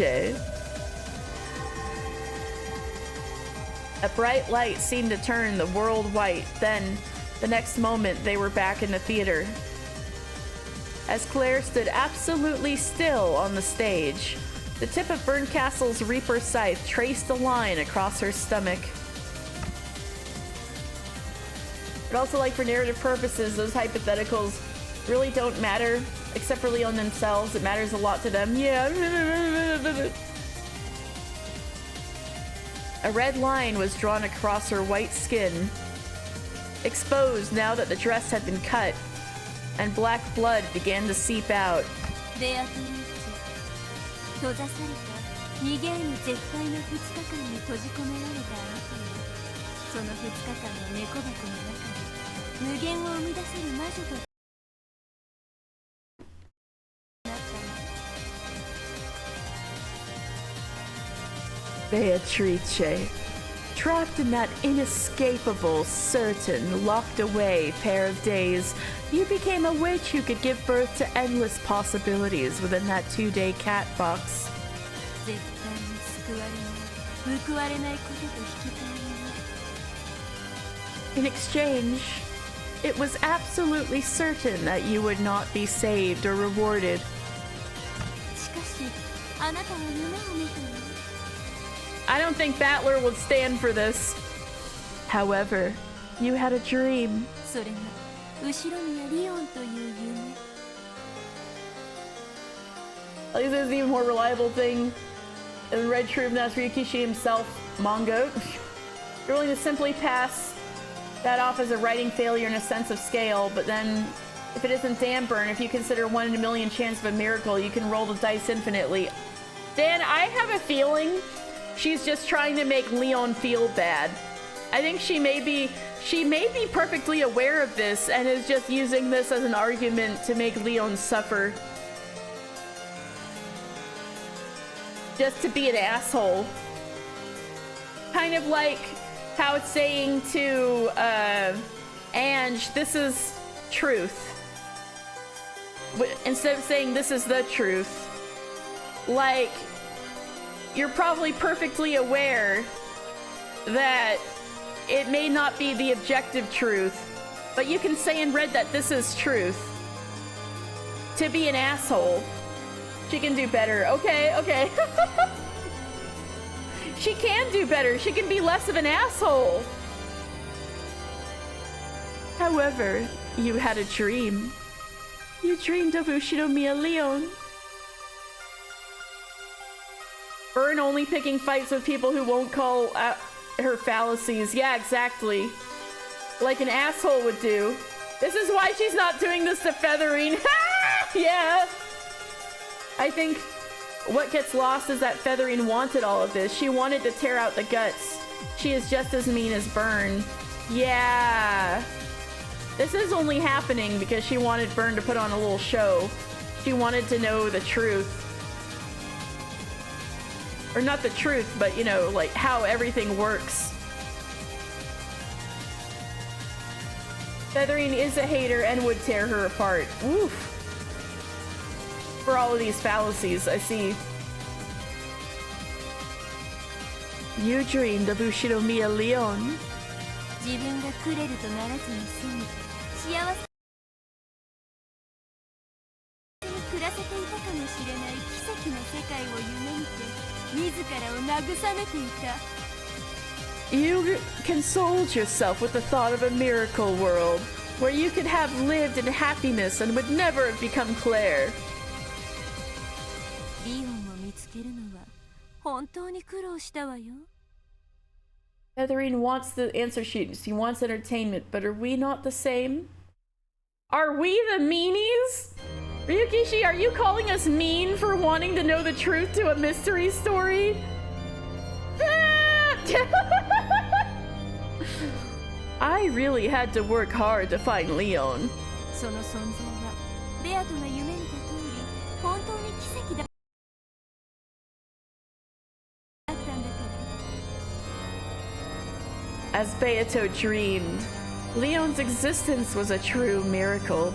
A bright light seemed to turn the world white. Then, the next moment, they were back in the theater. As Claire stood absolutely still on the stage, the tip of Burncastle's Reaper scythe traced a line across her stomach. But also, like, for narrative purposes, those hypotheticals really don't matter, except for Leon themselves. It matters a lot to them. Yeah. A red line was drawn across her white skin, exposed now that the dress had been cut, and black blood began to seep out. ベアトリーチェ閉ざされた逃げぬ絶対の2日間に閉じ込められたあなたはその2日間の猫箱の中で無限を生み出せる魔女となったの。 Beatrice, trapped in that inescapable, certain, locked away pair of days, you became a witch who could give birth to endless possibilities within that 2-day cat box. 絶対に救われない報われないことと引き換えに In exchange, it was absolutely certain that you would not be saved or rewarded. しかしあなたは夢を見たの。 I don't think Battler would stand for this. However, you had a dream. それが後ろにはリオンという夢。 At least there's an even more reliable thing. In Red Truth, that's Ryukishi himself, Mongo. You're willing to simply pass that off as a writing failure in a sense of scale, but then if it isn't Damburn, if you consider 1 in a million chance of a miracle, you can roll the dice infinitely. Dan, I have a feeling she's just trying to make Leon feel bad. I think she may be perfectly aware of this and is just using this as an argument to make Leon suffer. Just to be an asshole. Kind of like how it's saying to Ange, this is truth. Instead of saying this is the truth. Like, you're probably perfectly aware that it may not be the objective truth, but you can say in red that this is truth. To be an asshole. She can do better. Okay, okay. She can do better. She can be less of an asshole. However, you had a dream. You dreamed of Ushinomiya Leon. Burn only picking fights with people who won't call out her fallacies. Yeah, exactly. Like an asshole would do. This is why she's not doing this to Featherine. Yeah. I think what gets lost is that Featherine wanted all of this. She wanted to tear out the guts. She is just as mean as Burn. Yeah. This is only happening because she wanted Burn to put on a little show. She wanted to know the truth. Or not the truth, but you know, like how everything works. Feathering is a hater and would tear her apart. Oof. For all of these fallacies, I see. You dreamed of Ushinomiya Leon. 自分がクレルとならずに済み幸せに暮らせていたかもしれない奇跡の世界を夢見て自らを慰めていた。 You consoled yourself with the thought of a miracle world where you could have lived in happiness and would never have become Claire. リオンを見つけるのは本当に苦労したわよ。 Feathering wants the answer sheets. He wants entertainment, but are we not the same? Are we the meanies? Ryukishi, are you calling us mean for wanting to know the truth to a mystery story? I really had to work hard to find Leon. その存在はベアトが夢見た通り本当に奇跡だったんだから。 As Beato dreamed, Leon's existence was a true miracle.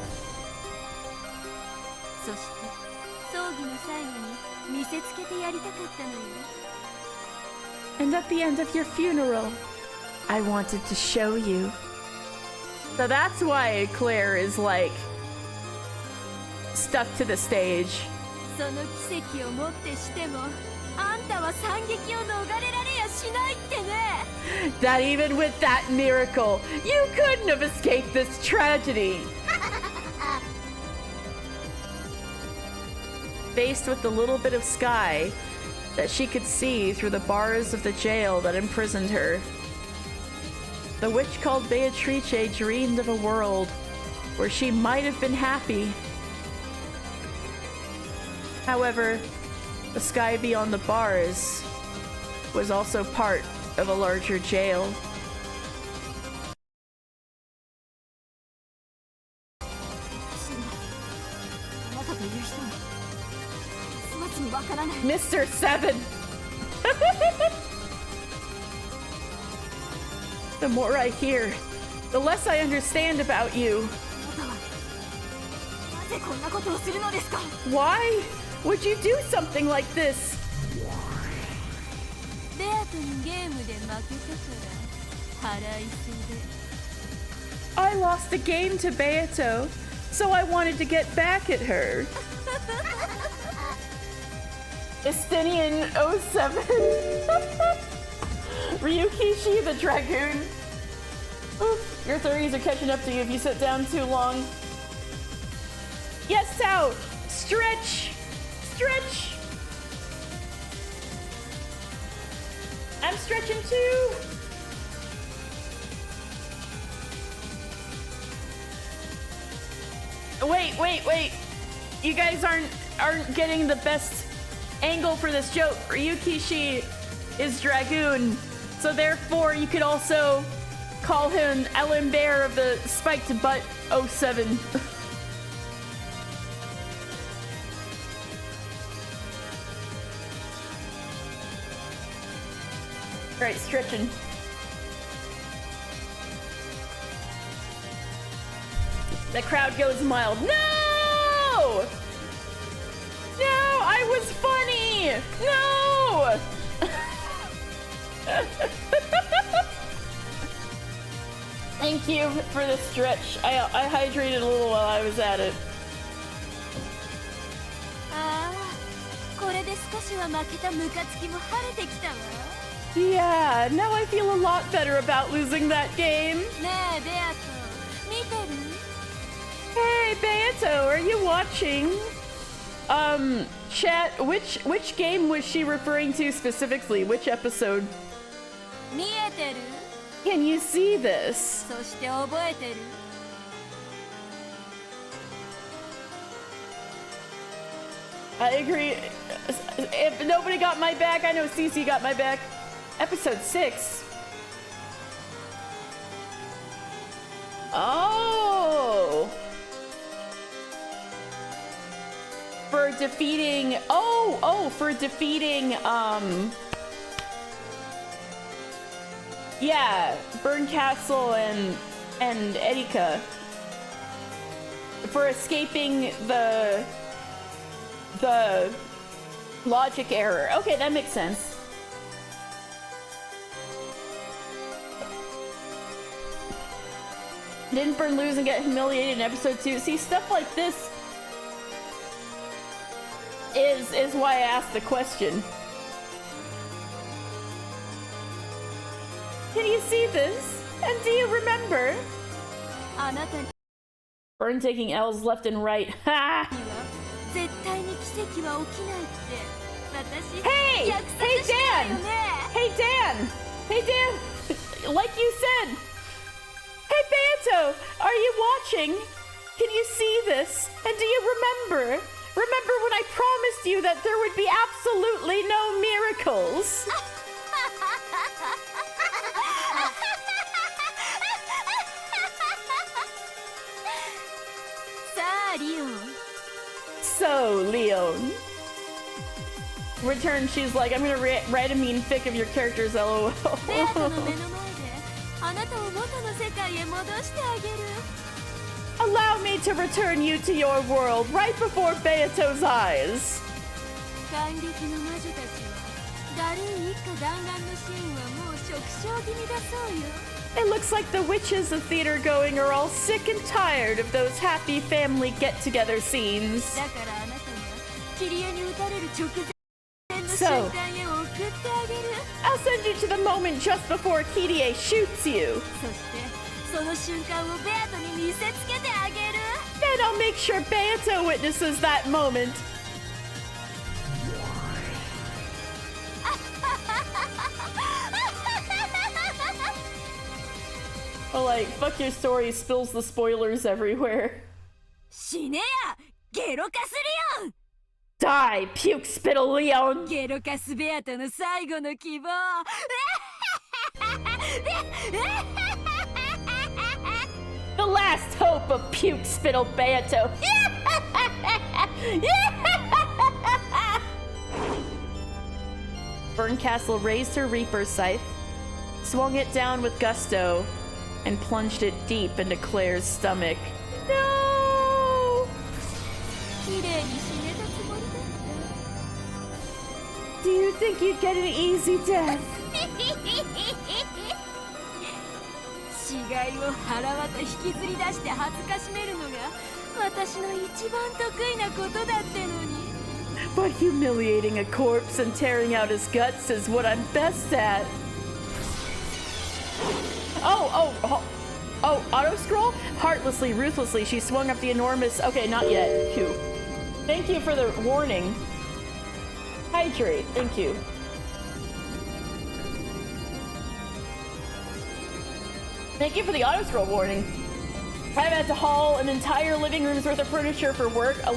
そして葬儀の最後に見せつけてやりたかったのよ。 And at the end of your funeral, I wanted to show you. So that's why Claire is like stuck to the stage. その奇跡をもってしてもあんたは惨劇を逃れられやしないってね。 That even with that miracle, you couldn't have escaped this tragedy. Faced with the little bit of sky that she could see through the bars of the jail that imprisoned her, the witch called Beatrice dreamed of a world where she might have been happy. However, the sky beyond the bars was also part of a larger jail. Mr. Seven! The more I hear, the less I understand about you. Why would you do something like this? ベアトにゲームで負けたから腹いせで。 I lost a game to Beato, so I wanted to get back at her. Estinian 07. Ryukishi the Dragoon. Oof, your 30s are catching up to you if you sit down too long. Yes, Tao! Stretch! Stretch! I'm stretching too! Wait. You guys aren't getting the best angle for this joke. Ryukishi is Dragoon, so therefore you could also call him Ellen Bear of the Spiked Butt 07. Alright, stretching. The crowd goes mild. No! No, I was funny! No! Thank you for the stretch. I hydrated a little while I was at it. ああ、これで少しは負けたムカつきも晴れてきたわ。 Yeah, now I feel a lot better about losing that game. ねえ、ベアト、見てる？ Hey, Beato, are you watching? Chat, which game was she referring to specifically? Which episode? 見えてる？ Can you see this? そして覚えてる？ I agree. If nobody got my back, I know Cece got my back. Episode 6. Oh! For defeating... Oh, for defeating, yeah, Burn Castle and and Erika for escaping the logic error. Okay, that makes sense. Didn't Burn lose and get humiliated in episode 2? See, stuff like this is why I asked the question. Can you see this? And do you remember? あなたに Burn taking L's left and right. Ha! は絶対に奇跡は起きないって私 Hey! 約束 Hey したよ Dan! ね Hey Dan! Hey Dan! Like you said! Hey Beato! Are you watching? Can you see this? And do you remember? Remember when I promised you that there would be absolutely no miracles? So, Leon. Return, she's like, I'm gonna write a mean fic of your characters, lol. ベアトの目の前であなたを元の世界へ戻してあげる Allow me to return you to your world right before Beato's eyes. 感激の魔女たちはダルー一家団らんのシーンはもう縮小気味だそうよ It looks like the witches of theater going are all sick and tired of those happy family get-together scenes. だからあなたがキリエに撃たれる直前の So 瞬間へ送ってあげる I'll send you to the moment just before Kirie shoots you. そしてその瞬間をベアトに見せつけてあげる Then I'll make sure Beato witnesses that moment. Oh, like, fuck your story spills the spoilers everywhere. 死ねやゲロカスリオン Die, puke spittle Leon! ゲロカスベアトの最後の希望 The last hope of puke spittle Beato. Burncastle raised her Reaper scythe, swung it down with gusto, and plunged it deep into Claire's stomach. No! 綺麗に死ねたつもりだっ Do you think you'd get an easy death? 死骸を腹わた引きずり出して恥ずかしめるのが私の一番得意なことだってのに But humiliating a corpse and tearing out his guts is what I'm best at. Oh, auto scroll? Heartlessly, ruthlessly, she swung up the enormous. Okay, not yet. Phew. Thank you for the warning. Hydrate, thank you. Thank you for the auto scroll warning. I've had to haul an entire living room's worth of furniture for work. A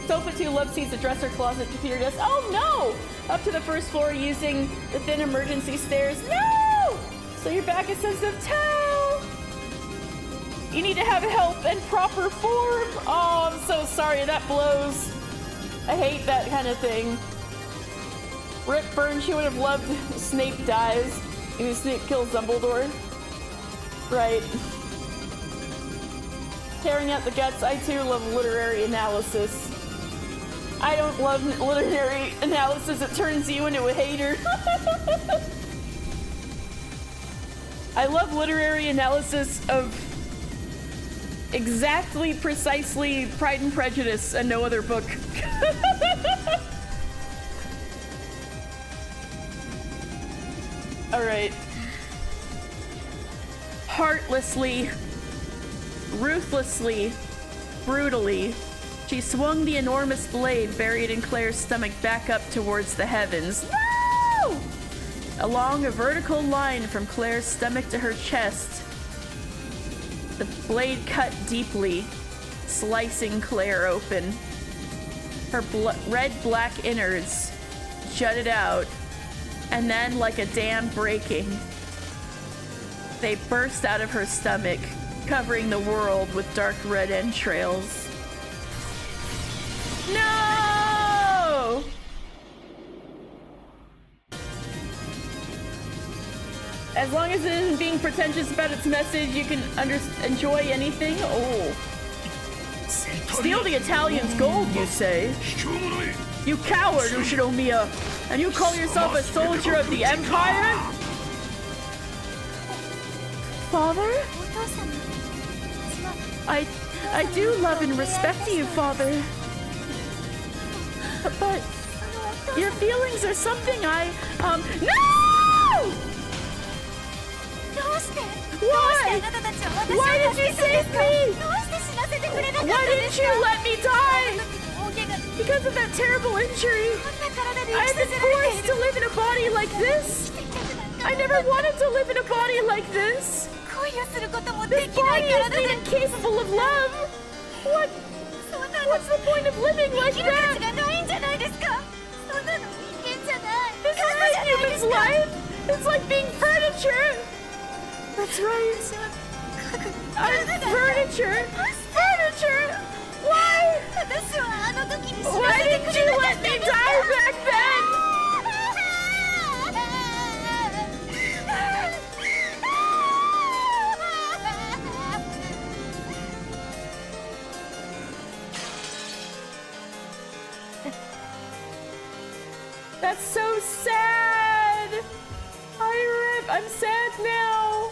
sofa, 2 love seats, a dresser, closet, computer desk. Oh no! Up to the first floor using the thin emergency stairs. No! So your back is sensitive too. You need to have help in proper form. Oh, I'm so sorry. That blows. I hate that kind of thing. Rip Burn, she would have loved Snape dies. Maybe Snape kills Dumbledore. Right. Tearing out the guts, I too love literary analysis. I don't love literary analysis, it turns you into a hater. I love literary analysis of exactly, precisely Pride and Prejudice and no other book. Alright. Heartlessly, ruthlessly, brutally, she swung the enormous blade buried in Claire's stomach back up towards the heavens. No! Along a vertical line from Claire's stomach to her chest, the blade cut deeply, slicing Claire open. Her red-black innards jutted out, and then, like a dam breaking, they burst out of her stomach, covering the world with dark red entrails. No! As long as it isn't being pretentious about its message, you can enjoy anything. Oh. Steal the Italians' gold, you say? You coward, Ushinomiya! And you call yourself a soldier of the Empire? Father? I do love and respect you, Father. But your feelings are something No! Why? Why did you save me? Why didn't you let me die? Because of that terrible injury. I've been forced to live in a body like this. I never wanted to live in a body like this. This body isn't incapable of love. What's the point of living like that? This is my human's life. It's like being furniture. That's right. I'm furniture. Furniture. Why? Why didn't you let me die back then? That's so sad. I'm sad now.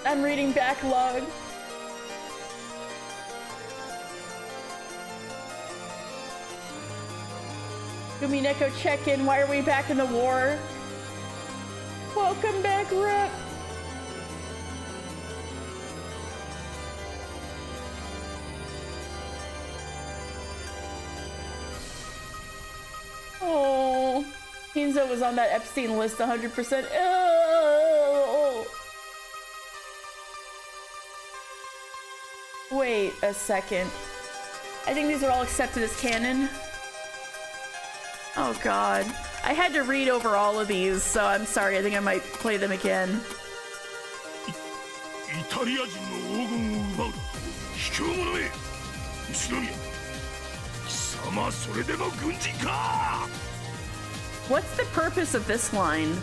I'm reading backlog. Umineko check-in. Why are we back in the war? Welcome back, Rip. Oh, Hinzo was on that Epstein list 100%. Oh. Wait a second. I think these are all accepted as canon. Oh god. I had to read over all of these, so I'm sorry. I think I might play them again. What's the purpose of this line?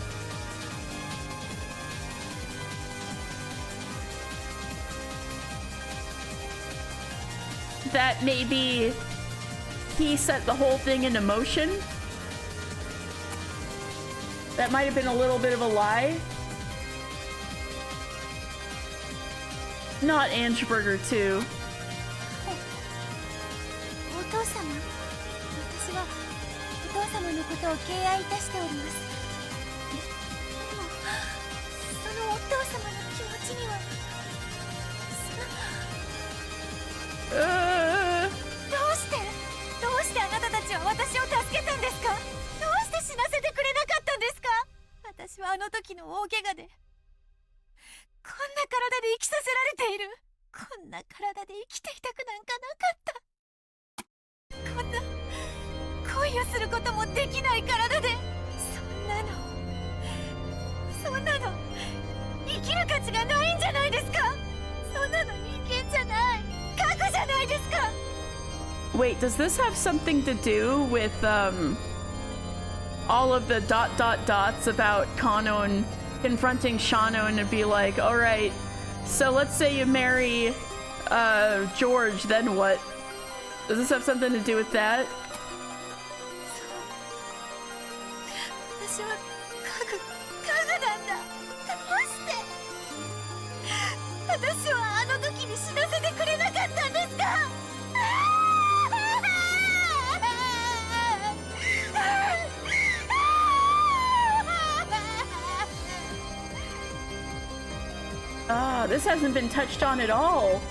That maybe he set the whole thing into motion? That might have been a little bit of a lie. Not Angeberger too. お父様のことを敬愛いたしております。でも、そのお父様の気持ちには、どうしてあなたたちは私を助けたんですか？どうして死なせてくれなかったんですか？私はあの時の大怪我で、こんな体で生きさせられている。こんな体で生きていたくなんかなかった。こんな恋をすることもできない体で、そんなの生きる価値がないんじゃないですか？そんなの人間じゃない、核じゃないですか。 Wait, does this have something to do with all of the ... dots about Kano and confronting Shano and to be like, all right, so let's say you marry George, then what? Does this have something to do with that? 私は家具なんだ。どうして私はあの時に死なせてくれなかったんですか？ Ah, this hasn't been touched on at all.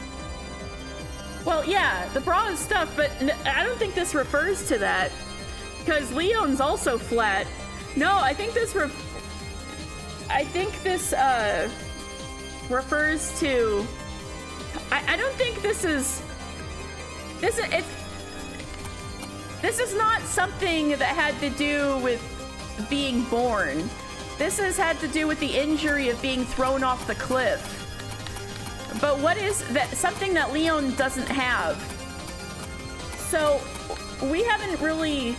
Well, yeah, the bra is stuff, but I don't think this refers to that. Because Leon's also flat. No, I think this refers to... I don't think this is... This is not something that had to do with being born. This has had to do with the injury of being thrown off the cliff. But what is that? Something that Leon doesn't have. So we haven't really...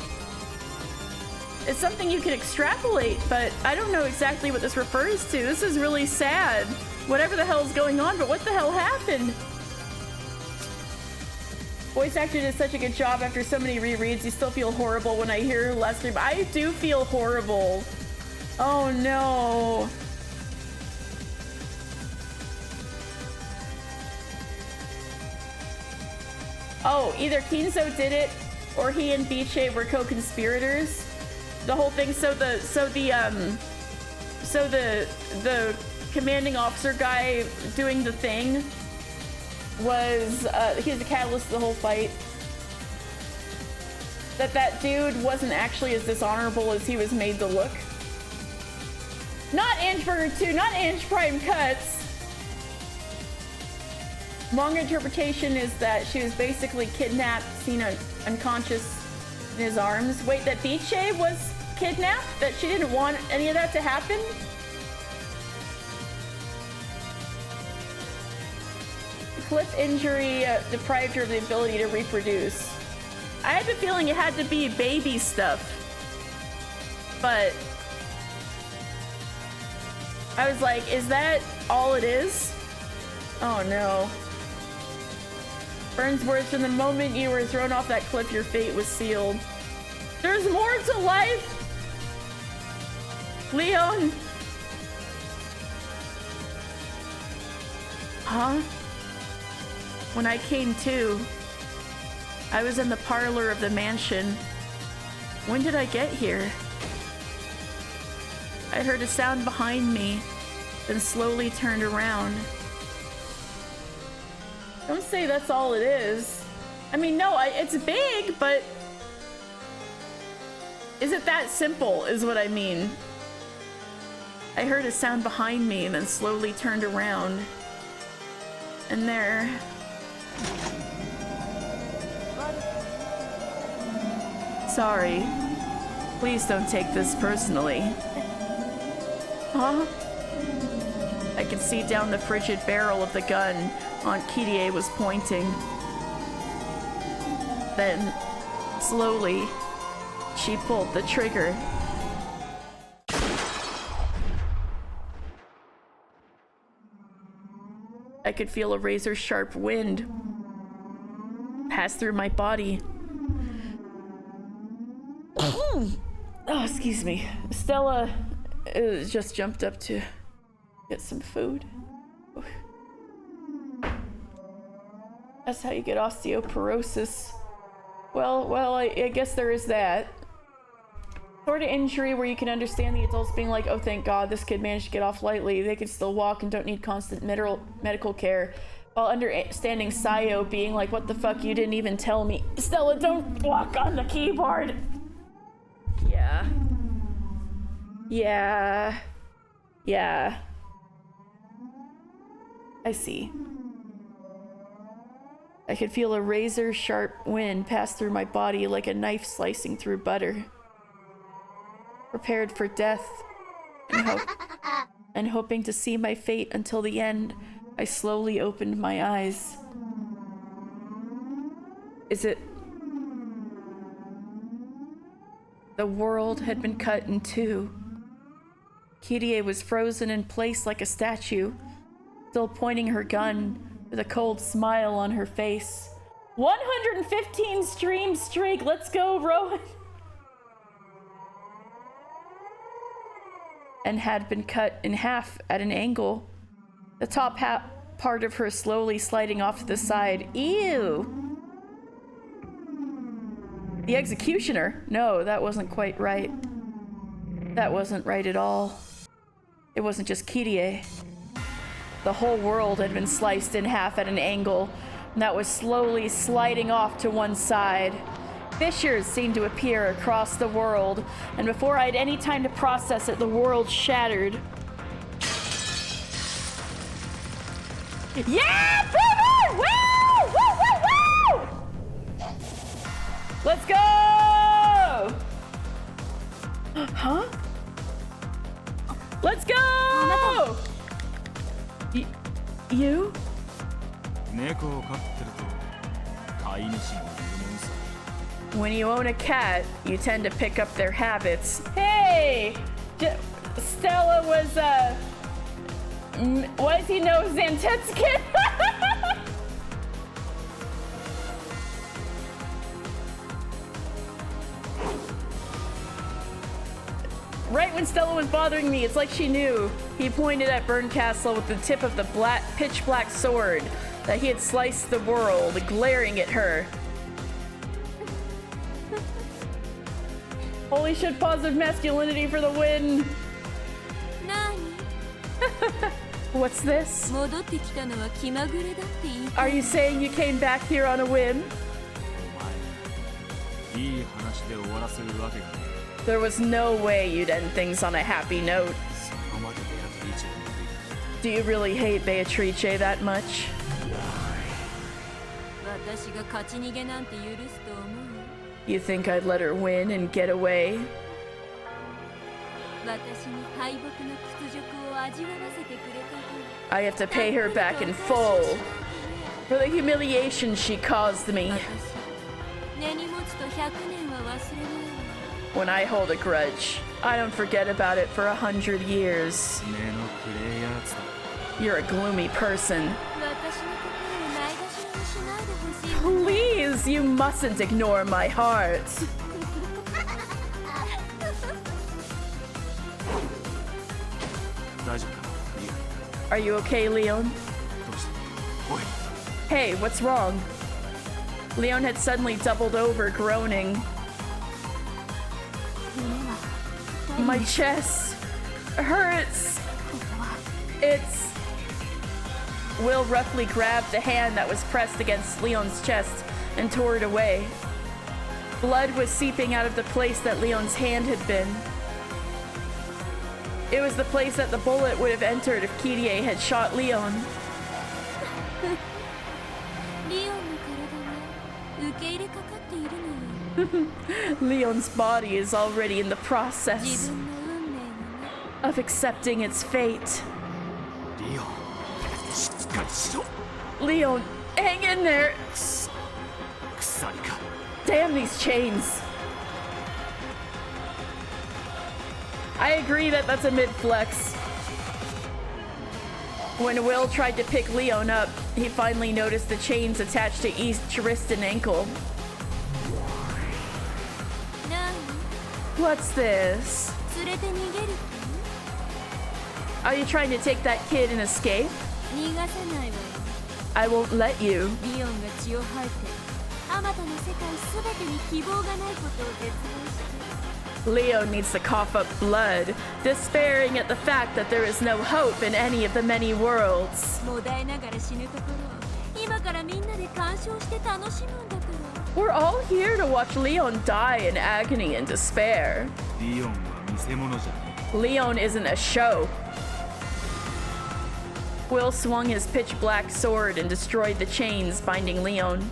It's something you can extrapolate, but I don't know exactly what this refers to. This is really sad. Whatever the hell's going on, but what the hell happened? Voice actor did such a good job after so many rereads. You still feel horrible when I hear Lester. I do feel horrible. Oh no. Oh, either Kinzo did it or he and Biche were co-conspirators. The whole thing, so the commanding officer guy doing the thing was he was the catalyst of the whole fight. That dude wasn't actually as dishonorable as he was made to look. Not Angeburger 2, not Ange Prime Cuts. Manga interpretation is that she was basically kidnapped, seen unconscious in his arms. Wait, that Biche was kidnapped? That she didn't want any of that to happen? Cliff injury deprived her of the ability to reproduce. I had the feeling it had to be baby stuff, but I was like, is that all it is? Oh no. Burns' words, from the moment you were thrown off that cliff, your fate was sealed. There's more to life! Leon! Huh? When I came to, I was in the parlor of the mansion. When did I get here? I heard a sound behind me, then slowly turned around. Don't say that's all it is. I mean, no, it's big, but is it that simple, is what I mean. I heard a sound behind me and then slowly turned around. And there... Sorry. Please don't take this personally. Huh? I could see down the frigid barrel of the gun Aunt Kirie was pointing. Then, slowly, she pulled the trigger. I could feel a razor-sharp wind pass through my body. Oh, excuse me. Stella just jumped up to get some food. That's how you get osteoporosis. Well, I guess there is that. Sort of injury where you can understand the adults being like, oh, thank God, this kid managed to get off lightly. They can still walk and don't need constant medical care. While understanding Sayo being like, what the fuck, you didn't even tell me. Stella, don't walk on the keyboard. Yeah. I see. I could feel a razor-sharp wind pass through my body like a knife slicing through butter. Prepared for death and hoping to see my fate until the end, I slowly opened my eyes. Is it... The world had been cut in two. Kirie was frozen in place like a statue, still pointing her gun with a cold smile on her face. 115 stream streak, let's go, Rowan! And had been cut in half at an angle. The top part of her slowly sliding off to the side. Ew! The executioner? No, that wasn't quite right. That wasn't right at all. It wasn't just Kirie. The whole world had been sliced in half at an angle, and that was slowly sliding off to one side. Fissures seemed to appear across the world, and before I had any time to process it, the world shattered. Yeah, baby! Woo! Woo, woo, woo! Let's go! Huh? Let's go! You? 猫を飼ってると飼い主もいるもんさ。When you own a cat, you tend to pick up their habits. Hey! Stella was, why does he know Zantetsuki? Right when Stella was bothering me, it's like she knew. He pointed at Burncastle with the tip of the pitch black sword that he had sliced the world, glaring at her. Holy shit, positive masculinity for the win! 何 What's this? 戻ってきたのは気まぐれだって言い Are you saying you came back here on a whim? お前いい話で終わらせるわけがね There was no way you'd end things on a happy note. そこまでベアトリーチェの言う Do you really hate Beatrice that much? 私が勝ち逃げなんて許すと思う You think I'd let her win and get away? 私に敗北の屈辱を味わわせてくれた分 I have to pay her back in full for the humiliation she caused me. 私根に持つと100年は忘れないわ When I hold a grudge, I don't forget about it for 100 years. 目の暗いやつだ You're a gloomy person. 私の心をないがしろにしないでほしい Please, you mustn't ignore my heart. 大丈夫かいい Are you okay, Leon? どうしたおい Hey, what's wrong? Leon had suddenly doubled over, groaning. My chest hurts. It's... Will roughly grabbed the hand that was pressed against Leon's chest and tore it away. Blood was seeping out of the place that Leon's hand had been. It was the place that the bullet would have entered if Kirie had shot Leon. リオンの体は受け入れかかっているのよ Leon's body is already in the 自 process 分の運命をね of accepting its fate. リオンしっかりしろ Leon, hang in there. 鎖か Damn these chains. I agree that that's a mid-flex. When Will tried to pick Leon up, he finally noticed the chains attached to each wrist and ankle. 何 What's this? 連れて逃げるって Are you trying to take that kid and escape? 逃がさないわよ I won't let you. リオンが血を吐いてあまたの世界すべてに希望がないことを絶望して Leo needs to cough up blood, despairing at the fact that there is no hope in any of the many worlds. もだえながら死ぬところを今からみんなで鑑賞して楽しむんだから We're all here to watch Leon die in agony and despair. リオンは見物じゃね Leon isn't a show. Will swung his pitch black sword and destroyed the chains binding Leon.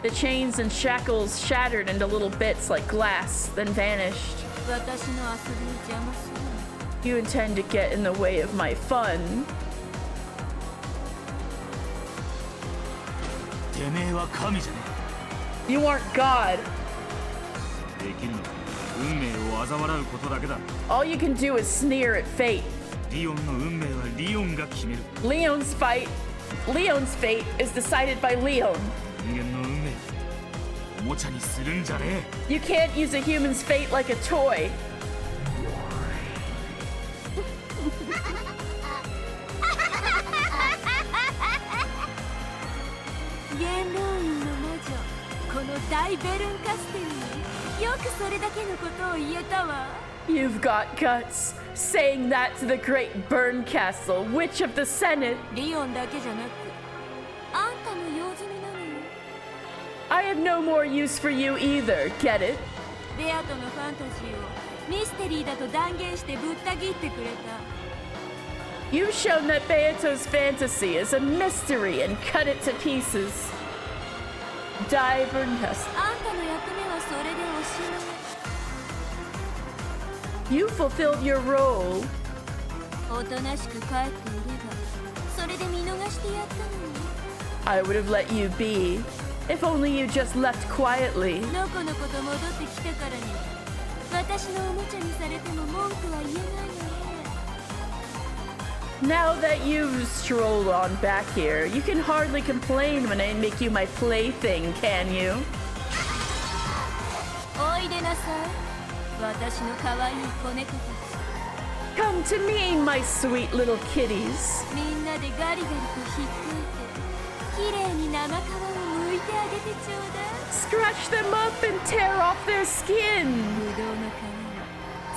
The chains and shackles shattered into little bits like glass, then vanished. 私の遊びを邪魔するの You intend to get in the way of my fun. てめえは神じゃね You aren't God. えできるのは運命を嘲笑うことだけだ All you can do is sneer at fate. リオンの運命はリオンが決める Leon's fate is decided by Leon. 人間の運命おもちゃにするんじゃね You can't use a human's fate like a toy. 元老院の魔女この大ベルンカステルによくそれだけのことを言えたわ You've got guts. Saying that to the great Burncastle, Witch of the Senate. リオンだけじゃなくあんたの用済みなのよ I have no more use for you either, get it? ベアとのファンタジーをミステリーだと断言してぶった切ってくれた You've shown that Beato's fantasy is a mystery and cut it to pieces. Die, Burncastle. あんたの役目はそれでおしまい You fulfilled your role. おとなしく帰っていればそれで見逃してやったのに I would have let you be. If only you just left quietly. のこのこと戻ってきたからに私のおもちゃにされても文句は言えないよね。 Now that you've strolled on back here, you can hardly complain when I make you my plaything, can you? おいでなさい。私の可愛い子猫たち。 Come to me, my sweet little kitties. みんなでガリガリとひっかいて、きれいに生皮を剥いてあげてちょうだい。 Scratch them up and tear off their skin. ぶどうの皮を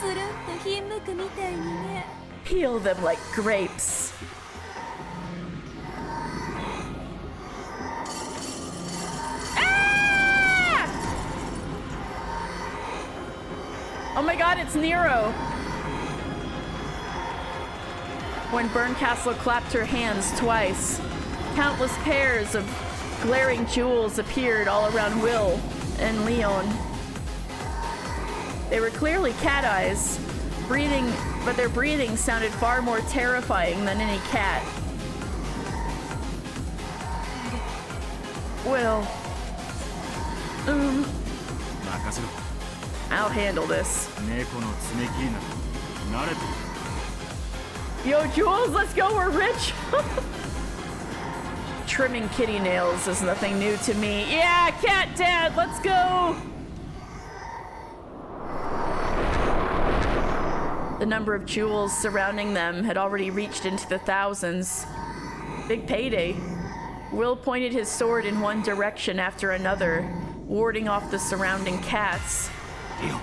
つるんとひんむくみたいにね。 Peel them like grapes. Ah! Oh my god, it's Nero. When Berncastle clapped her hands twice, countless pairs of glaring jewels appeared all around Will and Leon. They were clearly cat eyes, breathing, but their breathing sounded far more terrifying than any cat. Will. I'll handle this. 猫の爪切りなど慣れてる。 Yo, Jules, let's go, we're rich! Trimming kitty nails is nothing new to me. Yeah, cat dad, let's go! The number of jewels surrounding them had already reached into the thousands. Big payday. Will pointed his sword in one direction after another, warding off the surrounding cats. リオン、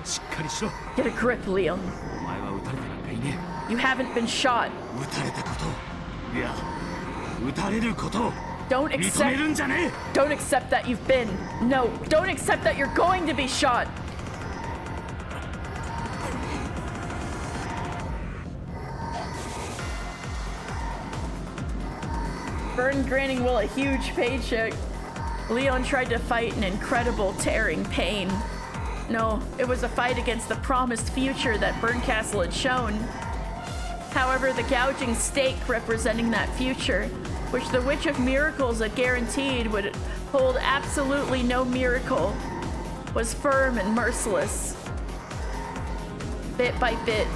しっかりしろ。 Get a grip, Leon. お前は撃たれてなんかいね You haven't been shot. え。撃たれたことを、いや、撃たれることを Don't 認め accept るんじゃね Don't accept that you've been. No, don't accept that you're going to be shot. Burn granting Will a huge paycheck. Leon tried to fight an incredible tearing pain. No, it was a fight against the promised future that Berncastle had shown. However, the gouging stake representing that future, which the Witch of Miracles had guaranteed would hold absolutely no miracle, was firm and merciless. Bit by bit,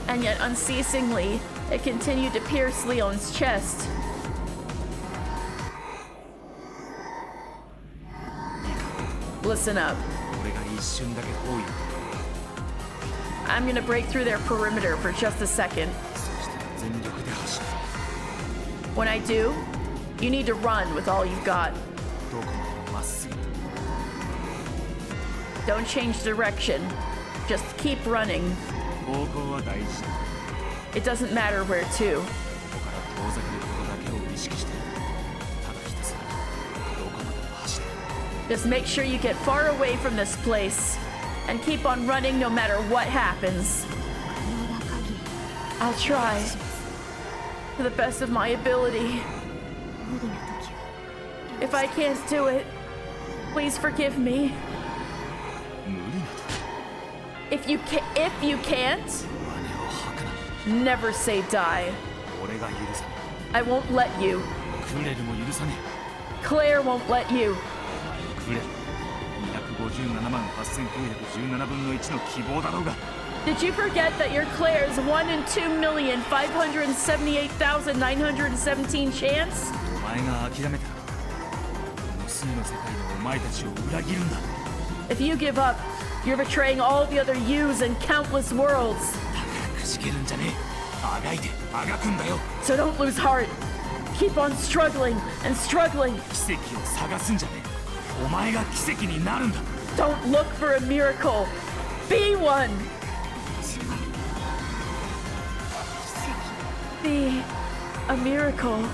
and yet unceasingly, it continued to pierce Leon's chest. Listen up. 俺が一瞬だけ包囲。 I'm gonna break through their perimeter for just a second. そして全力で走る。 When I do, you need to run with all you've got. どこまでもまっすぐ。 Don't change direction. Just keep running. 方向は大事だ。 It doesn't matter where to. ここから遠ざかることだけを意識して、ただひたすらどこまでも走れ。 Just make sure you get far away from this place and keep on running no matter what happens. I'll try to the best of my ability. If I can't do it, please forgive me. 無理なと If you can't, 真似を吐くな。 never say die. 俺が許さね I won't let you. え。クレルも許さね Claire won't let you. え。お前をクレル。257万8917分の1の希望だろうが。 Did you forget that you're Claire's 1 in 2,578,917 chance? お前が諦めたら、無数の世界のお前たちを裏切るんだ。 If you give up, you're betraying all the other yous and countless worlds. だからくじけるんじゃねえ。あがいて、あがくんだよ。 So don't lose heart. Keep on struggling and struggling. 奇跡を探すんじゃねえ。お前が奇跡になるんだ。 Don't look for a miracle. Be one. Be a miracle.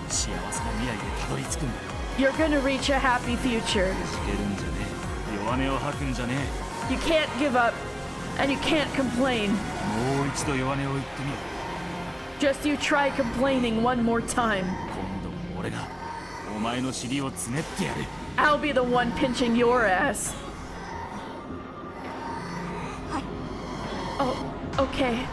幸せな未来へたどり着くんだよ。 You're gonna reach a happy future. くじけるんじゃねえ。弱音を吐くんじゃね You can't give up, and you can't complain. え。もう一度弱音を言ってみろ。 Just you try complaining one more time. 今度も俺がお前の尻をつねってやる。 I'll be the one pinching your ass. Oh, okay.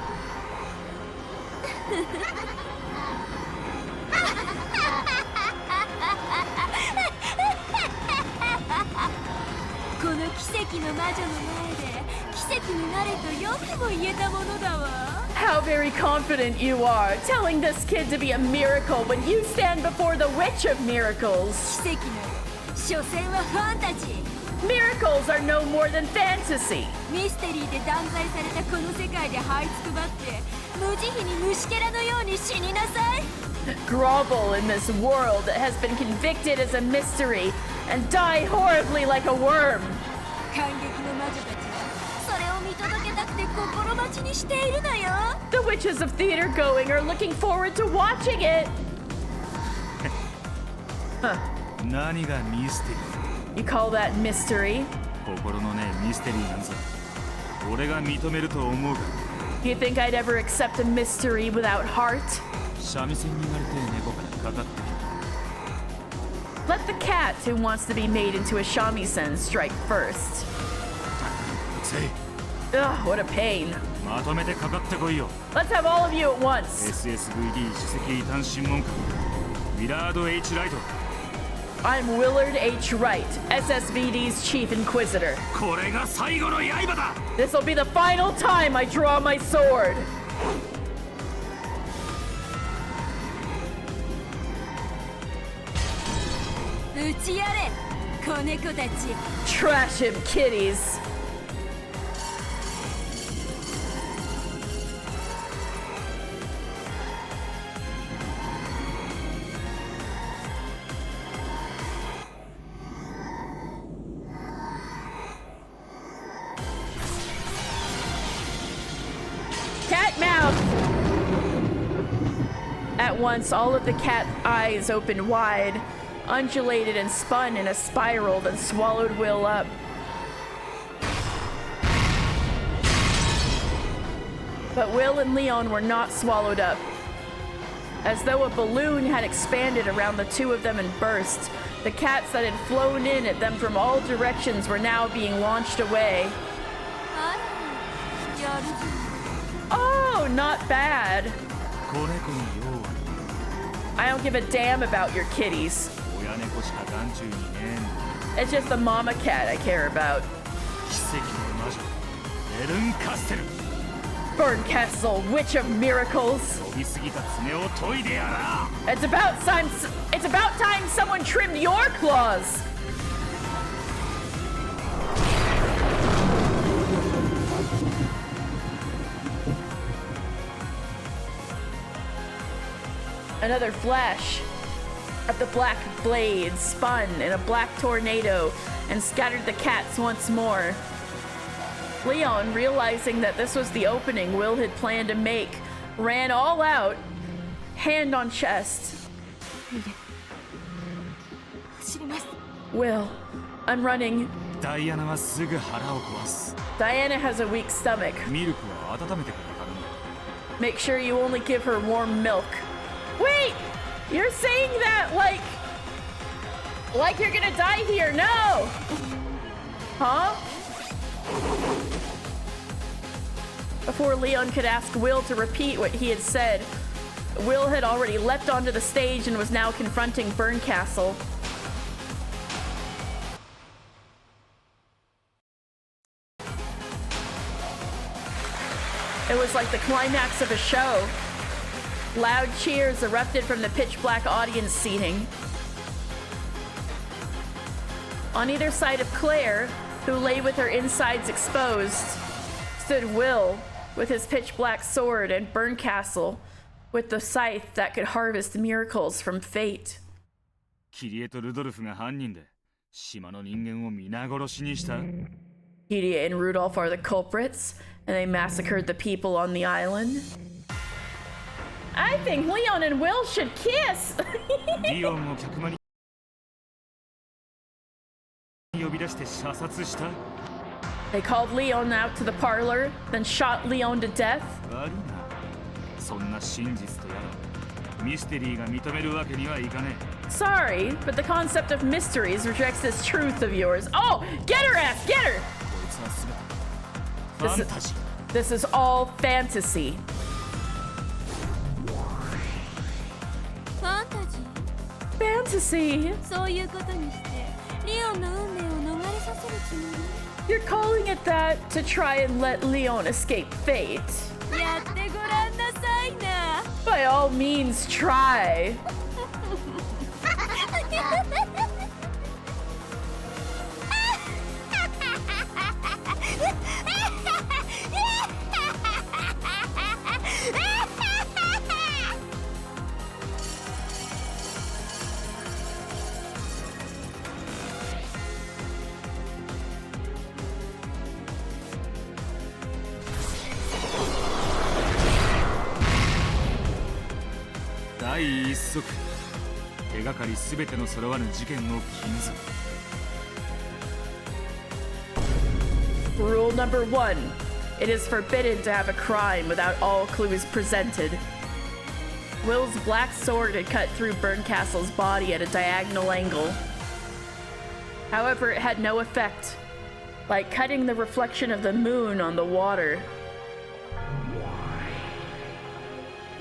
この奇跡の魔女の前で奇跡になれとよくも言えたものだわ。 How very confident you are, telling this kid to be a miracle when you stand before the witch of miracles. 奇跡など所詮はファンタジー。 Miracles are no more than fantasy. ミステリーで断罪されたこの世界で這いつくばって無慈悲に虫けらのように死になさい。 Grovel in this world that has been convicted as a mystery and die horribly like a worm. 感激の魔女たちはそれを見届けたくて心待ちにしているのよ。 The witches of theater going are looking forward to watching it. 何がミステリー？ You call that mystery? 心のねミステリーなんぞ俺が認めると思うか？ You think I'd ever accept a mystery without heart? 三味線になりてえ猫からかかってきた。 Let the cat who wants to be made into a shamisen strike first. せい Ugh, what a pain. まとめてかかってこいよ。 Let's have all of you at once. SSVD 首席異端審問官ウィラード H ライト。 I'm Willard H. Wright, SSVD's Chief Inquisitor. これが最後の刃だ。 This'll be the final time I draw my sword. 打ちやれ子猫たち。 Trash him, kitties. Cat mouth! At once, all of the cat eyes opened wide, undulated and spun in a spiral, then swallowed Will up. But Will and Leon were not swallowed up. As though a balloon had expanded around the two of them and burst, the cats that had flown in at them from all directions were now being launched away. あらやるじゃん。 Oh, not bad. 子猫に用は I don't give a damn about your kitties. 親猫しか眼中にねえんだ。 It's just the mama cat I care about. 奇跡の魔女エルン・カステル。 Berncastle, Witch of Miracles. 飛びすぎた爪を研いでやら。 It's about time someone trimmed your claws. Another flash of the black blade spun in a black tornado and scattered the cats once more. Leon, realizing that this was the opening Will had planned to make, ran all out, hand on chest. 走ります。 Will, I'm running. ダイアナはすぐ腹を壊す。 Diana has a weak stomach. ミルクは温めてからかかるんだ。 Make sure you only give her warm milk. Wait! You're saying that like you're gonna die here. No! Huh? Before Leon could ask Will to repeat what he had said, Will had already leapt onto the stage and was now confronting Berncastle. It was like the climax of a show. Loud cheers erupted from the pitch-black audience seating. On either side of Claire, who lay with her insides exposed, stood Will with his pitch-black sword and Berncastle with the scythe that could harvest miracles from fate. キリエとルドルフが犯人で島の人間を皆殺しにした。 Kiria and Rudolph are the culprits, and they massacred the people on the island. I think Leon and Will should kiss! リオンを客間に呼び出して射殺した。 They called Leon out to the parlor, then shot Leon to death. 悪いな。そんな真実とやらミステリーが認めるわけにはいかねえ。 Sorry, but the concept of mysteries rejects this truth of yours. Oh, get her ass, get her! こいつは全てファンタジー。 This is all fantasy. ファンタジー。 Fantasy? そういうことにしてリオンの運命を逃れさせるつも You're calling it that to try and let Leon escape fate. りやってごらんなさいな By all means, try.第一足手がかりすべての揃わぬ事件を禁ず Rule number 1. It is forbidden to have a crime without all clues presented. Will's black sword had cut through Berncastle's body at a diagonal angle. However, it had no effect, like cutting the reflection of the moon on the water.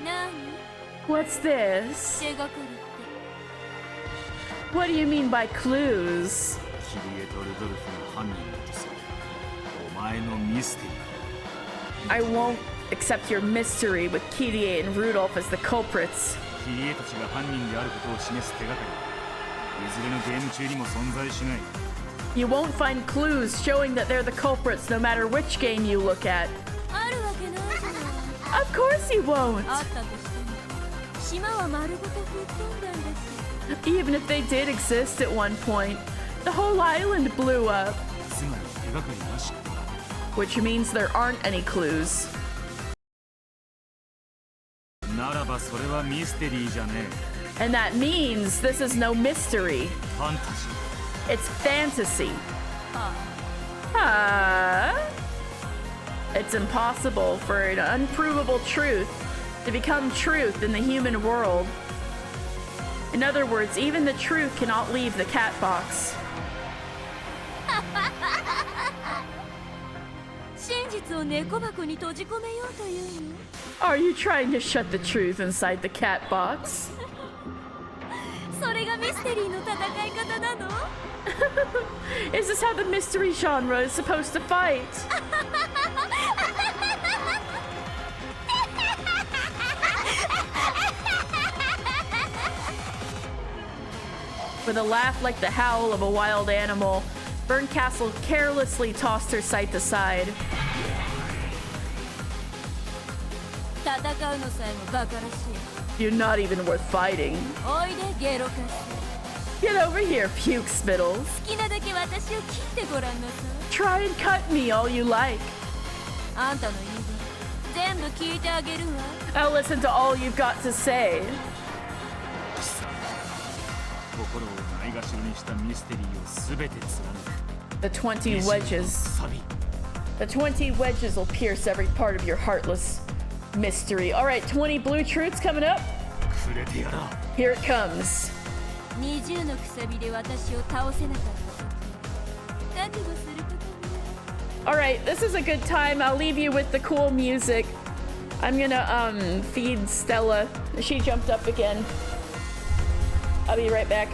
な What's this? に手がかりって What do you mean by clues? キリエとルドルフの犯人だとするお前のミステリー I won't accept your mystery with Kirie and Rudolph as the culprits. キリエたちが犯人であることを示す手がかりはいずれのゲーム中にも存在しない You won't find clues showing that they're the culprits no matter which game you look at. あるわけないじゃない Of course you won't! あったとしても島は丸ごと吹っ飛んだんだし Even if they did exist at one point, the whole island blew up, つまり手がかりなし which means there aren't any clues. ならばそれはミステリーじゃね And that means this is no mystery. えファンタジ It's fantasy. は Ah. It's impossible for an unprovable truth to become truth in the human world. In other words, even the truth cannot leave the cat box. 真実を猫箱に閉じ込めようというの Are you trying to shut the truth inside the cat box? それがミステリーの戦い方なの Is this how the mystery genre is supposed to fight? With a laugh like the howl of a wild animal, Berncastle carelessly tossed her sight aside. 戦うのさえもバカらし You're not even worth fighting. いおいでゲロカス Get over here, puke spittles. 好きなだけ私を切ってごらんなさい Try and cut me all you like. あんたの言い分全部聞いてあげるわ I'll listen to all you've got to say. 貴様心をないがしろにしたミステリーを全て貫く The 20 wedges. サビ The 20 wedges will pierce every part of your heartless mystery. All right, 20 blue truths coming up. くれてやら Here it comes. 20のくさびで私を倒せなかった時覚悟することね All right, this is a good time. I'll leave you with the cool music. I'm gonna feed Stella. She jumped up again. I'll be right back.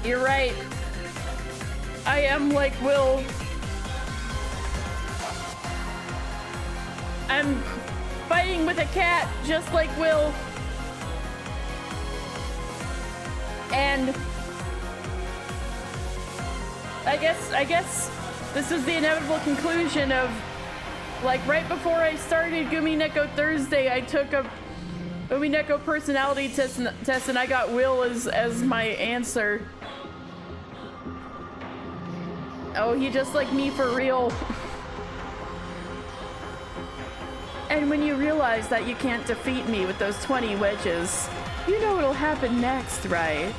You're right. I am like Will. I'm fighting with a cat just like Will. And I guess this is the inevitable conclusion of, like, right before I started Umineko Thursday, I took a Umineko personality test and I got Will as my answer. Oh, he just like me for real. And when you realize that you can't defeat me with those 20 wedges, you know what'll happen next, right?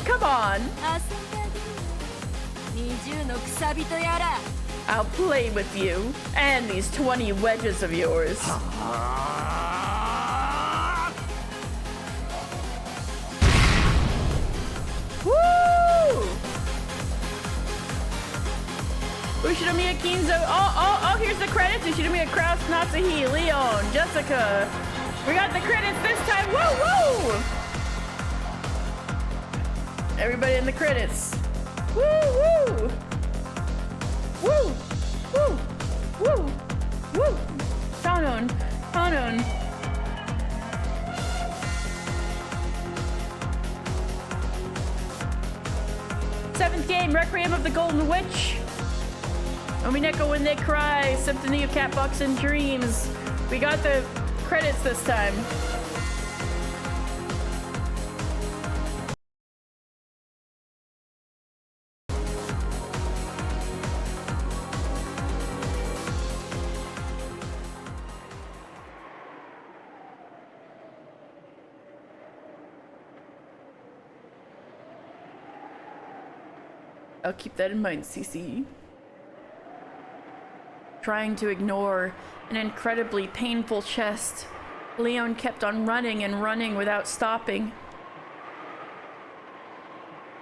Come on. I'll play with you and these 20 wedges of yours. Woo! Ushinomiya Kinzo. Oh, here's the credits. Ushinomiya Kraus, Natsuhi, Leon, Jessica. We got the credits this time. Woo! Everybody in the credits. Woo! Woo! Woo! Woo! Woo! Tanon. Seventh game, Requiem of the Golden Witch. Umineko When They Cry, Symphony of Catbox and Dreams. We got the credits this time. I'll keep that in mind, CC. Trying to ignore an incredibly painful chest, Leon kept on running and running without stopping.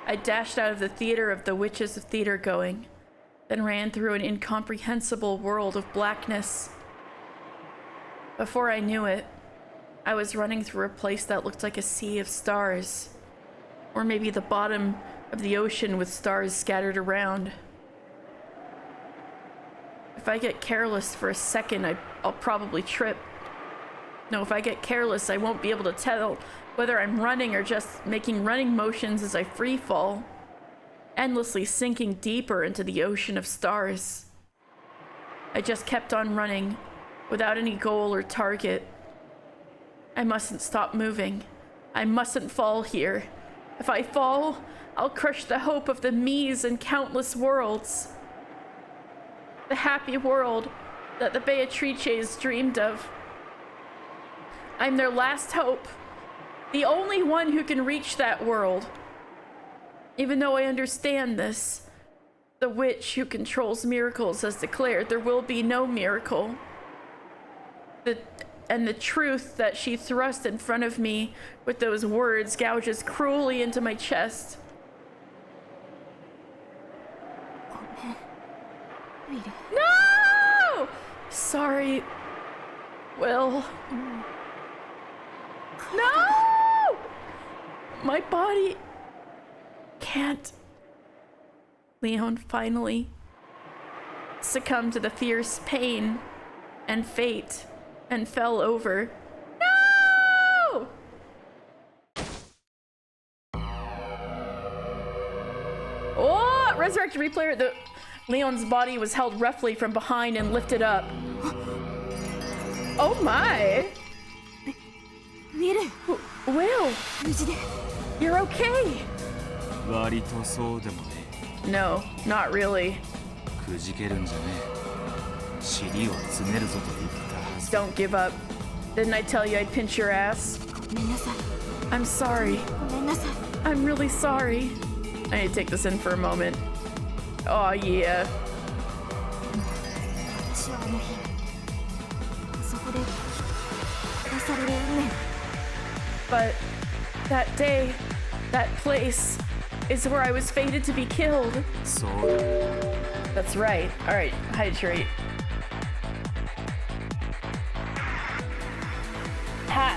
I dashed out of the theater of the witches of theater going, then ran through an incomprehensible world of blackness. Before I knew it, I was running through a place that looked like a sea of stars, or maybe the bottom of the ocean with stars scattered around. If I get careless for a second, I'll probably trip. No, if I get careless, I won't be able to tell whether I'm running or just making running motions as I free fall, endlessly sinking deeper into the ocean of stars. I just kept on running, without any goal or target. I mustn't stop moving. I mustn't fall here. If I fall, I'll crush the hope of the me's and countless worlds. The happy world that the Beatrices dreamed of. I'm their last hope. The only one who can reach that world. Even though I understand this, the witch who controls miracles has declared there will be no miracle. And the truth that she thrust in front of me with those words gouges cruelly into my chest. No! Sorry, Will. No! My body can't. Leon finally succumbed to the fierce pain and fate and fell over. No! Oh! Resurrected replayer. Leon's body was held roughly from behind and lifted up. Oh my! Will! You're okay! No, not really. Don't give up. Didn't I tell you I'd pinch your ass? I'm sorry. I'm really sorry. I need to take this in for a moment. Oh yeah. But that day, that place, is where I was fated to be killed. That's right. Alright, hydrate.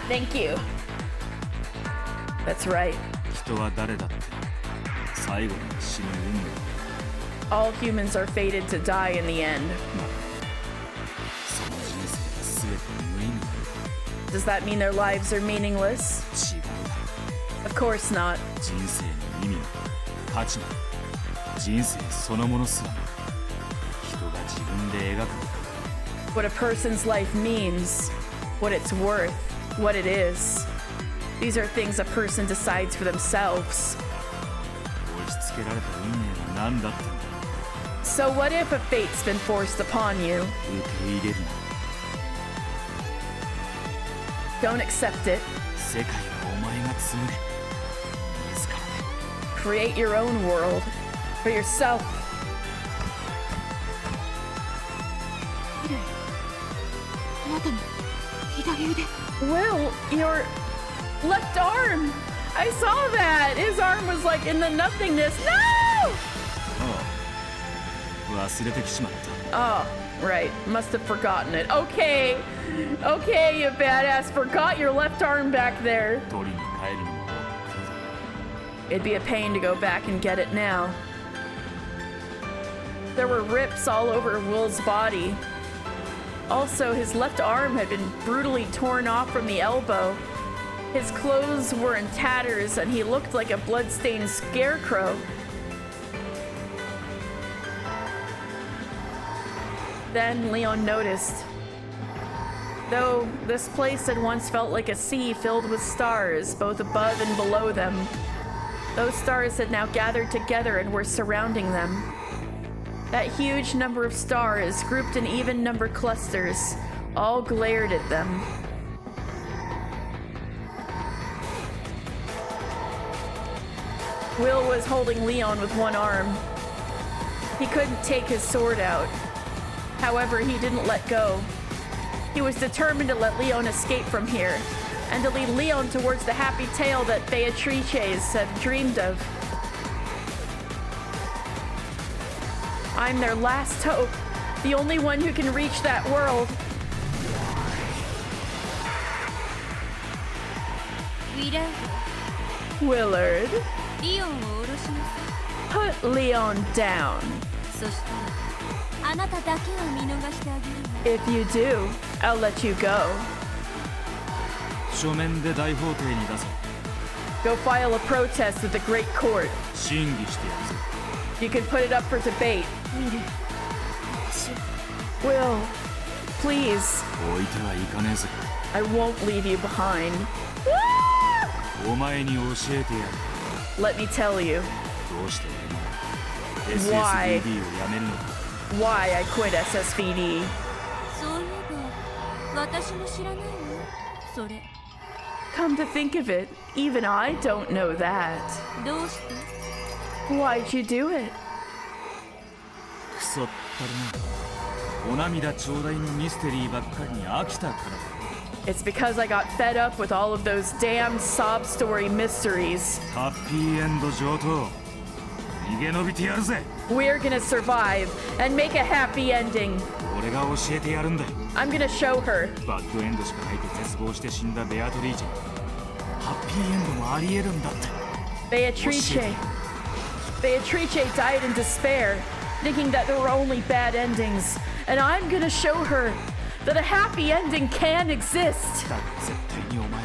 Thank you. That's right. 人は誰だって最後に死ぬ運命。 All humans are fated to die in the end. その人生が全て無意味。 Does that mean their lives are meaningless? 違うだろ。 Of course not. 人生の意味も価値も人生そのものすらも人が自分で描くのだ。 What a person's life means, what it's worth, what it is. These are things a person decides for themselves. 押し付けられた運命は何だったんだ。 So what if a fate's been forced upon you? 受け入れるな。 Don't accept it. 世界はお前が紡げ。自らで。 Create your own world for yourself. あなたの左腕 Will, your left arm. I saw that. His arm was like in the nothingness. No! ああ忘れてきちまった。 Oh, right. Must have forgotten it. Okay. Okay, you badass. Forgot your left arm back there. 取りに帰るのも億劫だ。 It'd be a pain to go back and get it now. There were rips all over Will's body. Also, his left arm had been brutally torn off from the elbow. His clothes were in tatters and he looked like a blood-stained scarecrow. Then Leon noticed. Though this place had once felt like a sea filled with stars, both above and below them, those stars had now gathered together and were surrounding them. That huge number of stars, grouped in even-numbered clusters, all glared at them. Will was holding Leon with one arm. He couldn't take his sword out. However, he didn't let go. He was determined to let Leon escape from here, and to lead Leon towards the happy tale that Beatrices had dreamed of. I'm their last hope, the only one who can reach that world. ウィラー Willard, ドリオンを下ろしなさい put Leon down. そしたらあなただけは見逃してあげるわ If you do, I'll let you go. 書面で大法廷に出せ。 Go file a protest with the Great Court. 審議してやるぜ。 You can put it up for debate. 見る私 Will, please, 置いてはいかねえぜ。 I won't leave you behind. お前に教えてやる。 Let me tell you どうして俺も Why? SSVD をやめるのか。 why I quit SSVD. そういえば私も知らないわそれ Come to think of it, even I don't know that. どうして Why'd you do it? くそったるな。お涙ちょうだいのミステリーばっかりに飽きたからだ。 It's because I got fed up with all of those damn sob story mysteries. ハッピーエンド上等。逃げ延びてやるぜ。 We're gonna survive and make a happy ending. 俺が教えてやるんだよ。 I'm gonna show her. バッドエンドしかないと絶望して死んだベアトリーチェ。ハッピーエンドもありえるんだって。 Beatrice. Beatrice died in despair, thinking that there were only bad endings. And I'm gonna show her that a happy ending can exist. だが絶対にお前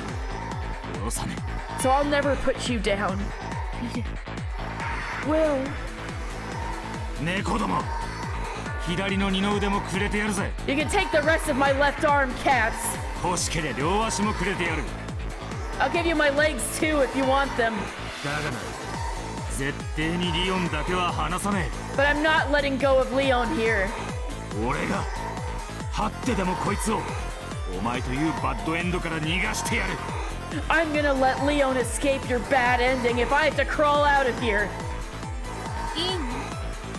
を殺さね So I'll never put you down. Will, え。ねえ子供。左の二の腕もくれてやるぜ。 you can take the rest of my left arm, cats. 欲しけりゃ両足もくれてやる。 I'll give you my legs too if you want them. だがな、絶対にリオンだけは離さね But I'm not letting go of Leon here. え。俺が張ってでもこいつをお前というバッドエンドから逃がしてやる。 I'm gonna let Leon escape your bad ending if I have to crawl out of here. いいの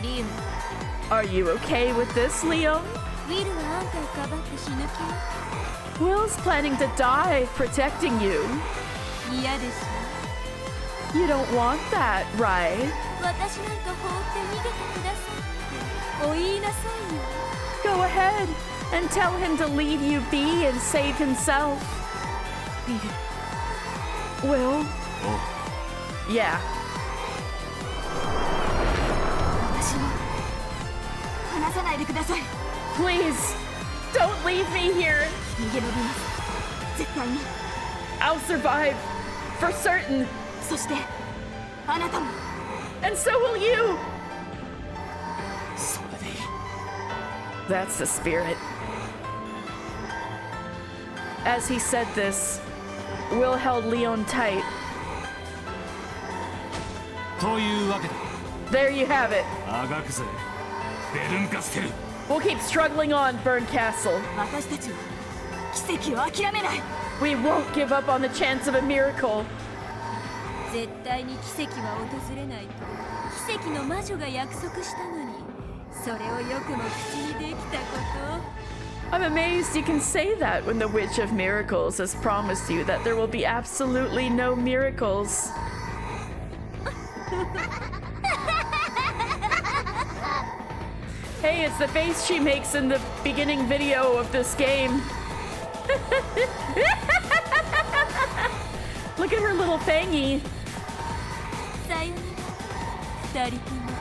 リオ Are you okay with this, Leon? ウィルはあんたをかばって死ぬ気 Will's planning to die protecting you. 嫌でし You don't want that, right? ょ私なんか放って逃げてくださいってお言いなさいよ Go ahead and tell him to leave you be and save himself. Will? Oh, Yeah. 私も離さないでください。 Please, don't leave me here. 逃げ延びます絶対に。 I'll survive. For certain. そしてあなたも。 And so will you. それでいい。 That's the spirit. As he said this, Will held Leon tight. というわけで There you have it. あがくぜベルンカステル。 We'll keep struggling on, Burn Castle. 私たちは奇跡を諦めない。 We won't give up on the chance of a miracle. 絶対に奇跡は訪れないと奇跡の魔女が約束したのに、それをよくも口にできたこと。 I'm amazed you can say that when the Witch of Miracles has promised you that there will be absolutely no miracles. Hey, it's the face she makes in the beginning video of this game. Look at her little fangy. さよなら、二人とも。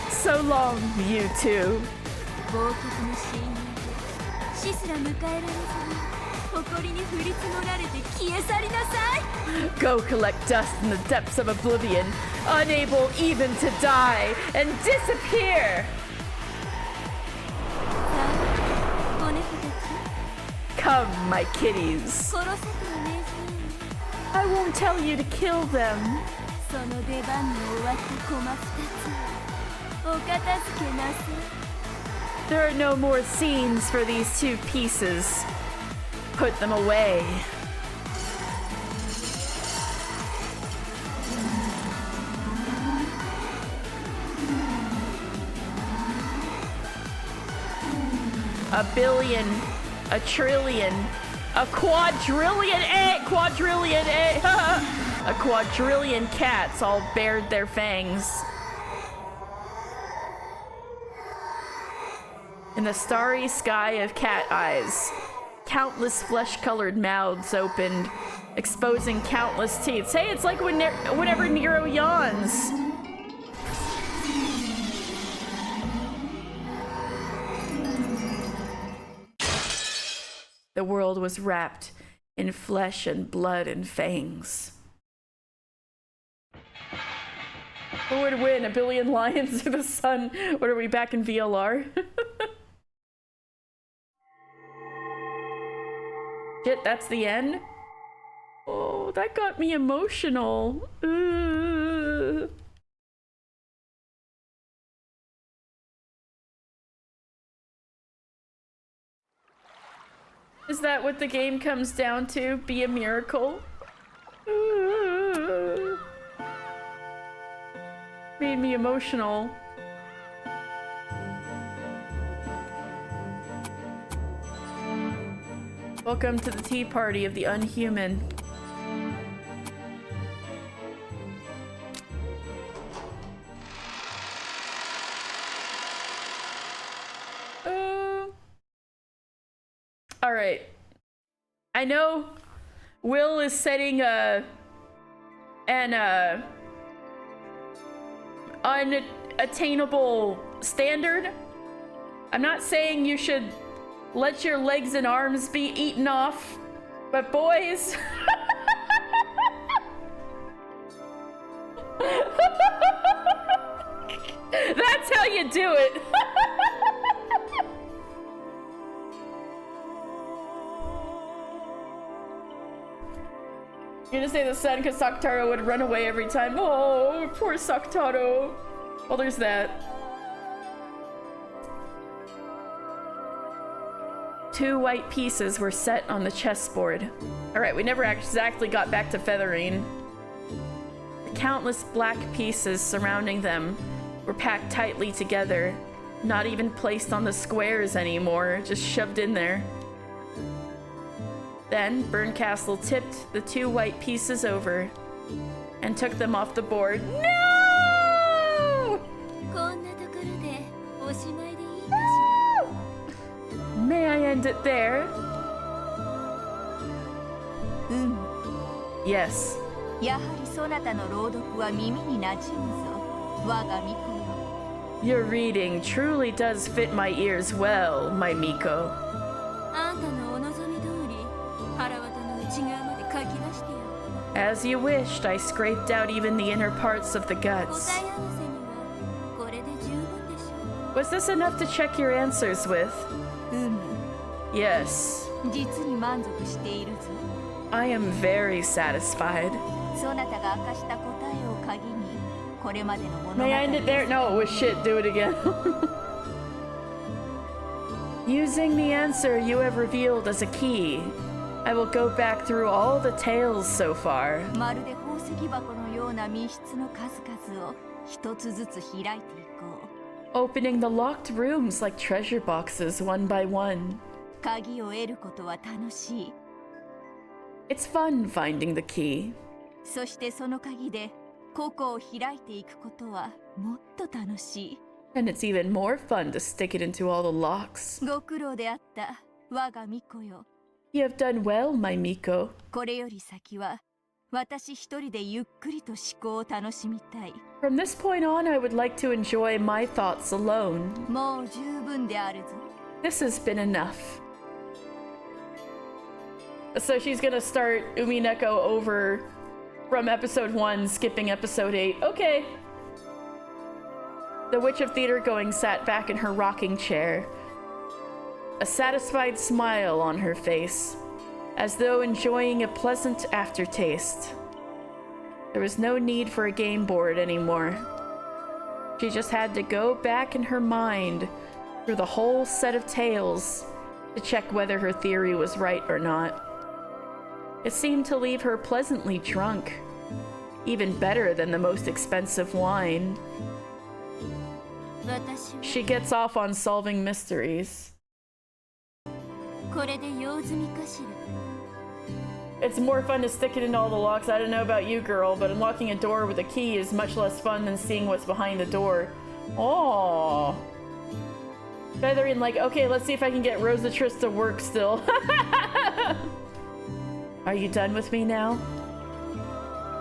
So long, you two. 忘却の深淵で死すら迎えられずに誇りに降り積もられて消え去りなさい。 Go collect dust in the depths of oblivion, unable even to die, and disappear! さあ、子猫たち、 Come, my kitties. 殺せと命じよ I won't tell you to kill them. その出番の終わった駒二つをお片付けなさい。 There are no more scenes for these two pieces. Put them away. A billion, a trillion, a quadrillion, a quadrillion cats all bared their fangs. In the starry sky of cat eyes, countless flesh-colored mouths opened, exposing countless teeth. Say it's like whenever Nero yawns. The world was wrapped in flesh and blood and fangs. Who would win? A billion lions or the sun? What are we back in VLR? Shit, that's the end? Oh, that got me emotional. Is that what the game comes down to? Be a miracle? Made me emotional. Welcome to the tea party of the unhuman. All right. I know Will is setting an unattainable standard. I'm not saying you should let your legs and arms be eaten off, but boys, that's how you do it. You're gonna say the sun because Sakutaro would run away every time. Oh, poor Sakutaro. Well, there's that. Two white pieces were set on the chessboard. Alright, we never exactly got back to feathering. The countless black pieces surrounding them were packed tightly together, not even placed on the squares anymore, just shoved in there. Then, Burncastle tipped the two white pieces over and took them off the board. No! こんなところでおしまいでいいかし May I end it there? 運 Yes. やはりそなたの朗読は耳に馴染むぞ、我が巫女よ。 Your reading truly does fit my ears well, my Miko. あんたのお望み通り腹渡の内側まで書き出してよ。 As you wished, I scraped out even the inner parts of the 答 guts. え合わせにはこれで十分でしょ Was this enough to check your answers with? うむ、 Yes. 実に満足しているぞ。 I am very satisfied. そなたが明かした答えを鍵に、これまでの物語 May I end it there? No, it was shit. Do it again. Using the answer you have revealed as a key, I will go back through all the tales so far. まるで宝石箱のような密室の数々を一つずつ開いていこう。 Opening the locked rooms like treasure boxes one by one. 鍵を得ることは楽しい。 It's fun finding the key. そしてその鍵で個々を開いていくことはもっと楽しい。 And it's even more fun to stick it into all the locks. ご苦労であった我が巫女よ。 You have done well, my Miko. これより先は私一人でゆっくりと思考を楽しみたい。 From this point on, I would like to enjoy my thoughts alone. もう十分であるぞ。 This has been enough. So she's gonna start Umineko over from episode 1, skipping episode 8. Okay. The Witch of Theater Going sat back in her rocking chair, a satisfied smile on her face, as though enjoying a pleasant aftertaste. There was no need for a game board anymore. She just had to go back in her mind through the whole set of tales to check whether her theory was right or not. It seemed to leave her pleasantly drunk, even better than the most expensive wine. 私は She gets off on solving mysteries. これで用済みかしら。 It's more fun to stick it into all the locks. I don't know about you, girl, but unlocking a door with a key is much less fun than seeing what's behind the door. Oh. Feathering like, okay, let's see if I can get Rosatrice to work still. Are you done with me now?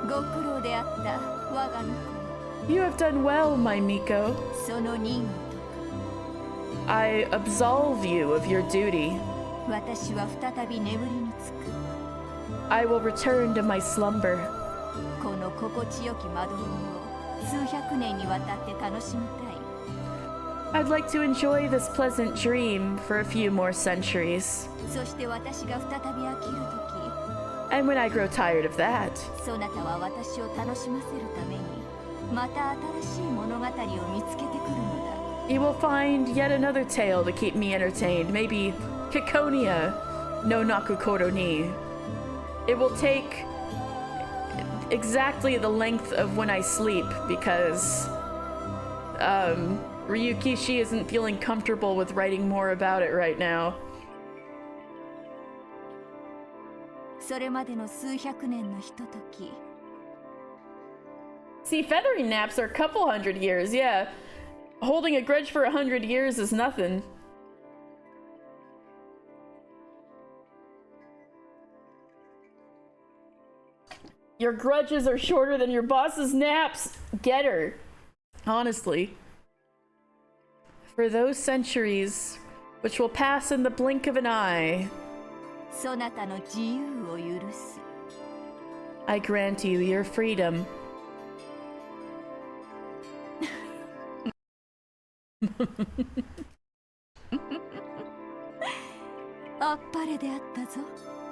ご苦労であった我が巫女よ。 You have done well, my Miko. その任務 I absolve you of your duty. と私は再び眠りにつく。 I will return to my slumber. この心地よきまどろみを数百年にわたって楽しみたい。 I'd like to enjoy this pleasant dream for a few more centuries. そして私が再び飽きると And when I grow tired of that, き、そなたは私を楽しませるためにまた新しい物語を見つけてくるの you will find yet another tale to keep me entertained. Maybe Kikonia no Nakukoro ni. It will take exactly the length of when I sleep because Ryukishi isn't feeling comfortable with writing more about it right now. だ。それまでの数百年のひととき、 See, feathering naps are a couple hundred years, yeah. Holding a grudge for 100 years is nothing. Your grudges are shorter than your boss's naps. Get her. Honestly. For those centuries, which will pass in the blink of an eye, そなたの自由を許す。 I grant you your freedom. あっぱれであったぞ、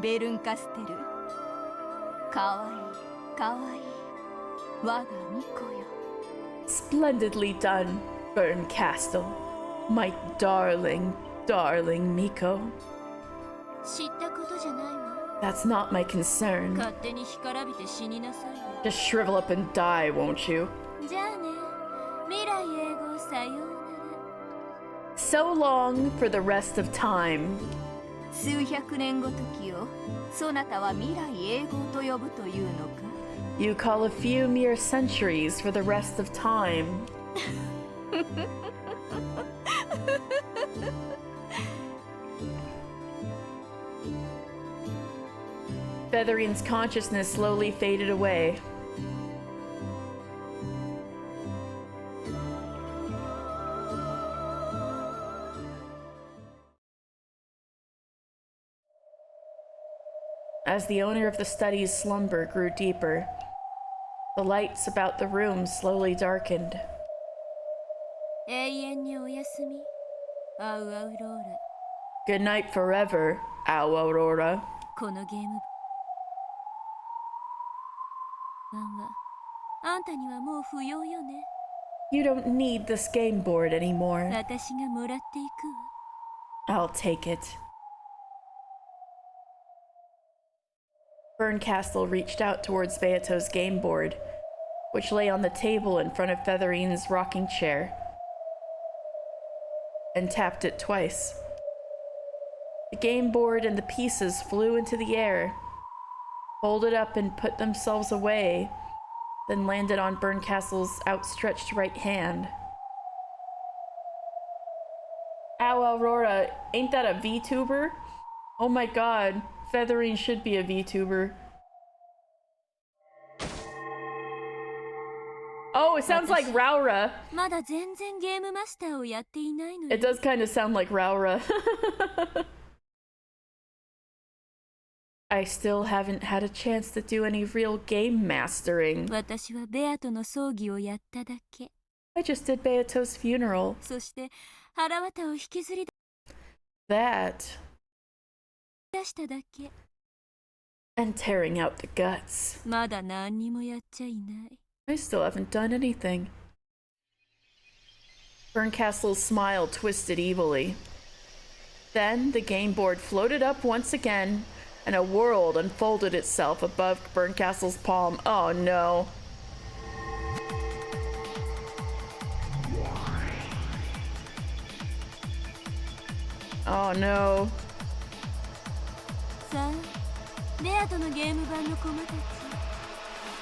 ベルンカステル。かわいい、かわいい、我が巫女よ。 Splendidly done, Burn Castle. My darling, darling Miko. 知ったことじゃないわ。 That's not my concern. 勝手に干からびて死になさいよ。 Just shrivel up and die, won't you? じゃあね、未来永劫さようなら。 So long for the rest of time. 数百年ごときをそなたは未来永劫と呼ぶというのか。 You call a few mere centuries for the rest of time. Featherine's consciousness slowly faded away. As the owner of the study's slumber grew deeper, the lights about the room slowly darkened. 永遠におやすみ、アウアウローラ。 Good night forever, Au Aurora. このゲーム版はあんたにはもう不要よね。 You don't need this game board anymore. 私がもらっていくわ。 I'll take it. Berncastle reached out towards Beato's game board, which lay on the table in front of Featherine's rocking chair, and tapped it twice. The game board and the pieces flew into the air, folded up and put themselves away, then landed on Berncastle's outstretched right hand. Ow, Aurora, ain't that a VTuber? Oh my god, Featherine should be a VTuber. Oh, it sounds like Raura. まだ全然ゲームマスターをやっていないのよ。 It does kind of sound like Raura. I still haven't had a chance to do any real game mastering. 私はベアとの葬儀をやっただけ。 I just did Beato's funeral. そして腹渡を引きずり That, 出しただけ。 and tearing out the guts. まだ何にもやっちゃいない。 I still haven't done anything. Berncastle's smile twisted evilly. Then the game board floated up once again, and a world unfolded itself above Berncastle's palm. Oh no. Oh no. さあ、ベアとのゲーム版の駒たち。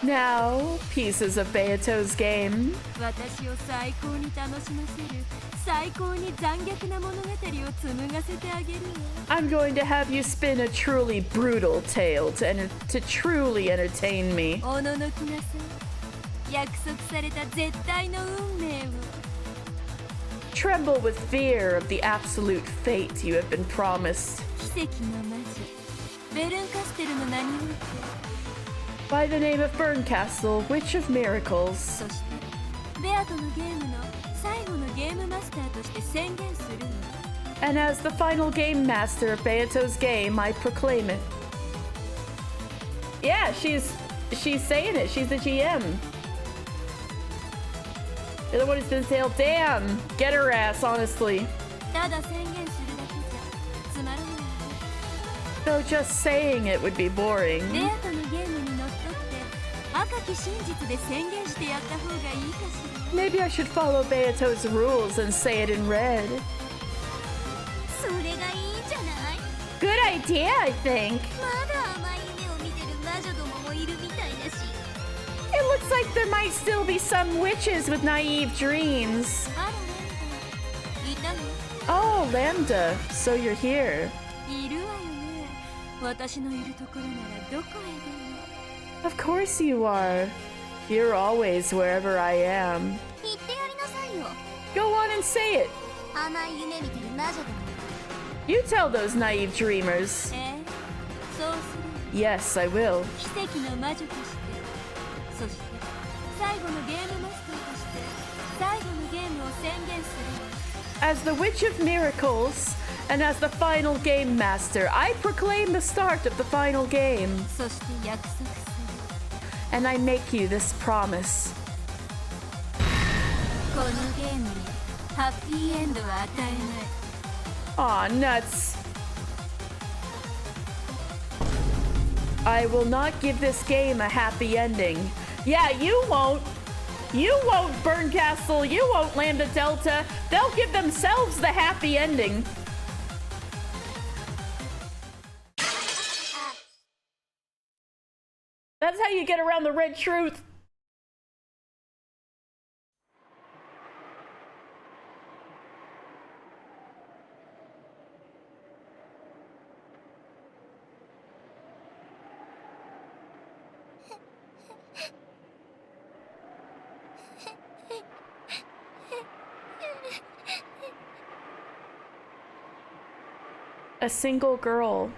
Now, pieces of Beato's game. 私を最高に楽しませる最高に残虐な物語を紡がせてあげるわ。 I'm going to have you spin a truly brutal tale to truly entertain me. おののきなさい。約束された絶対の運命を。 Tremble with fear of the absolute fate you have been promised. 奇跡の魔女ベルンカステルの名において。 By the name of Berncastle, Witch of Miracles. そしてベアとのゲームの最後のゲームマスターとして宣言するわ。 And as the final game master of Beato's game, I proclaim it. Yeah, she's saying it. She's the GM. You're the one who's been sailed. Damn! Get her ass, honestly. ただ宣言するだけじゃつまらないわ。 Though just saying it would be boring. ベアとのゲームにのっとって赤き真実で宣言してやった方がいいかしら。 Maybe I should follow Beato's rules and say it in red. それがいいんじゃない？ Good idea, I think. まだ甘い夢を見てる魔女どももいるみたいだし。 It looks like there might still be some witches with naive dreams. あらレンダいたの？ Oh, Lambda, so you're here. いるわよね。私のいるところならどこへでも。 Of course you are. You're always wherever I am. 言ってやりなさいよ。 Go on and say it. 甘い夢見てる魔女ども。 You tell those naive dreamers. そうする。 Yes, I will. 奇跡の魔女として、そして最後のゲームマスターとして最後のゲームを宣言する。 As the Witch of Miracles, and as the final game master, I proclaim the start of the final game. そして約束する。 And I make you this promise. このゲームにハッピーエンドは与えない。 Aw, nuts. I will not give this game a happy ending. Yeah, you won't. You won't, Berncastle. You won't, Lambda Delta. They'll give themselves the happy ending. That's how you get around the red truth. A single girl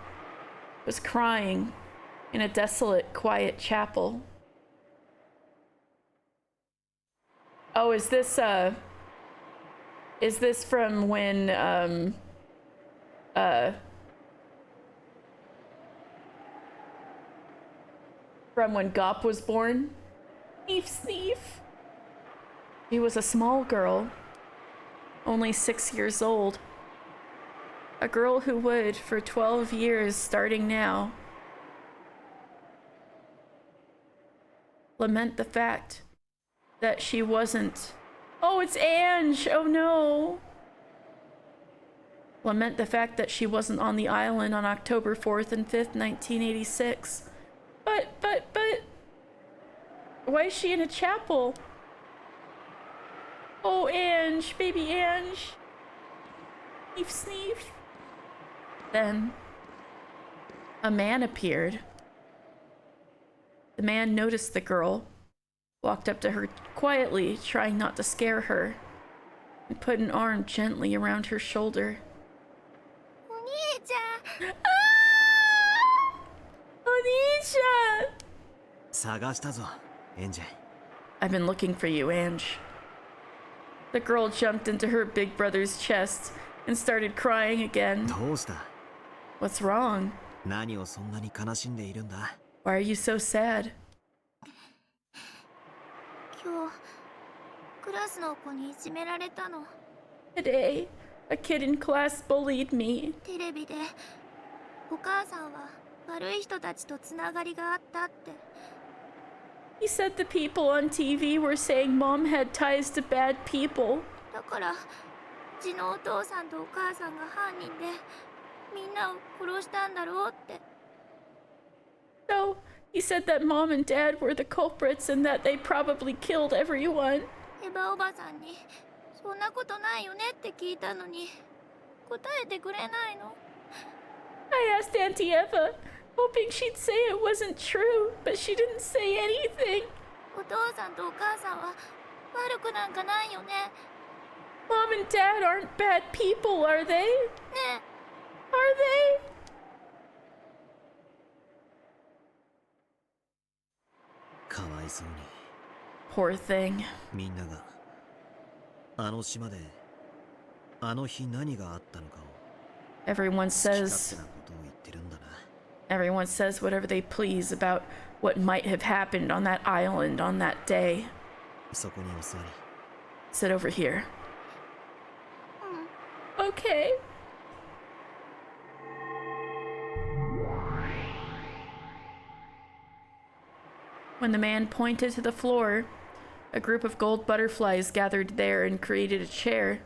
was crying in a desolate, quiet chapel. Oh, is this from when Gop was born? Sneef, sneef. She was a small girl, only 6 years old. A girl who would, for 12 years starting now, lament the fact that she wasn't. Oh, it's Ange! Oh no! Lament the fact that she wasn't on the island on October 4th and 5th, 1986. But, why is she in a chapel? Oh, Ange, baby Ange. Sneef, sneef. Then, a man appeared. The man noticed the girl, walked up to her quietly, trying not to scare her, and put an arm gently around her shoulder. お兄ちゃん Onisha! 探したぞ、エンジェ。 I've been looking for you, Ange. The girl jumped into her big brother's chest and started crying again. どうした？ What's wrong? 何をそんなに悲しんでいるんだ？ Why are you so sad? 今日クラスの子にいじめられたの。 Today, a kid in class bullied me. テレビでお母さんは悪い人たちとつながりがあったって。 He said the people on TV were saying Mom had ties to bad people. だからうちのお父さんとお母さんが犯人でみんなを殺したんだろうって。 So, he said that Mom and Dad were the culprits and that they probably killed everyone. エヴァおばさんにそんなことないよねって聞いたのに答えてくれないの。 I asked Auntie Eva, hoping she'd say it wasn't true, but she didn't say anything. お父さんとお母さんは悪くなんかないよね。 Mom and Dad aren't bad people, are they? ね Are they? かわいそうに。 Poor thing. みんながあの島であの日何があったのかを Everyone 好き勝 says 手なことを言ってるんだな。 everyone says whatever they please about what might have happened on that island on that day. そこにお座り。 Sit over here. Okay. When the man pointed to the floor, a group of gold butterflies gathered there and created a chair.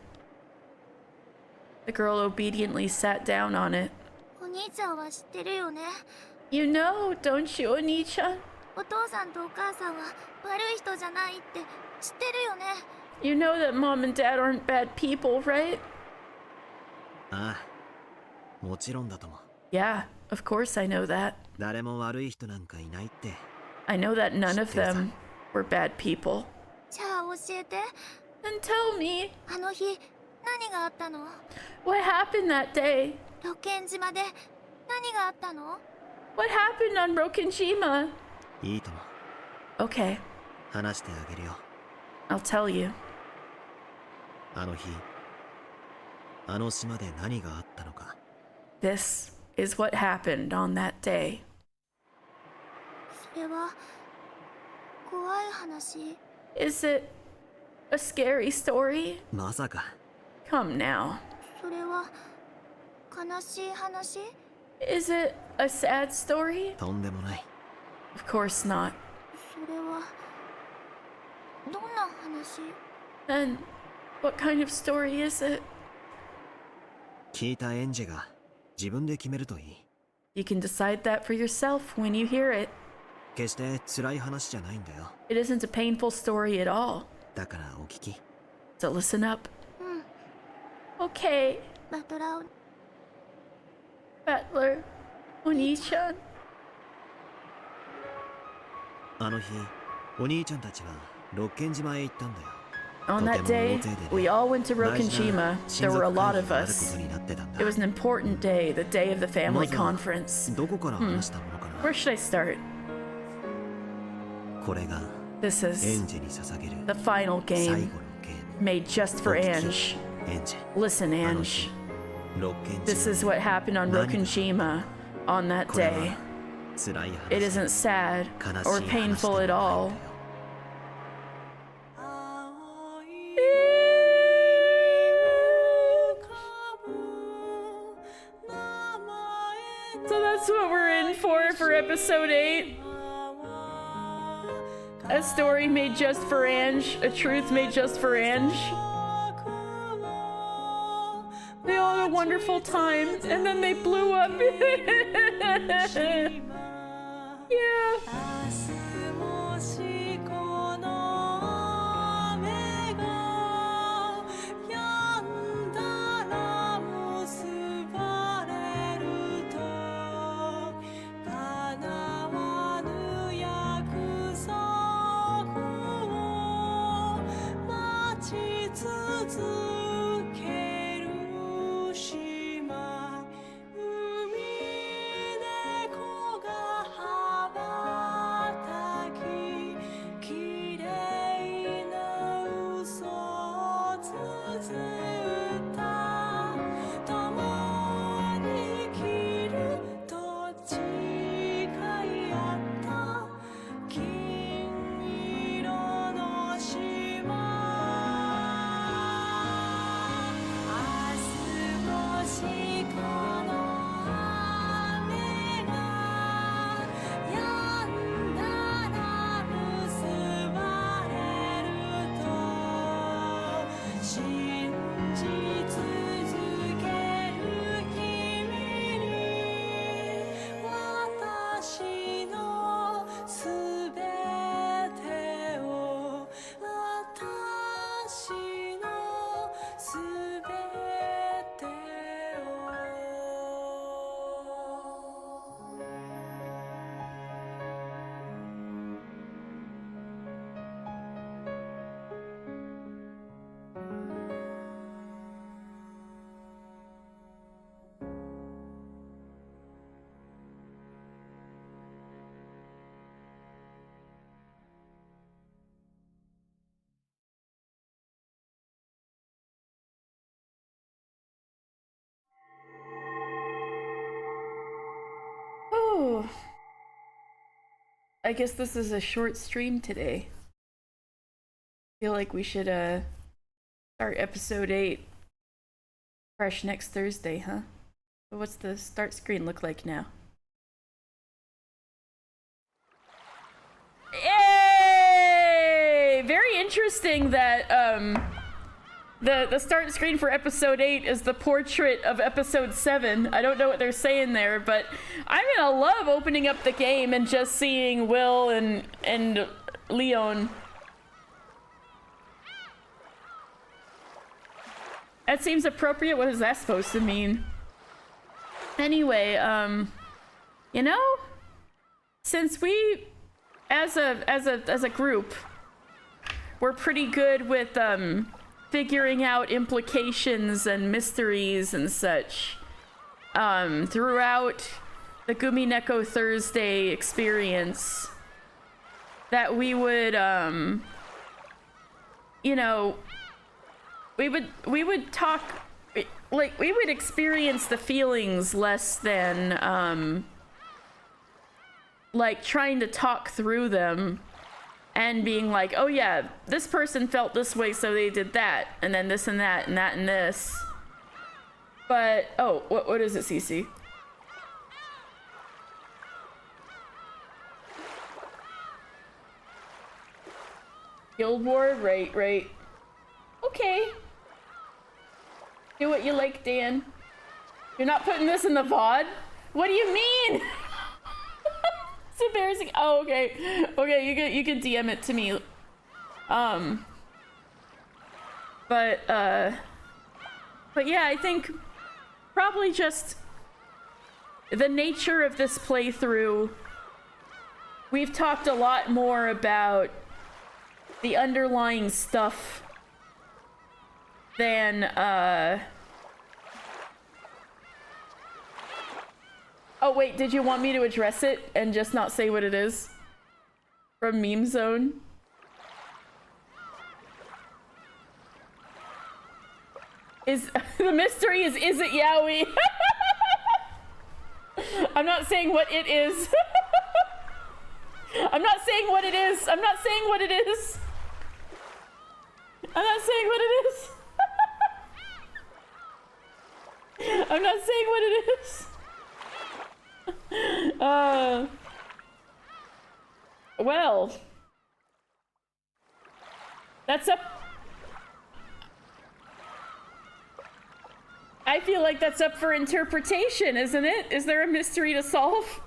The girl obediently sat down on it. お兄ちゃんは知ってるよね。 You know, don't you, Oni-chan? お父さんとお母さんは悪い人じゃないって知ってるよね。 You know that Mom and Dad aren't bad people, right? ああ、もちろんだとも。 Yeah, of course I know that. 誰も悪い人なんかいないって。 I know that none of them were bad people. じゃあ教えて。 Then tell me, あの日何があったの？ what happened that day? ロケン島で何があったの？ What happened on Rokenjima? いいとも。 Okay, 話してあげるよ。 I'll tell you. あの日、あの島で何があったのか。 This is what happened on that day. それは怖い話。 Is it a scary story? まさか。 Come now. それは悲しい話？ Is it a sad story? とんでもない。 Of course not. それはどんな話？ Then, what kind of story is it? 聞いたエンジェが自分で決めるといい。 You can decide that for yourself when you hear it. 決して辛い話じゃないんだよ。 It isn't a painful story at all. だからお聞き。 So listen up. うん。 Okay, バトラー Battler, Oni-chan. あの日、お兄ちゃんたちはロッケン島へ行ったんだよ。On that day, we all went to Rokkenshima. There were a lot of us. It was an important day, the day of the family conference. どこから話したものかな。 Where should I start? これが This エ is ンジェに捧げる the final 最後 game のゲーム。 made just for Ange. エンジェ。 Listen, あの Ange. 日ロッケン This is what happened on Rokkenshima on that これ day. は辛い話 It isn't sad 悲しい or 話で painful もない at んだ all. よ。 So that's what we're in for episode 8. A story made just for Ange, a truth made just for Ange. They all had a wonderful time, and then they blew up. Yeah. もしこの雨が止んだら結ばれると叶わぬ約束を待ち続ける島海猫が羽ばたき綺麗な嘘を綴った共に生きると誓い合った金色の島明日もしこの雨が止んだら結ばれると信じ続ける君に私のすべてを私のすべてを Oh. I guess this is a short stream today. Feel like we should start episode 8 fresh next Thursday, huh? But what's the start screen look like now? Yay! Very interesting that the start screen for episode 8 is the portrait of episode 7. I don't know what they're saying there, but I'm gonna love opening up the game and just seeing Will and Leon. That seems appropriate. What is that supposed to mean? Anyway, you know, since we as a group, we're pretty good with figuring out implications and mysteries and such throughout the Umineko Thursday experience, that we would you know, we would talk, like, we would experience the feelings less than like trying to talk through them and being like, oh yeah, this person felt this way, so they did that, and then this and that and that and this. But oh, what is it, Cece? Guild War, right. Okay. Do what you like, Dan. You're not putting this in the VOD? What do you mean? It's embarrassing. Oh, okay. Okay, you can DM it to me. But yeah, I think probably just the nature of this playthrough. We've talked a lot more about the underlying stuff than, Oh, wait, did you want me to address it and just not say what it is? From Meme Zone? The mystery is it yaoi? I'm not saying what it is. I'm not saying what it is. I'm not saying what it is. I'm not saying what it is. I'm not saying what it is. Well, that's up. I feel like that's up for interpretation, isn't it? Is there a mystery to solve?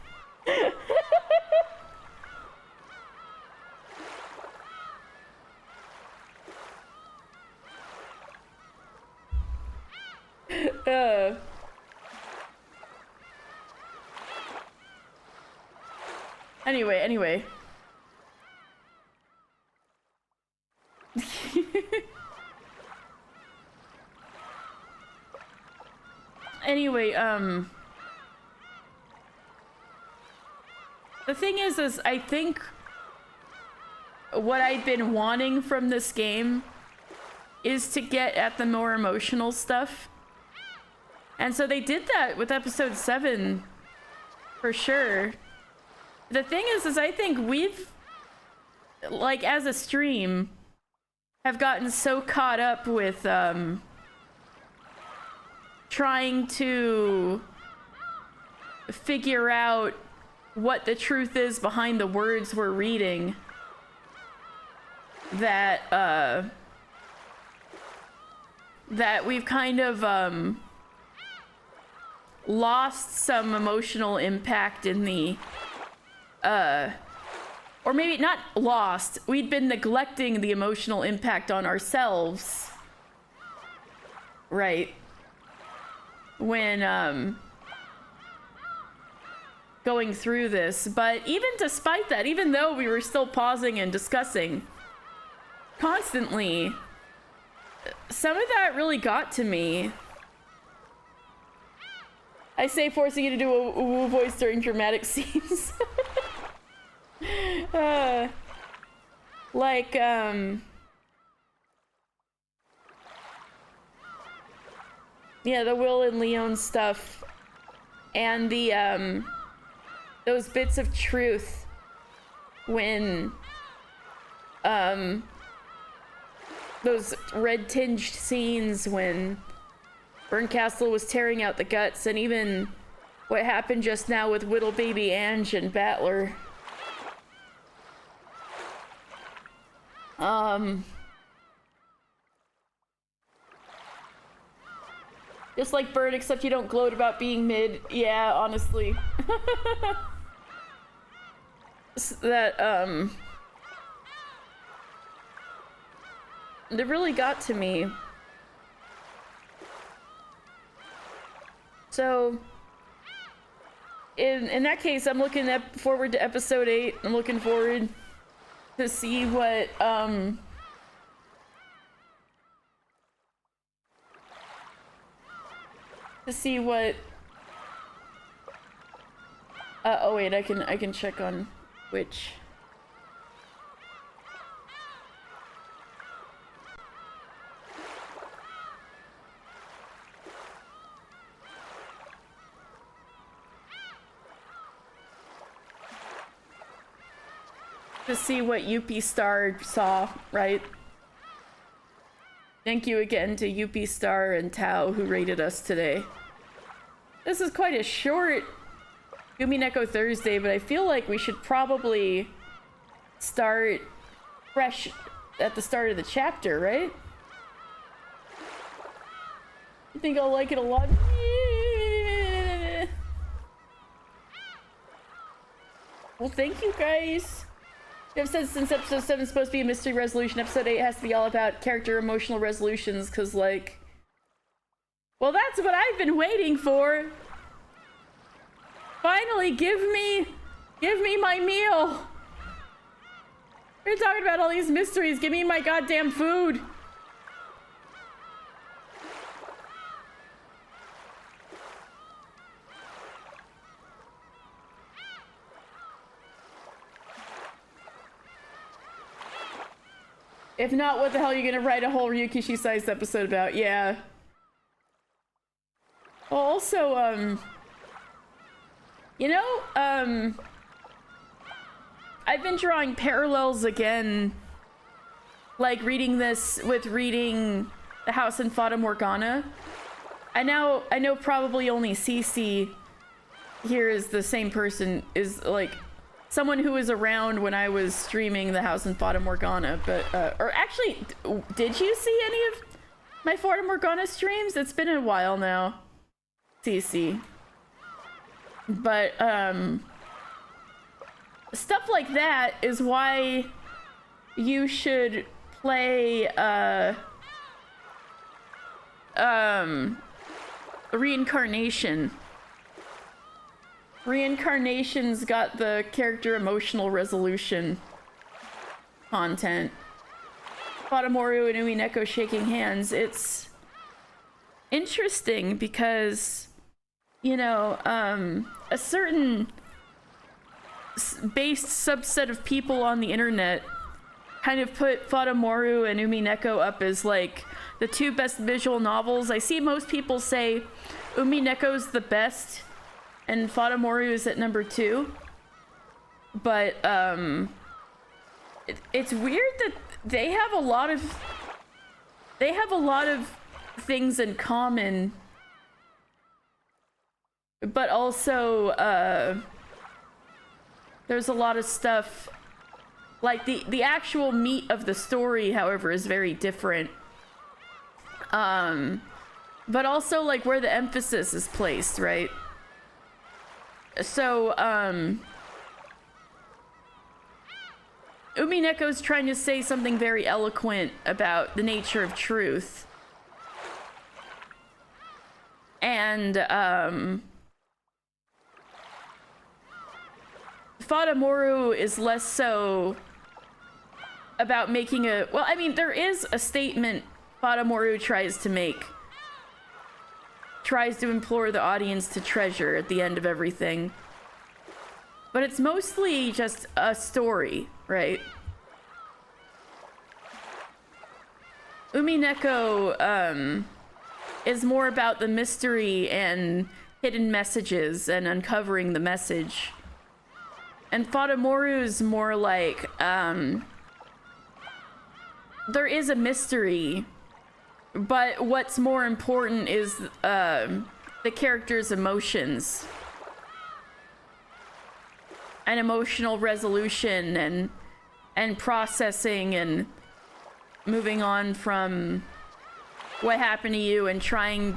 Anyway. Anyway, the thing is I think what I've been wanting from this game is to get at the more emotional stuff. And so they did that with episode 7 for sure. The thing is I think we've, like, as a stream, have gotten so caught up with trying to figure out what the truth is behind the words we're reading that that we've kind of lost some emotional impact in the or maybe not lost, we'd been neglecting the emotional impact on ourselves, right, when going through this. But even despite that, even though we were still pausing and discussing constantly, some of that really got to me. I say forcing you to do a woo voice during dramatic scenes. Like, yeah, the Will and Leon stuff, and the, those bits of truth when, those red-tinged scenes when Berncastle was tearing out the guts, and even what happened just now with Whittle Baby Ange and Battler. Just like Bird, except you don't gloat about being mid. Yeah, honestly. That, it really got to me. So, in that case, I'm looking forward to episode 8. I'm looking forward to see what, oh wait, I can check on which. To see what UP Star saw, right? Thank you again to UP Star and Tao who rated us today. This is quite a short Umineko Thursday, but I feel like we should probably start fresh at the start of the chapter, right? I think I'll like it a lot. Well, thank you guys. I've said since episode 7 is supposed to be a mystery resolution, episode 8 has to be all about character emotional resolutions, because, like... Well, that's what I've been waiting for! Finally, give me my meal! We're talking about all these mysteries, give me my goddamn food! If not, what the hell are you gonna write a whole Ryukishi-sized episode about? Yeah. Well, also, you know, I've been drawing parallels again, like reading this with reading The House in Fata Morgana. I know probably only CC here is the same person, is like someone who was around when I was streaming The House in Fata Morgana, but, or actually, did you see any of my Fata Morgana streams? It's been a while now, CC. But, stuff like that is why you should play, Reincarnation. Reincarnation's got the character emotional resolution content. Fatamoru and Umineko shaking hands. It's interesting because, you know, a certain based subset of people on the internet kind of put Fatamoru and Umineko up as like the two best visual novels. I see most people say Umineko's the best and Fatamoru is at number 2. But it's weird that they have a lot of things in common, but also there's a lot of stuff, like the actual meat of the story, however, is very different. But also like where the emphasis is placed, right? So Umineko's trying to say something very eloquent about the nature of truth. And Fatamoru is less so about making a... Well, I mean, there is a statement Fatamoru tries to make. Tries to implore the audience to treasure at the end of everything. But it's mostly just a story, right? Umineko is more about the mystery and hidden messages and uncovering the message. And Fatamoru's more like, there is a mystery, but what's more important is the character's emotions and emotional resolution and processing and moving on from what happened to you and trying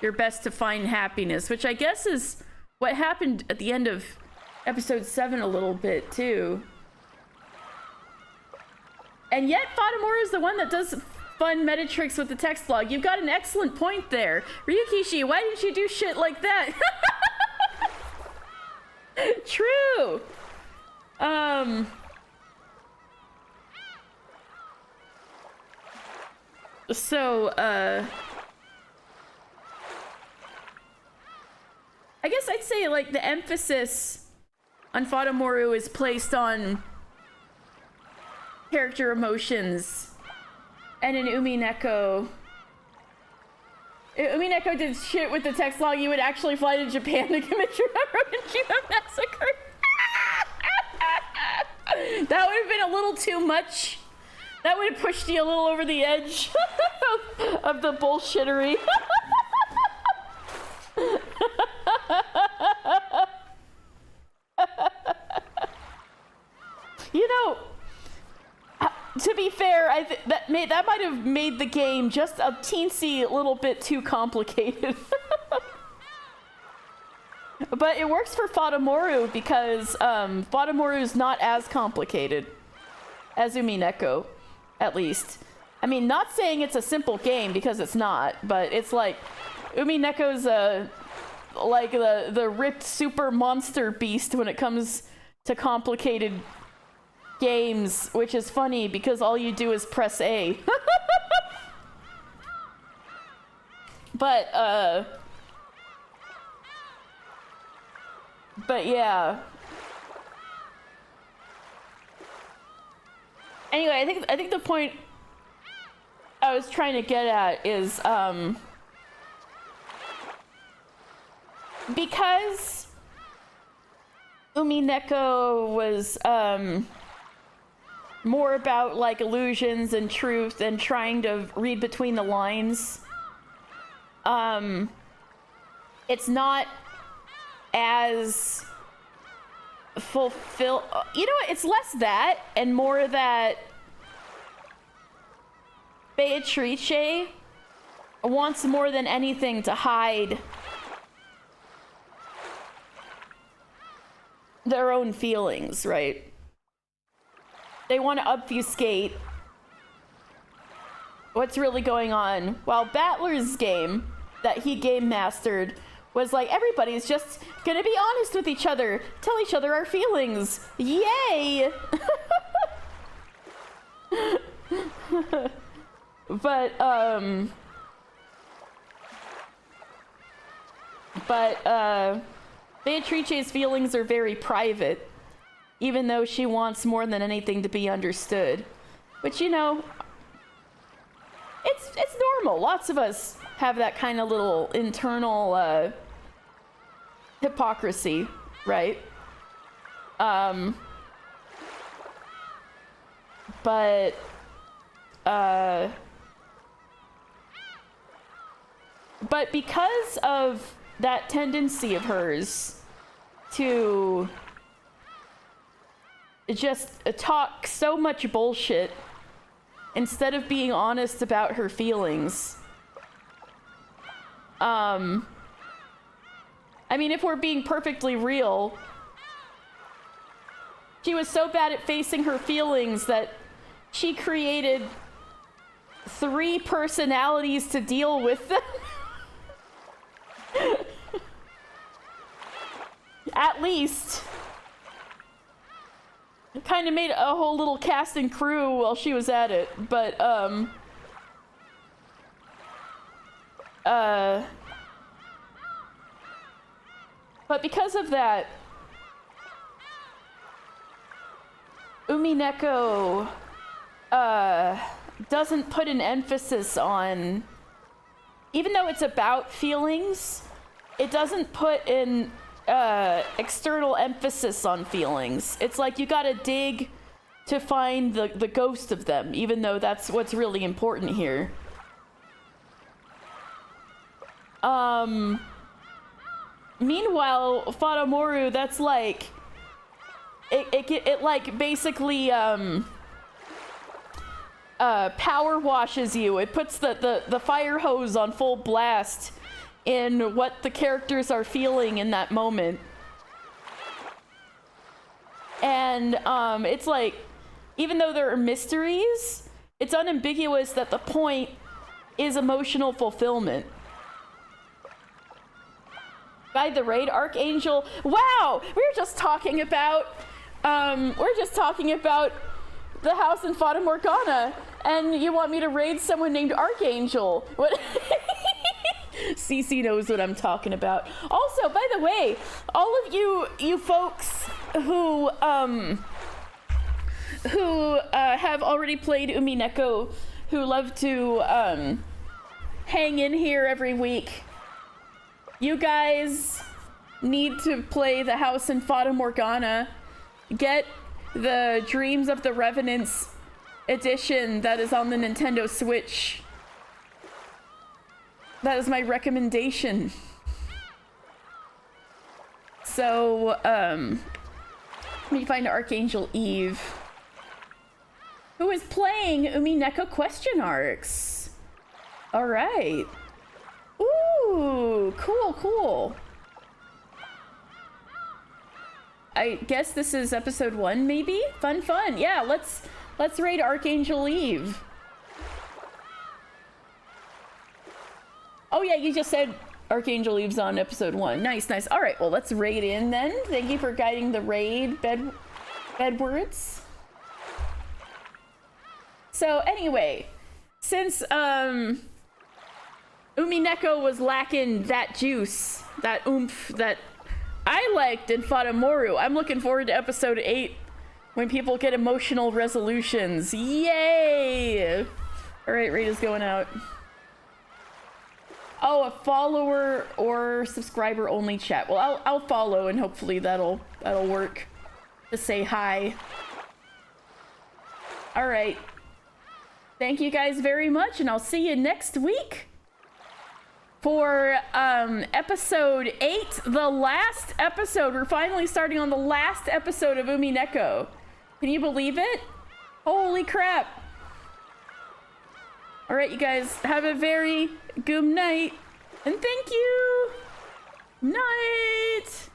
your best to find happiness, which I guess is what happened at the end of episode 7 a little bit too. And yet Fatamoru is the one that does fun meta tricks with the text log. You've got an excellent point there. Ryukishi, why didn't you do shit like that? True. So, I guess I'd say like the emphasis on Fatamoru is placed on character emotions, and in Umineko did shit with the text log. You would actually fly to Japan to commit your Hiroshima massacre. That would have been a little too much. That would have pushed you a little over the edge of the bullshittery. You know, to be fair, that might have made the game just a teensy little bit too complicated. But it works for Fatamoru because Fatamoru is not as complicated as Umineko, at least. I mean, not saying it's a simple game because it's not, but it's like Umineko's like the ripped super monster beast when it comes to complicated games, which is funny because all you do is press A. But yeah. Anyway, I think the point I was trying to get at is because Umineko was more about like illusions and truth and trying to read between the lines. It's not as fulfill. You know what? It's less that and more that Beatrice wants more than anything to hide their own feelings, right? They want to obfuscate what's really going on. While Battler's game that he game mastered was like, everybody's just gonna be honest with each other, tell each other our feelings. Yay! But Beatrice's feelings are very private, even though she wants more than anything to be understood. Which, you know, it's normal. Lots of us have that kind of little internal hypocrisy, right? But because of that tendency of hers to just talk so much bullshit instead of being honest about her feelings. I mean, if we're being perfectly real, she was so bad at facing her feelings that she created 3 personalities to deal with them. At least. Kind of made a whole little cast and crew while she was at it, but because of that, Umineko doesn't put an emphasis on, even though it's about feelings, it doesn't put an external emphasis on feelings. It's like you gotta dig to find the ghost of them, even though that's what's really important here. Meanwhile, Fadamoru, that's like it like basically power washes you. It puts the fire hose on full blast in what the characters are feeling in that moment. And it's like, even though there are mysteries, it's unambiguous that the point is emotional fulfillment. By the raid, Archangel. Wow, we were just talking about the house in Fata Morgana, and you want me to raid someone named Archangel? What? CC knows what I'm talking about. Also, by the way, all of you folks who have already played Umineko, who love to hang in here every week, you guys need to play the house in Fata Morgana. Get the Dreams of the Revenants edition that is on the Nintendo Switch. That is my recommendation. So, let me find Archangel Eve, who is playing Umineko question arcs. All right. Ooh, cool. I guess this is episode 1, maybe? Fun. Yeah, let's raid Archangel Eve. Oh yeah, you just said Archangel Eve's on episode 1. Nice. All right, well, let's raid in then. Thank you for guiding the raid, Bedwards. So anyway, since Umineko was lacking that juice, that oomph that I liked in Fadamoru, I'm looking forward to episode 8 When people get emotional resolutions. Yay! Alright, Rita's going out. Oh, a follower or subscriber only chat. Well, I'll follow and hopefully that'll work to say hi. Alright. Thank you guys very much, and I'll see you next week for episode 8, the last episode. We're finally starting on the last episode of Umineko. Can you believe it? Holy crap. All right, you guys, have a very good night, and thank you. Night.